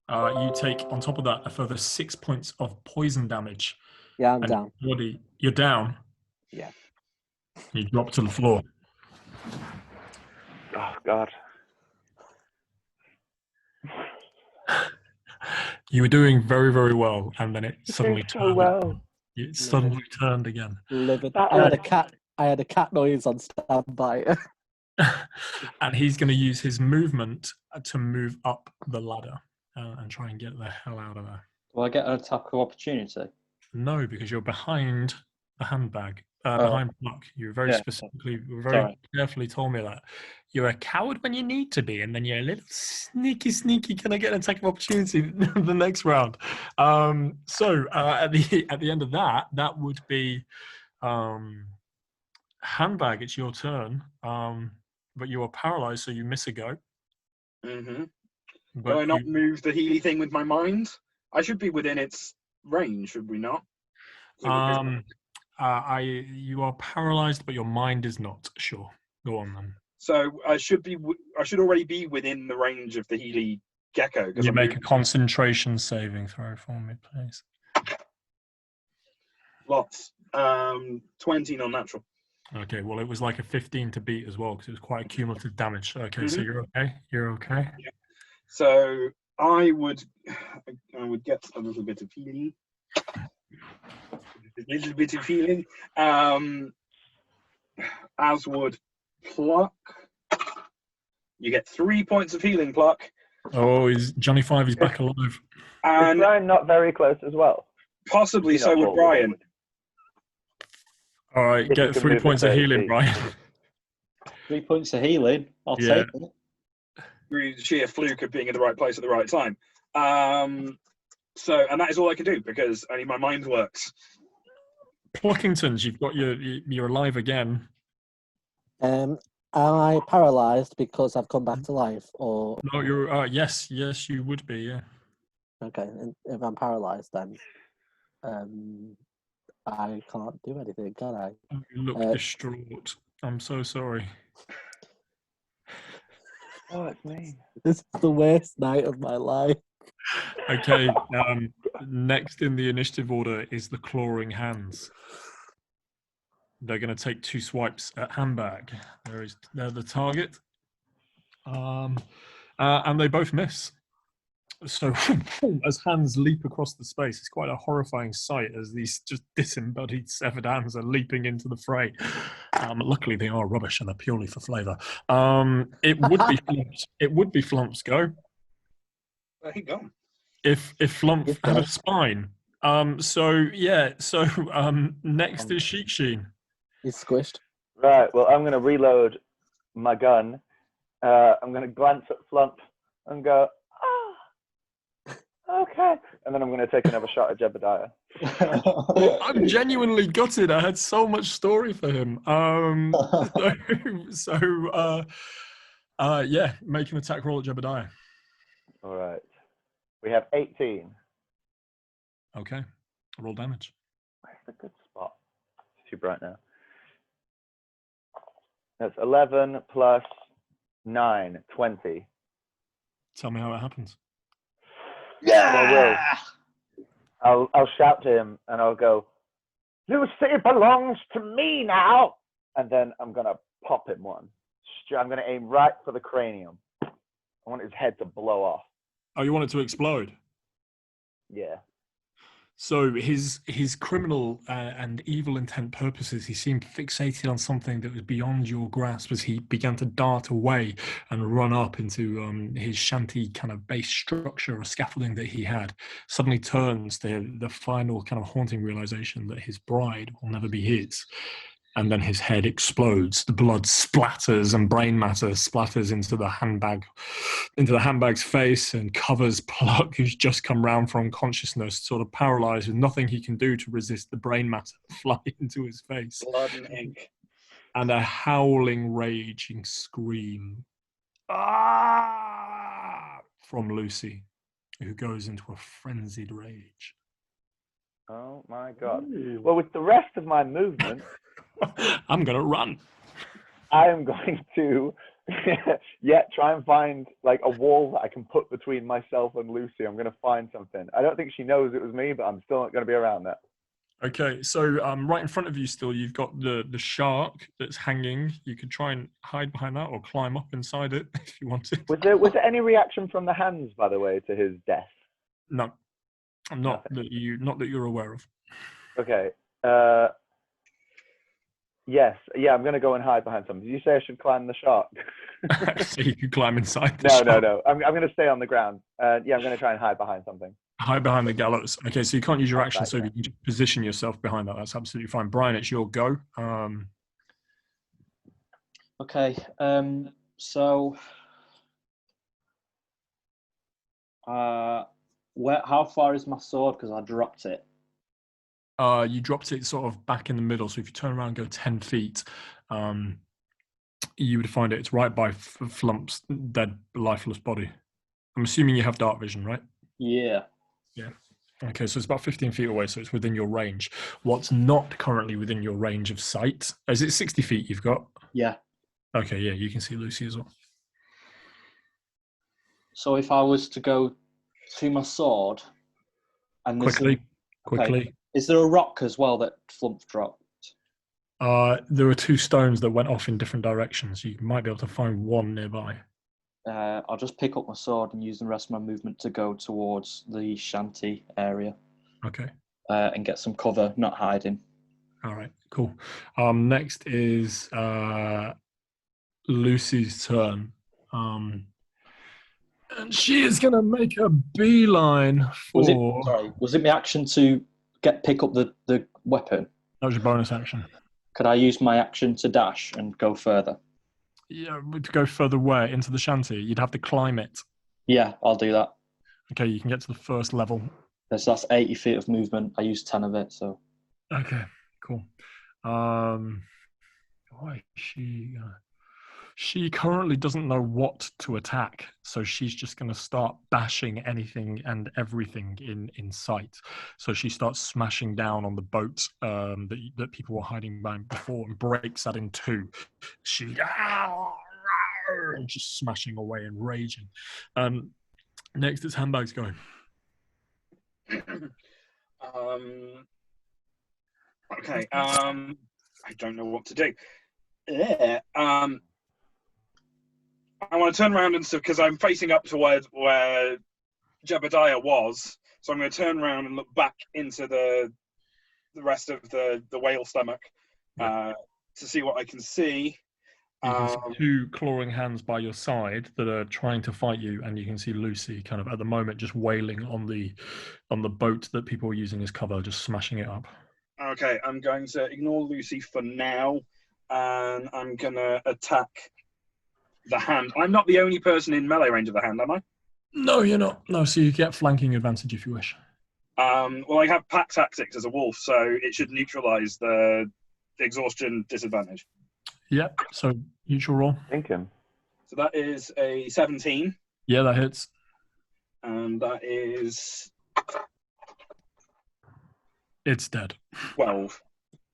You take, on top of that, a further 6 points of poison damage. Yeah, I'm down. You're down? Yeah. You drop to the floor. Oh, God. You were doing very, very well, and then it suddenly turned. well. It suddenly turned again. Livid. I had a cat noise on standby. And he's going to use his movement to move up the ladder and try and get the hell out of there. Will I get an attack of opportunity? No, because you're behind the handbag. Behind Pluck. You very carefully told me that. You're a coward when you need to be, and then you're a little sneaky. Can I get an attack of opportunity the next round? So at the end of that would be handbag. It's your turn, but you are paralyzed, so you miss a go. Mm-hmm. But do I not move the Healy thing with my mind? I should be within its range, should we not? You are paralyzed, but your mind is not. Sure, go on then. So I should already be within the range of the Healy gecko. Can you make a concentration saving throw for me, please? Lots. 20 non-natural. Okay, well, it was like a 15 to beat as well because it was quite a cumulative damage. Okay, so you're okay. You're okay. Yeah. So I would get a little bit of healing. As would Pluck. You get 3 points of healing, Pluck. Oh, is Johnny Five is back alive. And is Brian not very close as well? Possibly so would Brian. All right, get 3 points of healing, Brian. 3 points of healing. I'll take it. Sheer fluke of being in the right place at the right time. And that is all I can do because only my mind works. Pluckingtons, you're alive again. Am I paralyzed because I've come back to life, or no? You're yes, you would be, yeah. Okay, and if I'm paralyzed, then I can't do anything, can I? You look distraught. I'm so sorry. Oh, it's me. This is the worst night of my life. Okay, next in the initiative order is the clawing hands. They're going to take 2 swipes at handbag. They're the target, and they both miss. So as hands leap across the space, it's quite a horrifying sight as these just disembodied severed hands are leaping into the fray. Luckily, they are rubbish and they're purely for flavour. It would be Flump's go. There you go. If Flump had a spine. Next is Sheik Sheen. He's squished. Right, well, I'm going to reload my gun. I'm going to glance at Flump and go, Okay. And then I'm going to take another shot at Jebediah. I'm genuinely gutted. I had so much story for him. Yeah, make an attack roll at Jebediah. All right. We have 18. Okay, roll damage. Where's the good spot? It's too bright now. That's 11 plus 9, 20. Tell me how it happens. Yeah! I'll shout to him and I'll go, Lucy belongs to me now! And then I'm going to pop him one. I'm going to aim right for the cranium. I want his head to blow off. Oh, you want it to explode? Yeah. So his criminal and evil intent purposes, he seemed fixated on something that was beyond your grasp as he began to dart away and run up into his shanty kind of base structure or scaffolding that he had. Suddenly turns to the final kind of haunting realization that his bride will never be his. And then his head explodes. The blood splatters and brain matter splatters into the handbag's face and covers Pluck, who's just come round from consciousness, sort of paralyzed with nothing he can do to resist the brain matter flying into his face. Blood and ink. And a howling, raging scream from Lucy, who goes into a frenzied rage. Oh my God. Ooh. Well, with the rest of my movement, I'm going to run. I am going to try and find like a wall that I can put between myself and Lucy. I'm going to find something. I don't think she knows it was me, but I'm still not going to be around that. Okay, so right in front of you still, you've got the shark that's hanging. You could try and hide behind that or climb up inside it if you wanted. Was there any reaction from the hands, by the way, to his death? No, not that you're aware of. Okay. Yes. Yeah, I'm going to go and hide behind something. Did you say I should climb the shark? So you can climb inside the shark? No. I'm going to stay on the ground. I'm going to try and hide behind something. Hide behind the gallows. Okay, so you can't use your action, so you can just position yourself behind that. That's absolutely fine. Brian, it's your go. Okay, so how far is my sword? Because I dropped it. You dropped it sort of back in the middle. So if you turn around and go 10 feet, you would find it's right by Flump's dead, lifeless body. I'm assuming you have dark vision, right? Yeah. Yeah. Okay, so it's about 15 feet away, so it's within your range. What's not currently within your range of sight? Is it 60 feet you've got? Yeah. Okay, yeah, you can see Lucy as well. So if I was to go to my sword and quickly. Is there a rock as well that Flump dropped? There are 2 stones that went off in different directions. You might be able to find one nearby. I'll just pick up my sword and use the rest of my movement to go towards the shanty area. Okay. And get some cover, not hiding. All right, cool. Next is Lucy's turn. And she is going to make a beeline for... Was it my action to pick up the weapon? That was your bonus action. Could I use my action to dash and go further? Yeah, to go further where? Into the shanty? You'd have to climb it. Yeah, I'll do that. Okay, you can get to the first level. So that's 80 feet of movement. I used 10 of it, so... Okay, cool. She currently doesn't know what to attack, so she's just going to start bashing anything and everything in sight. So she starts smashing down on the boat that people were hiding behind before and breaks that in 2. She and just smashing away and raging. Next, it's Handbag's going. Okay. I don't know what to do. Yeah. I want to turn around and stuff because I'm facing up towards where Jebediah was. So I'm going to turn around and look back into the rest of the whale stomach to see what I can see. You can see 2 clawing hands by your side that are trying to fight you, and you can see Lucy kind of at the moment just wailing on the boat that people are using as cover, just smashing it up. Okay, I'm going to ignore Lucy for now, and I'm going to attack the hand. I'm not the only person in melee range of the hand, am I? No, you're not. No, so you get flanking advantage if you wish. Well, I have pack tactics as a wolf, so it should neutralize the exhaustion disadvantage. Yeah, so neutral roll. Thinking. So that is a 17, Yeah, that hits. and that is It's dead. 12.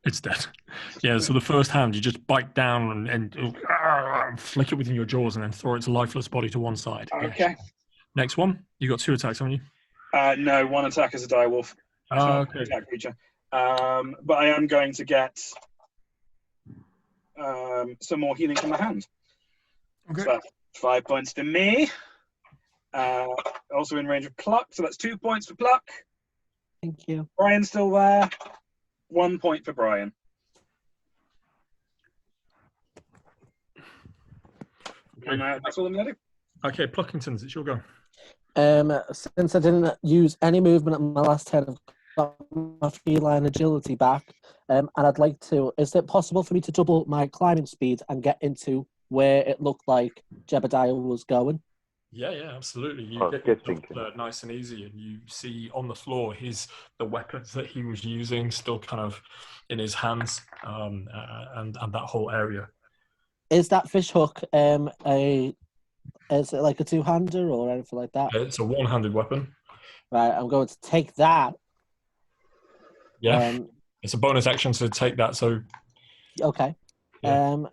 It's dead. Yeah, so the first hand, you just bite down and flick it within your jaws and then throw its lifeless body to one side. Okay. Yeah. Next one. You got 2 attacks, haven't you? No, one attack as a dire wolf. It's not Okay. an attack creature. But I am going to get some more healing from the hand. Okay. So that's 5 points to me. Also in range of pluck, so that's 2 points for pluck. Thank you. Brian's still there. 1 point for Brian. And that's all I'm going to do. Okay, Pluckingtons, it's your go. Since I didn't use any movement on my last turn, I've got my feline agility back. And I'd like to. Is it possible for me to double my climbing speed and get into where it looked like Jebediah was going? Yeah, absolutely. You Oh, get good yourself, thinking. nice and easy, and you see on the floor the weapons that he was using still kind of in his hands, and that whole area. Is that fish hook is it like a two-hander or anything like that? It's a one-handed weapon. Right, I'm going to take that. Yeah, it's a bonus action to take that. So Okay. Yeah.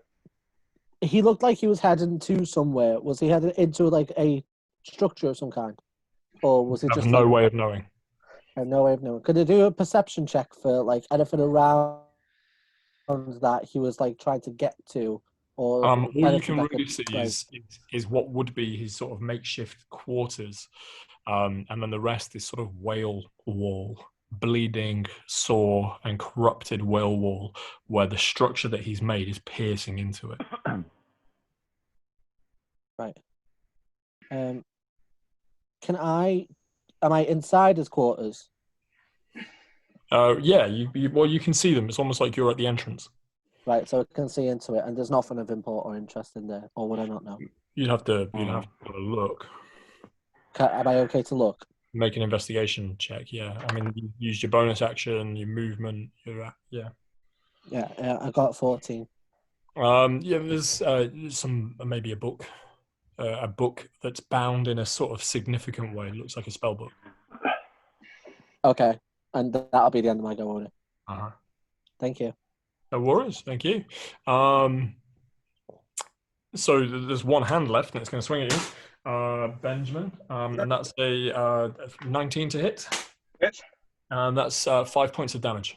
He looked like he was heading to somewhere. Was he heading into like a structure of some kind, or was it I have just no like, way of knowing. I have no way of knowing? Could I do a perception check for like anything around that he was like trying to get to, or All you anything can that really could, see like, is what would be his sort of makeshift quarters, and then the rest is sort of whale wall, bleeding, sore, and corrupted whale wall, where the structure that he's made is piercing into it. right? Am I inside his quarters? Yeah, you can see them. It's almost like you're at the entrance. Right, so I can see into it, and there's nothing of import or interest in there, or would I not know? You'd have to have a look. Am I okay to look? Make an investigation check. Yeah, I mean, you used your bonus action, your movement. Yeah. Yeah, I got 14. Yeah. There's some maybe a book that's bound in a sort of significant way. It looks like a spell book. Okay, and that'll be the end of my go on it. Uh-huh. Thank you. No worries. Thank you. So there's one hand left, and it's going to swing at you, Benjamin, and that's a 19 to hit. Hit. And that's 5 points of damage.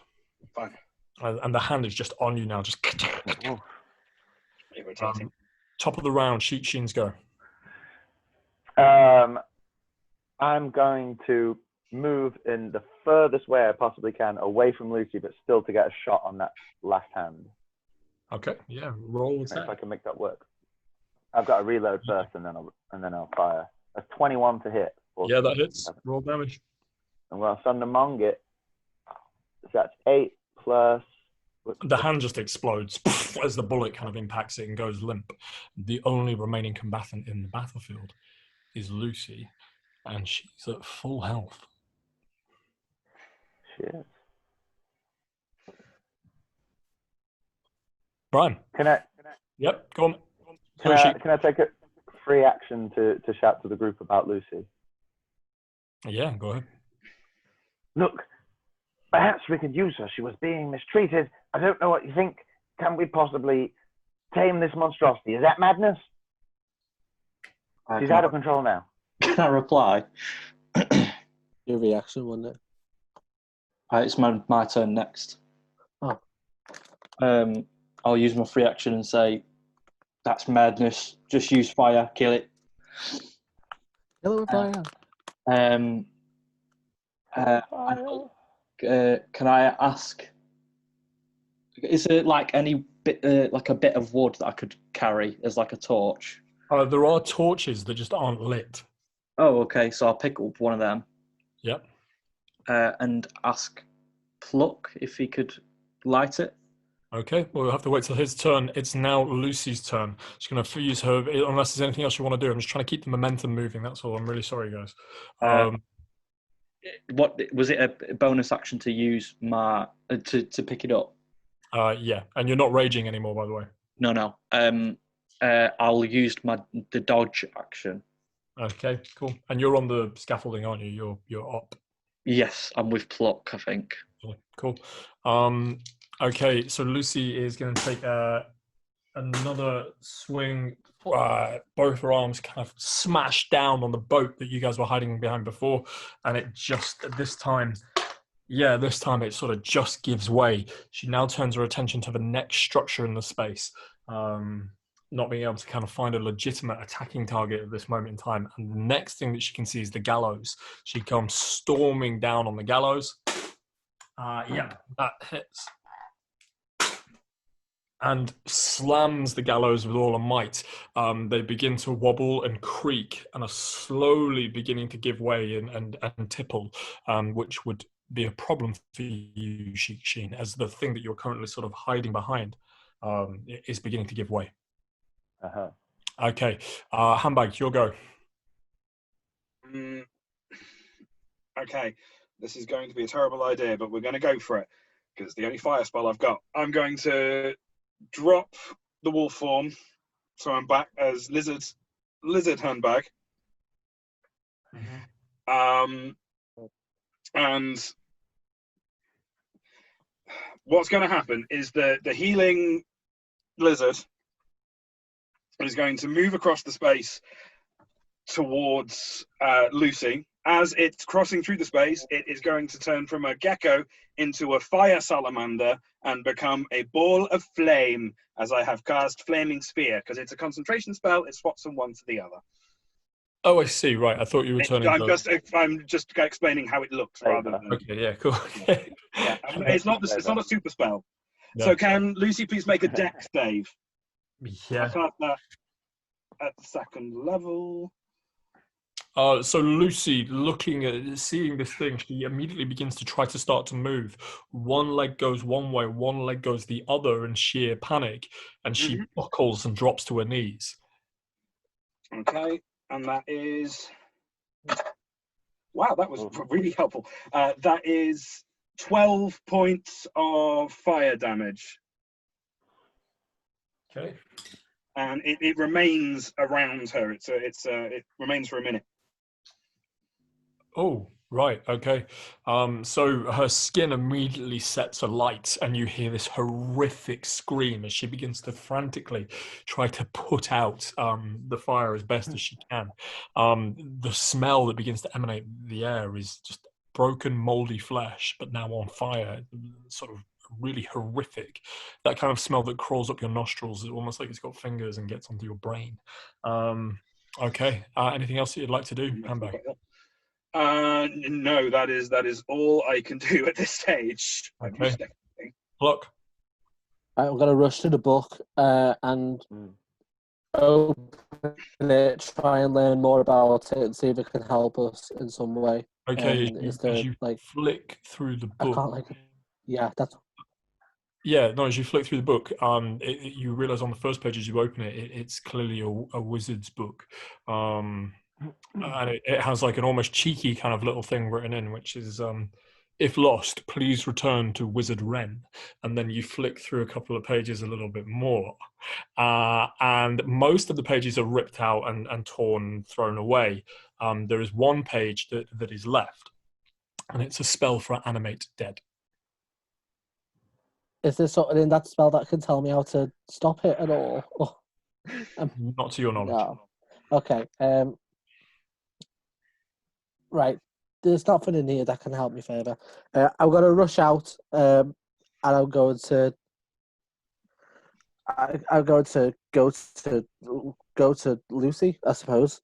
Fine. And the hand is just on you now, just. Irritating. Top of the round, Sheet Shins go. I'm going to move in the furthest way I possibly can away from Lucy, but still to get a shot on that last hand. Okay, yeah, roll If attack. I can make that work. I've got to reload first, and then I'll fire. That's 21 to hit. Yeah, that hits. Roll damage. And when I summon among it, so that's 8 plus. The hand just explodes as the bullet kind of impacts it and goes limp. The only remaining combatant in the battlefield is Lucy, and she's at full health. Shit. Brian. Can I? Yep, go on. Can I take a free action to shout to the group about Lucy? Yeah, go ahead. Look, perhaps we could use her. She was being mistreated. I don't know what you think. Can we possibly tame this monstrosity? Is that madness? She's out of control now. Can I reply? Your reaction, wasn't it? It's my turn next. Oh. I'll use my free action and say, that's madness. Just use fire. Kill it. Kill it with fire. Can I ask? Is it like any bit, like a bit of wood that I could carry as like a torch? There are torches that just aren't lit. Oh, okay. So I'll pick up one of them. Yep. And ask Pluck if he could light it. Okay, well, we'll have to wait till his turn. It's now Lucy's turn. She's going to use her, unless there's anything else you want to do. I'm just trying to keep the momentum moving. That's all. I'm really sorry, guys. What was it? A bonus action to use my to pick it up? Yeah, and you're not raging anymore, by the way. No. I'll use the dodge action. Okay, cool. And you're on the scaffolding, aren't you? You're up. Yes, I'm with pluck, I think. Cool. Okay, so Lucy is going to take another swing. Both her arms kind of smash down on the boat that you guys were hiding behind before, and it just this time it sort of just gives way. She now turns her attention to the next structure in the space, not being able to kind of find a legitimate attacking target at this moment in time. And the next thing that she can see is the gallows. She comes storming down on the gallows. That hits. And slams the gallows with all her might. They begin to wobble and creak and are slowly beginning to give way and tipple, which would be a problem for you, Sheen, as the thing that you're currently sort of hiding behind is beginning to give way. Uh-huh. Okay, Handbag, your go. Okay, this is going to be a terrible idea, but we're going to go for it because it's the only fire spell I've got. I'm going to drop the wolf form, so I'm back as lizard Handbag. And what's going to happen is the healing lizard is going to move across the space towards Lucy. As it's crossing through the space, it is going to turn from a gecko into a fire salamander and become a ball of flame, as I have cast Flaming Sphere, because it's a concentration spell. It swaps from one to the other. Oh, I see. Right, I thought you were turning. I'm just explaining how it looks rather than. Okay, yeah, cool. Yeah. It's not a super spell. No. So can Lucy please make a dex save? Yeah. I cast that at the second level. So Lucy, seeing this thing, she immediately begins to try to start to move. One leg goes one way, one leg goes the other in sheer panic, and she buckles and drops to her knees. Okay, and that is... Wow, that was really helpful. That is 12 points of fire damage. Okay. And it remains around her. It remains for a minute. Oh, right. Okay. So her skin immediately sets alight, and you hear this horrific scream as she begins to frantically try to put out the fire as best as she can. The smell that begins to emanate the air is just broken, moldy flesh, but now on fire, sort of really horrific. That kind of smell that crawls up your nostrils is almost like it's got fingers and gets onto your brain. Okay. Anything else that you'd like to do, Handbag? No, that is all I can do at this stage. Okay. Look. I'm going to rush to the book and open it, try and learn more about it and see if it can help us in some way. Okay, as you flick through the book. I can't, that's... Yeah, no, as you flick through the book, you realise on the first page as you open it, it's clearly a wizard's book. And it has like an almost cheeky kind of little thing written in, which is, if lost, please return to Wizard Wren. And then you flick through a couple of pages a little bit more. And most of the pages are ripped out and torn, thrown away. There is one page that is left, and it's a spell for Animate Dead. Is there something in that spell that can tell me how to stop it at all? Not to your knowledge. No. Okay. Right. There's nothing in here that can help me further. I'm going to rush out, and I'm going to go to Lucy, I suppose.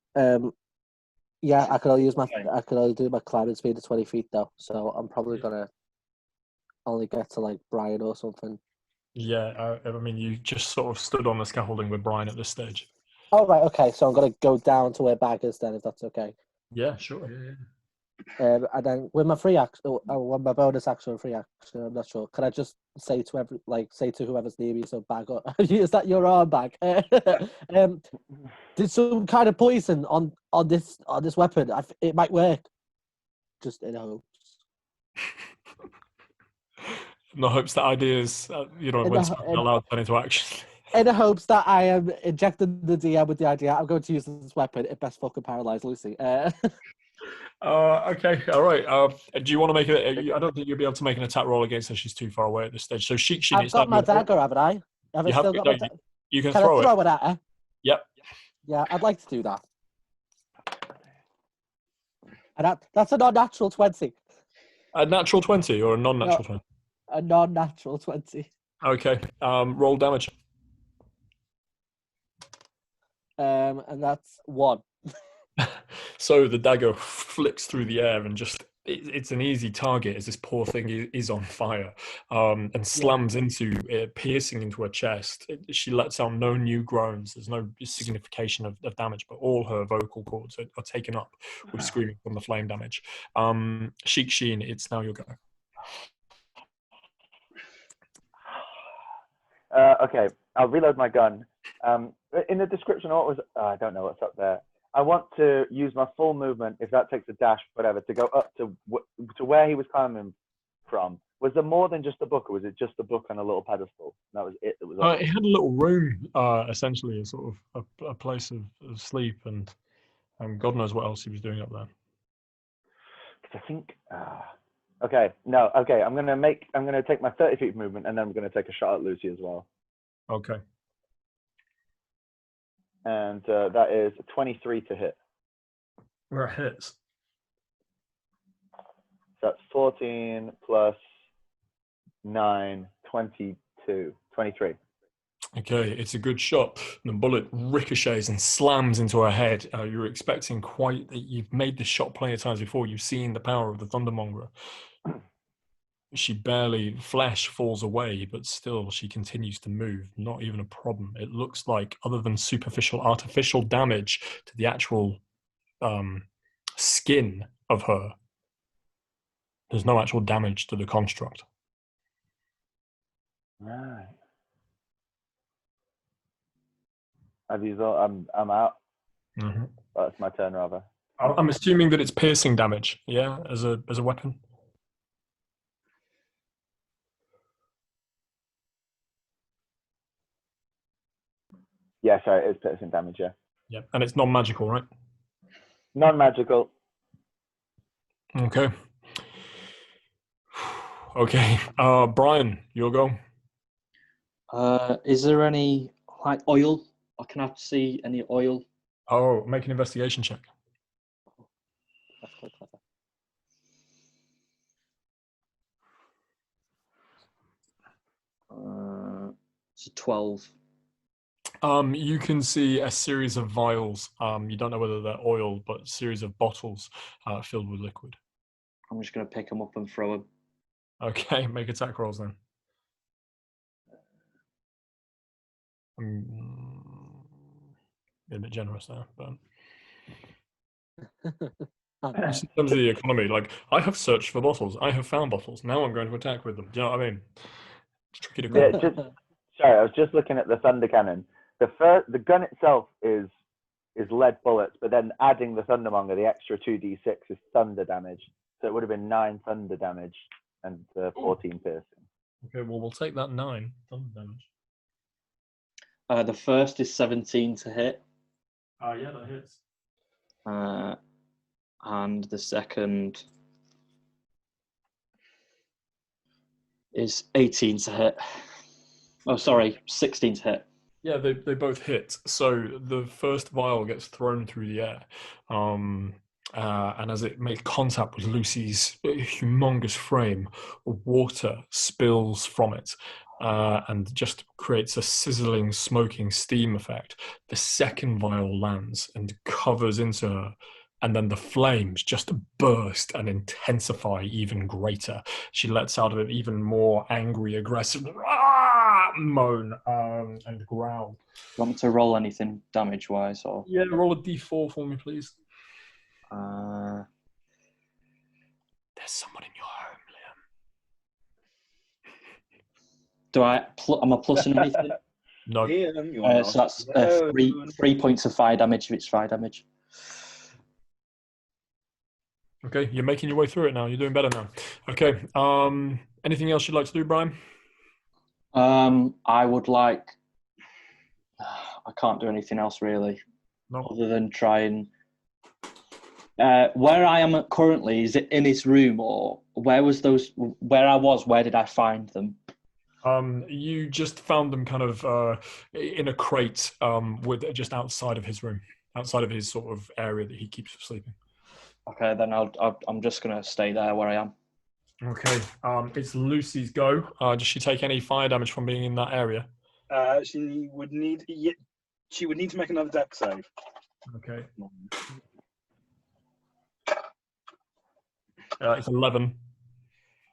Yeah, I can only do my climbing speed of 20 feet though, so I'm probably gonna only get to like Brian or something. Yeah, I mean, you just sort of stood on the scaffolding with Brian at this stage. Oh right, okay. So I'm gonna go down to where Bag is then, if that's okay. Yeah, sure. Yeah. And then with my free action, with my bonus action and free action, I'm not sure. Can I just say to whoever's near me, so bag up? Is that your arm bag? Did some kind of poison on this weapon? It might work. Just in hopes. In the hopes that ideas, when spoken aloud, turn into action. In the hopes that I am injecting the DM with the idea, I'm going to use this weapon. It best fucking paralyze Lucy. Okay, all right. Do you want to make it? I don't think you'll be able to make an attack roll against her. She's too far away at this stage. So I've got my dagger, haven't I? Have I still got my dagger? You can I throw it at her? Yep. Yeah, I'd like to do that. And that's a non-natural 20. A natural 20 or a non-natural 20? A non-natural 20. Okay. Roll damage. And that's 1. So the dagger flicks through the air and just it's an easy target as this poor thing is on fire and slams into it, piercing into her chest. She lets out no new groans. There's no signification of damage, but all her vocal cords are taken up with screaming from the flame damage. Sheik Sheen, it's now your go. Okay, I'll reload my gun. In the description, I don't know what's up there. I want to use my full movement, if that takes a dash, whatever, to go up to where he was climbing from. Was there more than just a book, or was it just a book on a little pedestal? That was it. That was. It had a little room, essentially, a sort of a place of sleep, and God knows what else he was doing up there. I think. Okay, no. Okay, I'm gonna take my 30 feet movement, and then I'm gonna take a shot at Lucy as well. Okay. And that is 23 to hit. Where it hits. So that's 14 plus 9, 22, 23. Okay, it's a good shot. The bullet ricochets and slams into her head. You're expecting you've made this shot plenty of times before. You've seen the power of the Thundermonger. Flesh falls away, but still she continues to move. Not even a problem. It looks like, other than superficial artificial damage to the actual skin of her, there's no actual damage to the construct. Right. I've used all. I'm out. Mm-hmm. Well, it's my turn, rather. I'm assuming that it's piercing damage, yeah, as a weapon. Yeah, sorry, it's piercing damage, yeah. Yeah, and it's non-magical, right? Non-magical. Okay. Okay. Brian, your go. Is there any oil? I cannot see any oil. Oh, make an investigation check. That's quite clever. It's a 12. You can see a series of vials. You don't know whether they're oil, but a series of bottles filled with liquid. I'm just going to pick them up and throw them. Okay, make attack rolls then. A bit generous there, but in terms of the economy, I have searched for bottles, I have found bottles. Now I'm going to attack with them. Do you know what I mean? It's tricky to call. Yeah, sorry, I was just looking at the thunder cannon. The gun itself is lead bullets, but then adding the Thundermonger, the extra 2d6 is thunder damage. So it would have been 9 thunder damage and 14 piercing. Okay, well, we'll take that 9 thunder damage. The first is 17 to hit. Yeah, that hits. And the second is 18 to hit. Oh, sorry, 16 to hit. Yeah, they both hit. So the first vial gets thrown through the air. And as it makes contact with Lucy's humongous frame, water spills from it and just creates a sizzling, smoking steam effect. The second vial lands and covers into her, and then the flames just burst and intensify even greater. She lets out an even more angry, aggressive moan and growl. Do you want me to roll anything damage-wise? Or Yeah, roll a d4 for me, please. There's someone in your home, Liam. Am I plussing anything? No. Liam, you're So not that's alone. 3 points of fire damage if it's fire damage. Okay, you're making your way through it now. You're doing better now. Okay. Anything else you'd like to do, Brian? I would like. I can't do anything else really, No. other than try and. Where I am currently, is it in his room or where was those? Where I was, where did I find them? You just found them kind of in a crate with just outside of his room, outside of his sort of area that he keeps sleeping. Okay, then I'm just gonna stay there where I am. Okay. It's Lucy's go. Does she take any fire damage from being in that area? She would need to make another deck save. Okay. It's 11.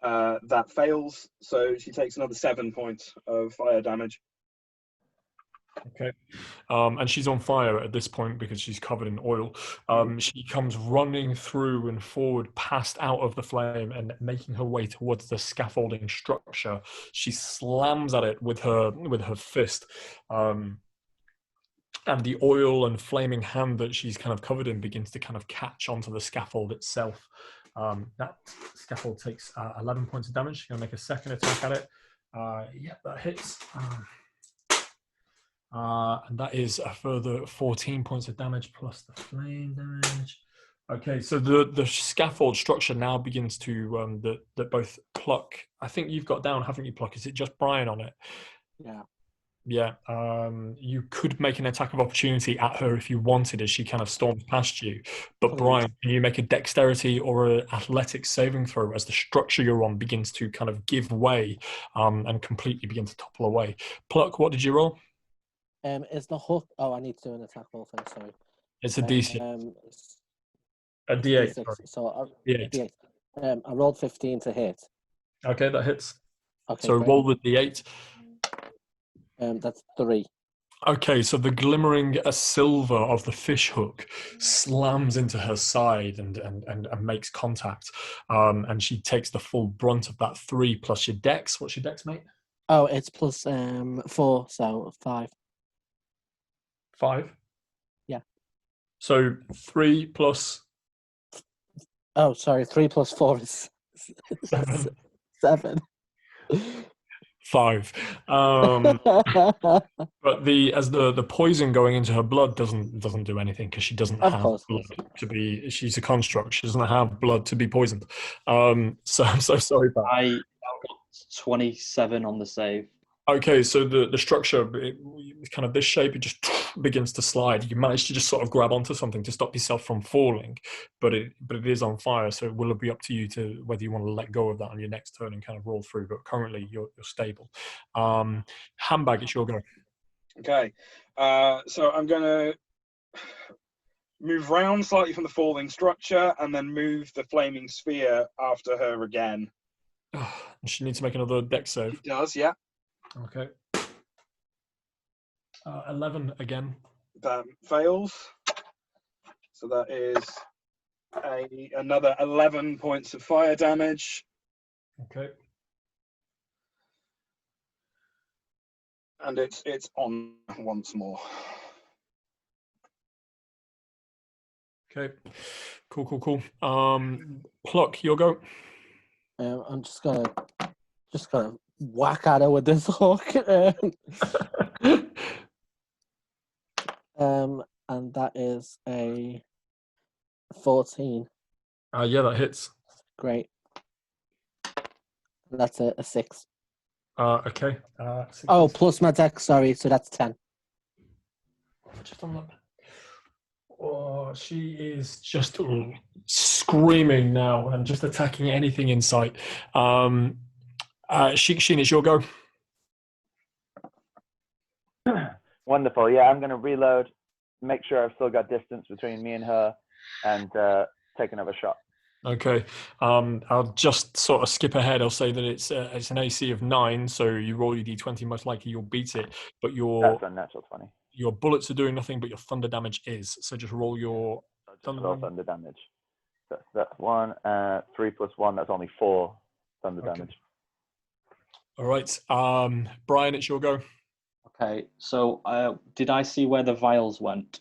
That fails, so she takes another 7 points of fire damage. Okay. And she's on fire at this point because she's covered in oil. She comes running through and forward, past out of the flame and making her way towards the scaffolding structure. She slams at it with her fist. And the oil and flaming hand that she's kind of covered in begins to kind of catch onto the scaffold itself. That scaffold takes 11 points of damage. She's going to make a second attack at it. Yep, that hits. And that is a further 14 points of damage plus the flame damage. Okay, so the scaffold structure now begins to that both Pluck. I think you've got down, haven't you, Pluck? Is it just Brian on it? Yeah. Yeah. You could make an attack of opportunity at her if you wanted, as she kind of storms past you. But Please. Brian, can you make a dexterity or an athletics saving throw as the structure you're on begins to kind of give way and completely begin to topple away? Pluck, what did you roll? Is the hook? Oh, I need to do an attack roll thing. Sorry. It's a D6. A it's D8. D6, Sorry. so D8. D8. I rolled 15 to hit. Okay, that hits. Okay, So great. roll the D8. That's 3. Okay, so the glimmering silver of the fish hook slams into her side and makes contact. And she takes the full brunt of that 3 plus your dex. What's your dex, mate? Oh, it's plus 4, so 5. 5? Yeah. So 3 plus Oh, sorry. 3 plus 4 is 7. 7. 5. But as the poison going into her blood doesn't do anything because she doesn't Of have course. blood to be. She's a construct. She doesn't have blood to be poisoned. So I'm so sorry about that. I got 27 on the save. Okay, so the structure, it's kind of this shape, it just begins to slide. You manage to just sort of grab onto something to stop yourself from falling, but it is on fire, so it will be up to you to whether you want to let go of that on your next turn and kind of roll through, but currently you're stable. Handbag, it's your go. Okay, so I'm going to move round slightly from the falling structure and then move the flaming sphere after her again. She needs to make another dex save. She does, yeah. Okay. 11 again. That fails. So that is another 11 points of fire damage. Okay. And it's on once more. Okay. Cool. Pluck, your go. I'm just gonna whack at her with this hook. And that is a 14. Yeah, that hits. Great. That's a 6. Okay. Oh, plus my dex, sorry, so that's 10. Just on that. Oh, she is just screaming now and just attacking anything in sight. Sheen, it's your go. Wonderful. Yeah, I'm going to reload, make sure I've still got distance between me and her, and take another shot. Okay. I'll just sort of skip ahead. I'll say that it's an AC of 9, so you roll your d20, most likely you'll beat it. But That's a natural 20. Your bullets are doing nothing, but your thunder damage is. So just roll your thunder damage. That's 1. 3 plus 1. That's only 4 thunder damage. All right, Brian, it's your go. Okay, so did I see where the vials went?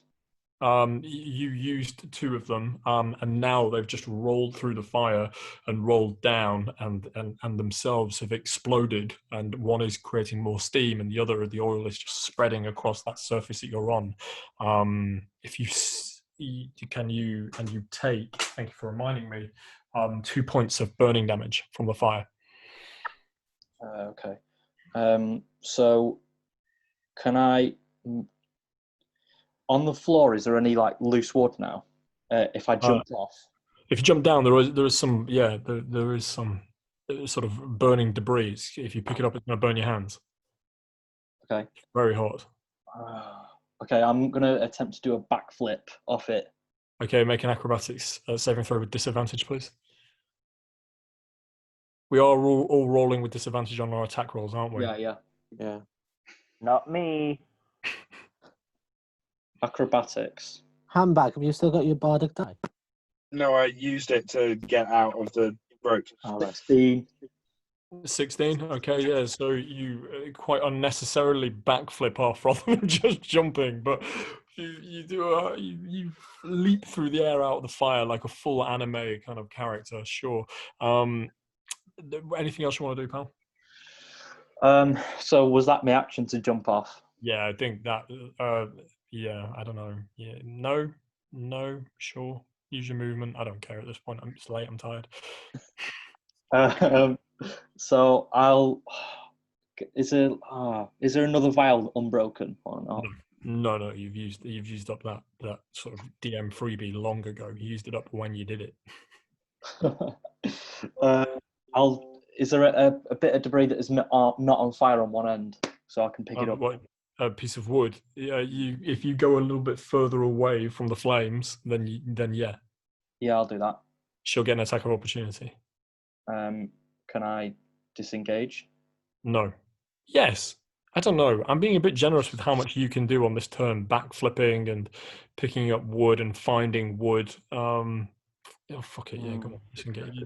You used 2 of them, and now they've just rolled through the fire and rolled down, and themselves have exploded. And one is creating more steam, and the other, the oil is just spreading across that surface that you're on. If you take, thank you for reminding me, 2 points of burning damage from the fire. Okay. So can I? On the floor, is there any like loose wood now? If I jumped off. If you jump down, there is some, yeah, there is some sort of burning debris. If you pick it up, it's going to burn your hands. Okay. It's very hot. Okay, I'm going to attempt to do a backflip off it. Okay, make an acrobatics saving throw with disadvantage, please. We are all rolling with disadvantage on our attack rolls, aren't we? Yeah. Not me. Acrobatics. Handbag, have you still got your bardic die? No, I used it to get out of the rope. All right. 16. 16. Okay, yeah. So you quite unnecessarily backflip off rather than just jumping, but you leap through the air out of the fire like a full anime kind of character. Sure. Anything else you want to do, pal? So was that my action to jump off? Yeah, I think that. Yeah, I don't know. Yeah, no, sure. Use your movement. I don't care at this point. It's late. I'm tired. So I'll. Is there another vial unbroken or not? No. You've used up that sort of DM freebie long ago. You used it up when you did it. Is there a bit of debris that is not on fire on one end, so I can pick it up? What, a piece of wood. Yeah, if you go a little bit further away from the flames, then yeah. Yeah, I'll do that. She'll get an attack of opportunity. Can I disengage? No. Yes. I don't know. I'm being a bit generous with how much you can do on this turn, backflipping and picking up wood and finding wood. Oh, fuck it. Yeah, come on, disengage.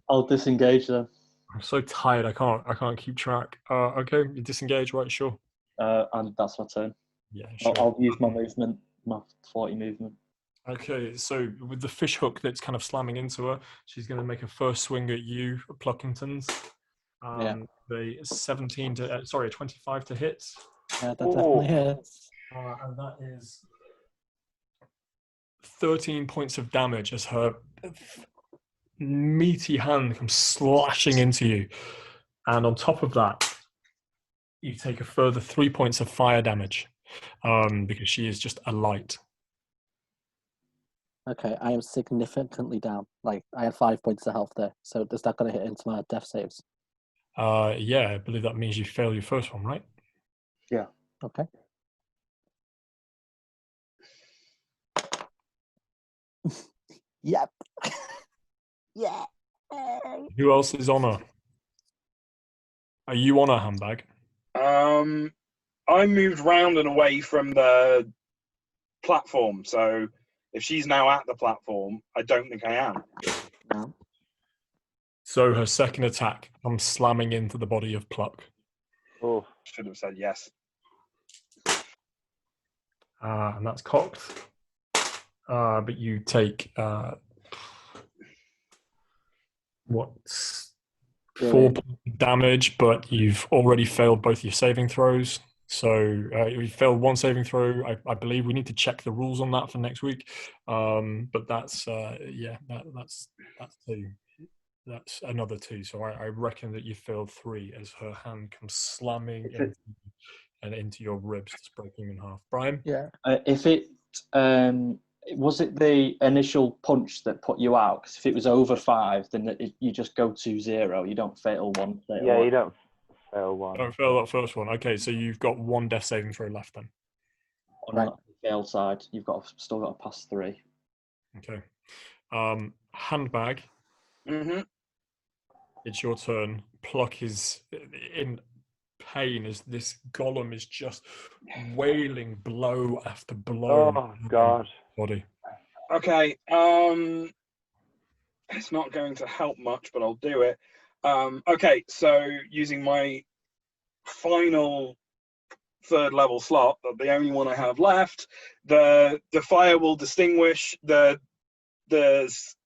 I'll disengage then. I'm so tired. I can't keep track. Okay, you disengage, right? Sure. And that's my turn. Yeah, sure. I'll use my movement, my 40 movement. Okay, so with the fish hook that's kind of slamming into her, she's going to make a first swing at you, Pluckingtons. The 25 to hit. Yeah, that definitely hits. And that is 13 points of damage as her meaty hand comes slashing into you. And on top of that, you take a further 3 points of fire damage because she is just a light. Okay, I am significantly down. Like, I had 5 points of health there. So is that going to hit into my death saves? Yeah, I believe that means you fail your first one, right? Yeah. Okay. Yep. Yeah. Who else is on her? Are you on her handbag? I moved round and away from the platform, so if she's now at the platform, I don't think I am. No. So her second attack comes slamming into the body of Pluck. Oh. Should have said yes. And that's cocked. But you take 4 damage, but you've already failed both your saving throws. So you failed one saving throw. I believe we need to check the rules on that for next week. But that's that's 2. That's another 2. So I reckon that you failed 3 as her hand comes slamming into your ribs, just breaking in half. Brian? Yeah. If it was it the initial punch that put you out? Because if it was over 5, then you just go to 0. You don't fail 1. Yeah, you don't fail 1. Don't fail that first one. Okay, so you've got 1 death saving throw left then. On the failed side, you've still got to pass 3. Okay. Handbag. Mm-hmm. It's your turn. Pluck is in pain as this golem is just wailing blow after blow. Oh, God. Body. Okay. It's not going to help much, but I'll do it. Okay, so using my final third level slot, the only one I have left, the fire will distinguish the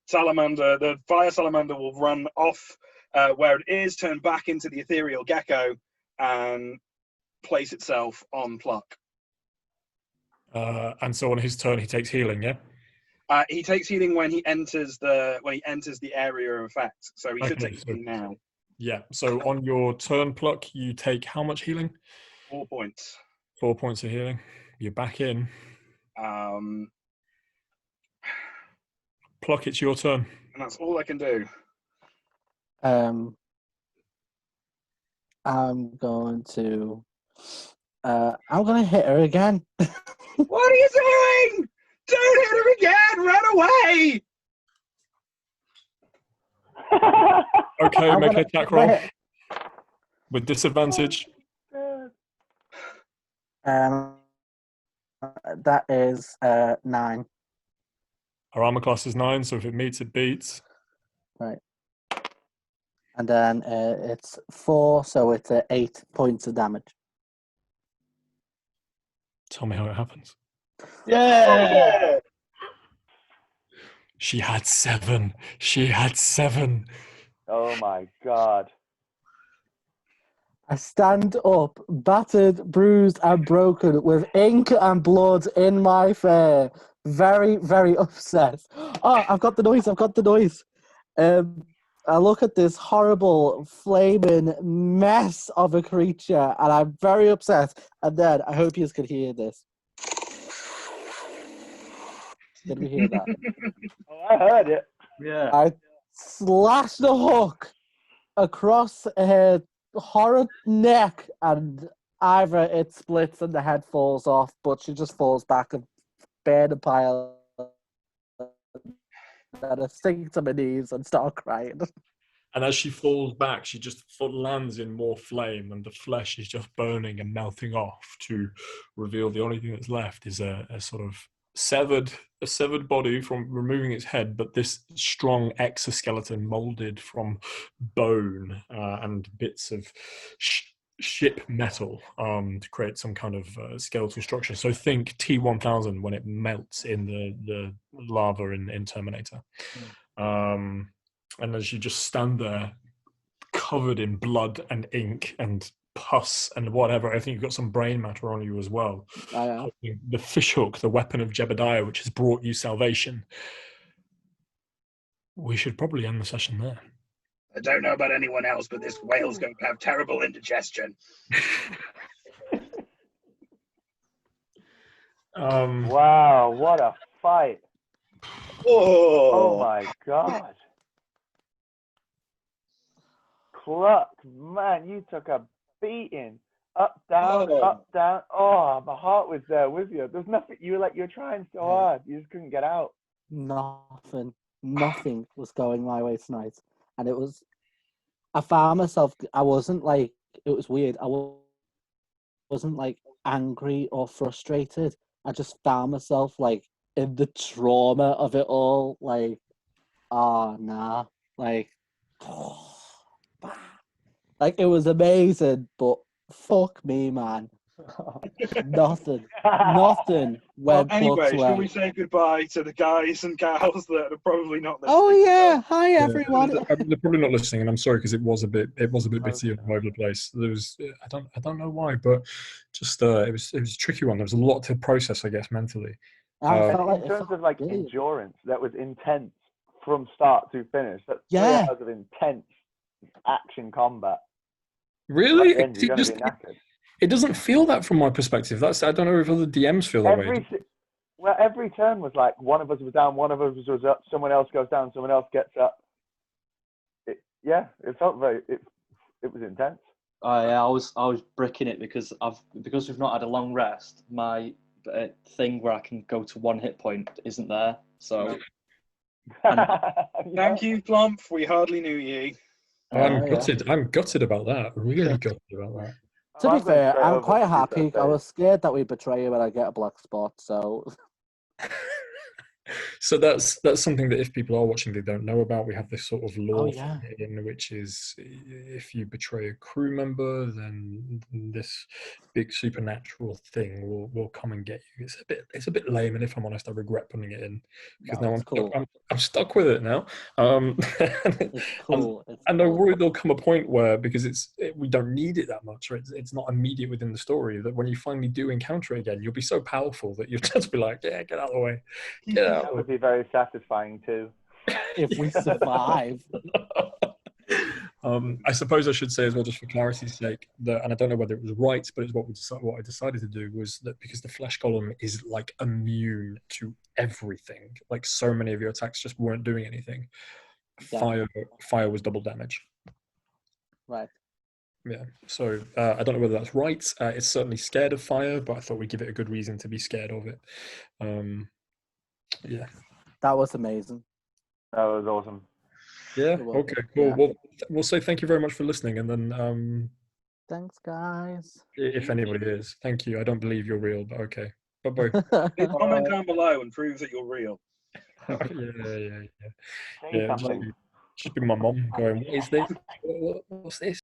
salamander. The fire salamander will run off where it is, turn back into the ethereal gecko, and place itself on Pluck. And so on his turn, he takes healing. Yeah. He takes healing when he enters the area of effect. So he should Okay, take healing now. Yeah. So on your turn, Pluck, you take how much healing? 4 points. 4 points of healing. You're back in. Pluck, it's your turn. And that's all I can do. I'm going to hit her again. What are you doing? Don't hit her again! Run away! Okay, make an attack roll with disadvantage. That is 9. Our armor class is 9, so if it meets, it beats. Right. And then it's 4, so it's 8 points of damage. Tell me how it happens. Yeah. She had 7. She had 7. Oh my god. I stand up, battered, bruised, and broken, with ink and blood in my face. Very, very upset. Oh, I've got the noise. I look at this horrible, flaming mess of a creature, and I'm very upset. And then, I hope you can hear this. Did we hear that? Oh, I heard it. Yeah. I slash the hook across her horrid neck, and either it splits and the head falls off, but she just falls back and burn a pile. And I sink to my knees and start crying. And as she falls back, she just lands in more flame, and the flesh is just burning and melting off to reveal the only thing that's left is a sort of severed body from removing its head, but this strong exoskeleton molded from bone and bits of ship metal to create some kind of skeletal structure. So think T-1000 when it melts in the lava in Terminator. And as you just stand there covered in blood and ink and pus and whatever, I think you've got some brain matter on you as well. The fishhook, the weapon of Jebediah, which has brought you salvation. We should probably end the session there. I don't know about anyone else, but this whale's going to have terrible indigestion. Wow, what a fight. Oh my god. Pluck, man, you took a beating. Up, down, up, down. Oh, my heart was there with you. There's nothing, you were trying so hard. You just couldn't get out. Nothing was going my way tonight. And I found myself, I wasn't like, it was weird. I wasn't like angry or frustrated. I just found myself like in the trauma of it all. Like, oh, nah. Like it was amazing, but fuck me, man. Nothing went anyway, Pluck's shall way. we say goodbye to the guys and gals that are probably not listening? Oh yeah, hi everyone. They're probably not listening, and I'm sorry because it was a bit bitty all over the place. There was I don't know why, but just it was a tricky one. There was a lot to process, I guess, mentally. In terms of like endurance, that was intense from start to finish. That's 3 hours of intense action combat. Really? You're going to be knackered. It doesn't feel that from my perspective. I don't know if other DMs feel that way. Well, every turn was like one of us was down, one of us was up, someone else goes down, someone else gets up. It felt very. It was intense. I was bricking it because we've not had a long rest. My thing where I can go to 1 hit point isn't there. So thank you, Plump. We hardly knew ye. I'm gutted. I'm gutted about that. Really gutted about that. To be fair, I'm quite happy. I was scared that we'd betray you when I get a black spot, so. So that's something that if people are watching, they don't know about. We have this sort of law Oh, yeah. in which is if you betray a crew member, then this big supernatural thing will come and get you. It's a bit lame, and if I'm honest, I regret putting it in because No, now it's cool. I'm stuck with it now. It's cool. It's and I cool. worry there'll come a point where, because we don't need it that much, or it's not immediate within the story, that when you finally do encounter it again, you'll be so powerful that you'll just be like, yeah, get out of the way. Get out. That would be very satisfying too. If we survive. I suppose I should say as well, just for clarity's sake, that, and I don't know whether it was right, but it's what I decided to do was that because the flesh golem is like immune to everything, like so many of your attacks just weren't doing anything. Yeah. Fire was double damage. Right. Yeah, so I don't know whether that's right. It's certainly scared of fire, but I thought we'd give it a good reason to be scared of it. Yeah. That was amazing. That was awesome. Yeah. It was, Okay. Cool. yeah. Well, we'll say thank you very much for listening, and then Thanks, guys. if anybody is, thank you. I don't believe you're real, but okay. Bye. Comment down below and prove that you're real. Yeah. Say Yeah, something. just be my mom going, what is this? What's this?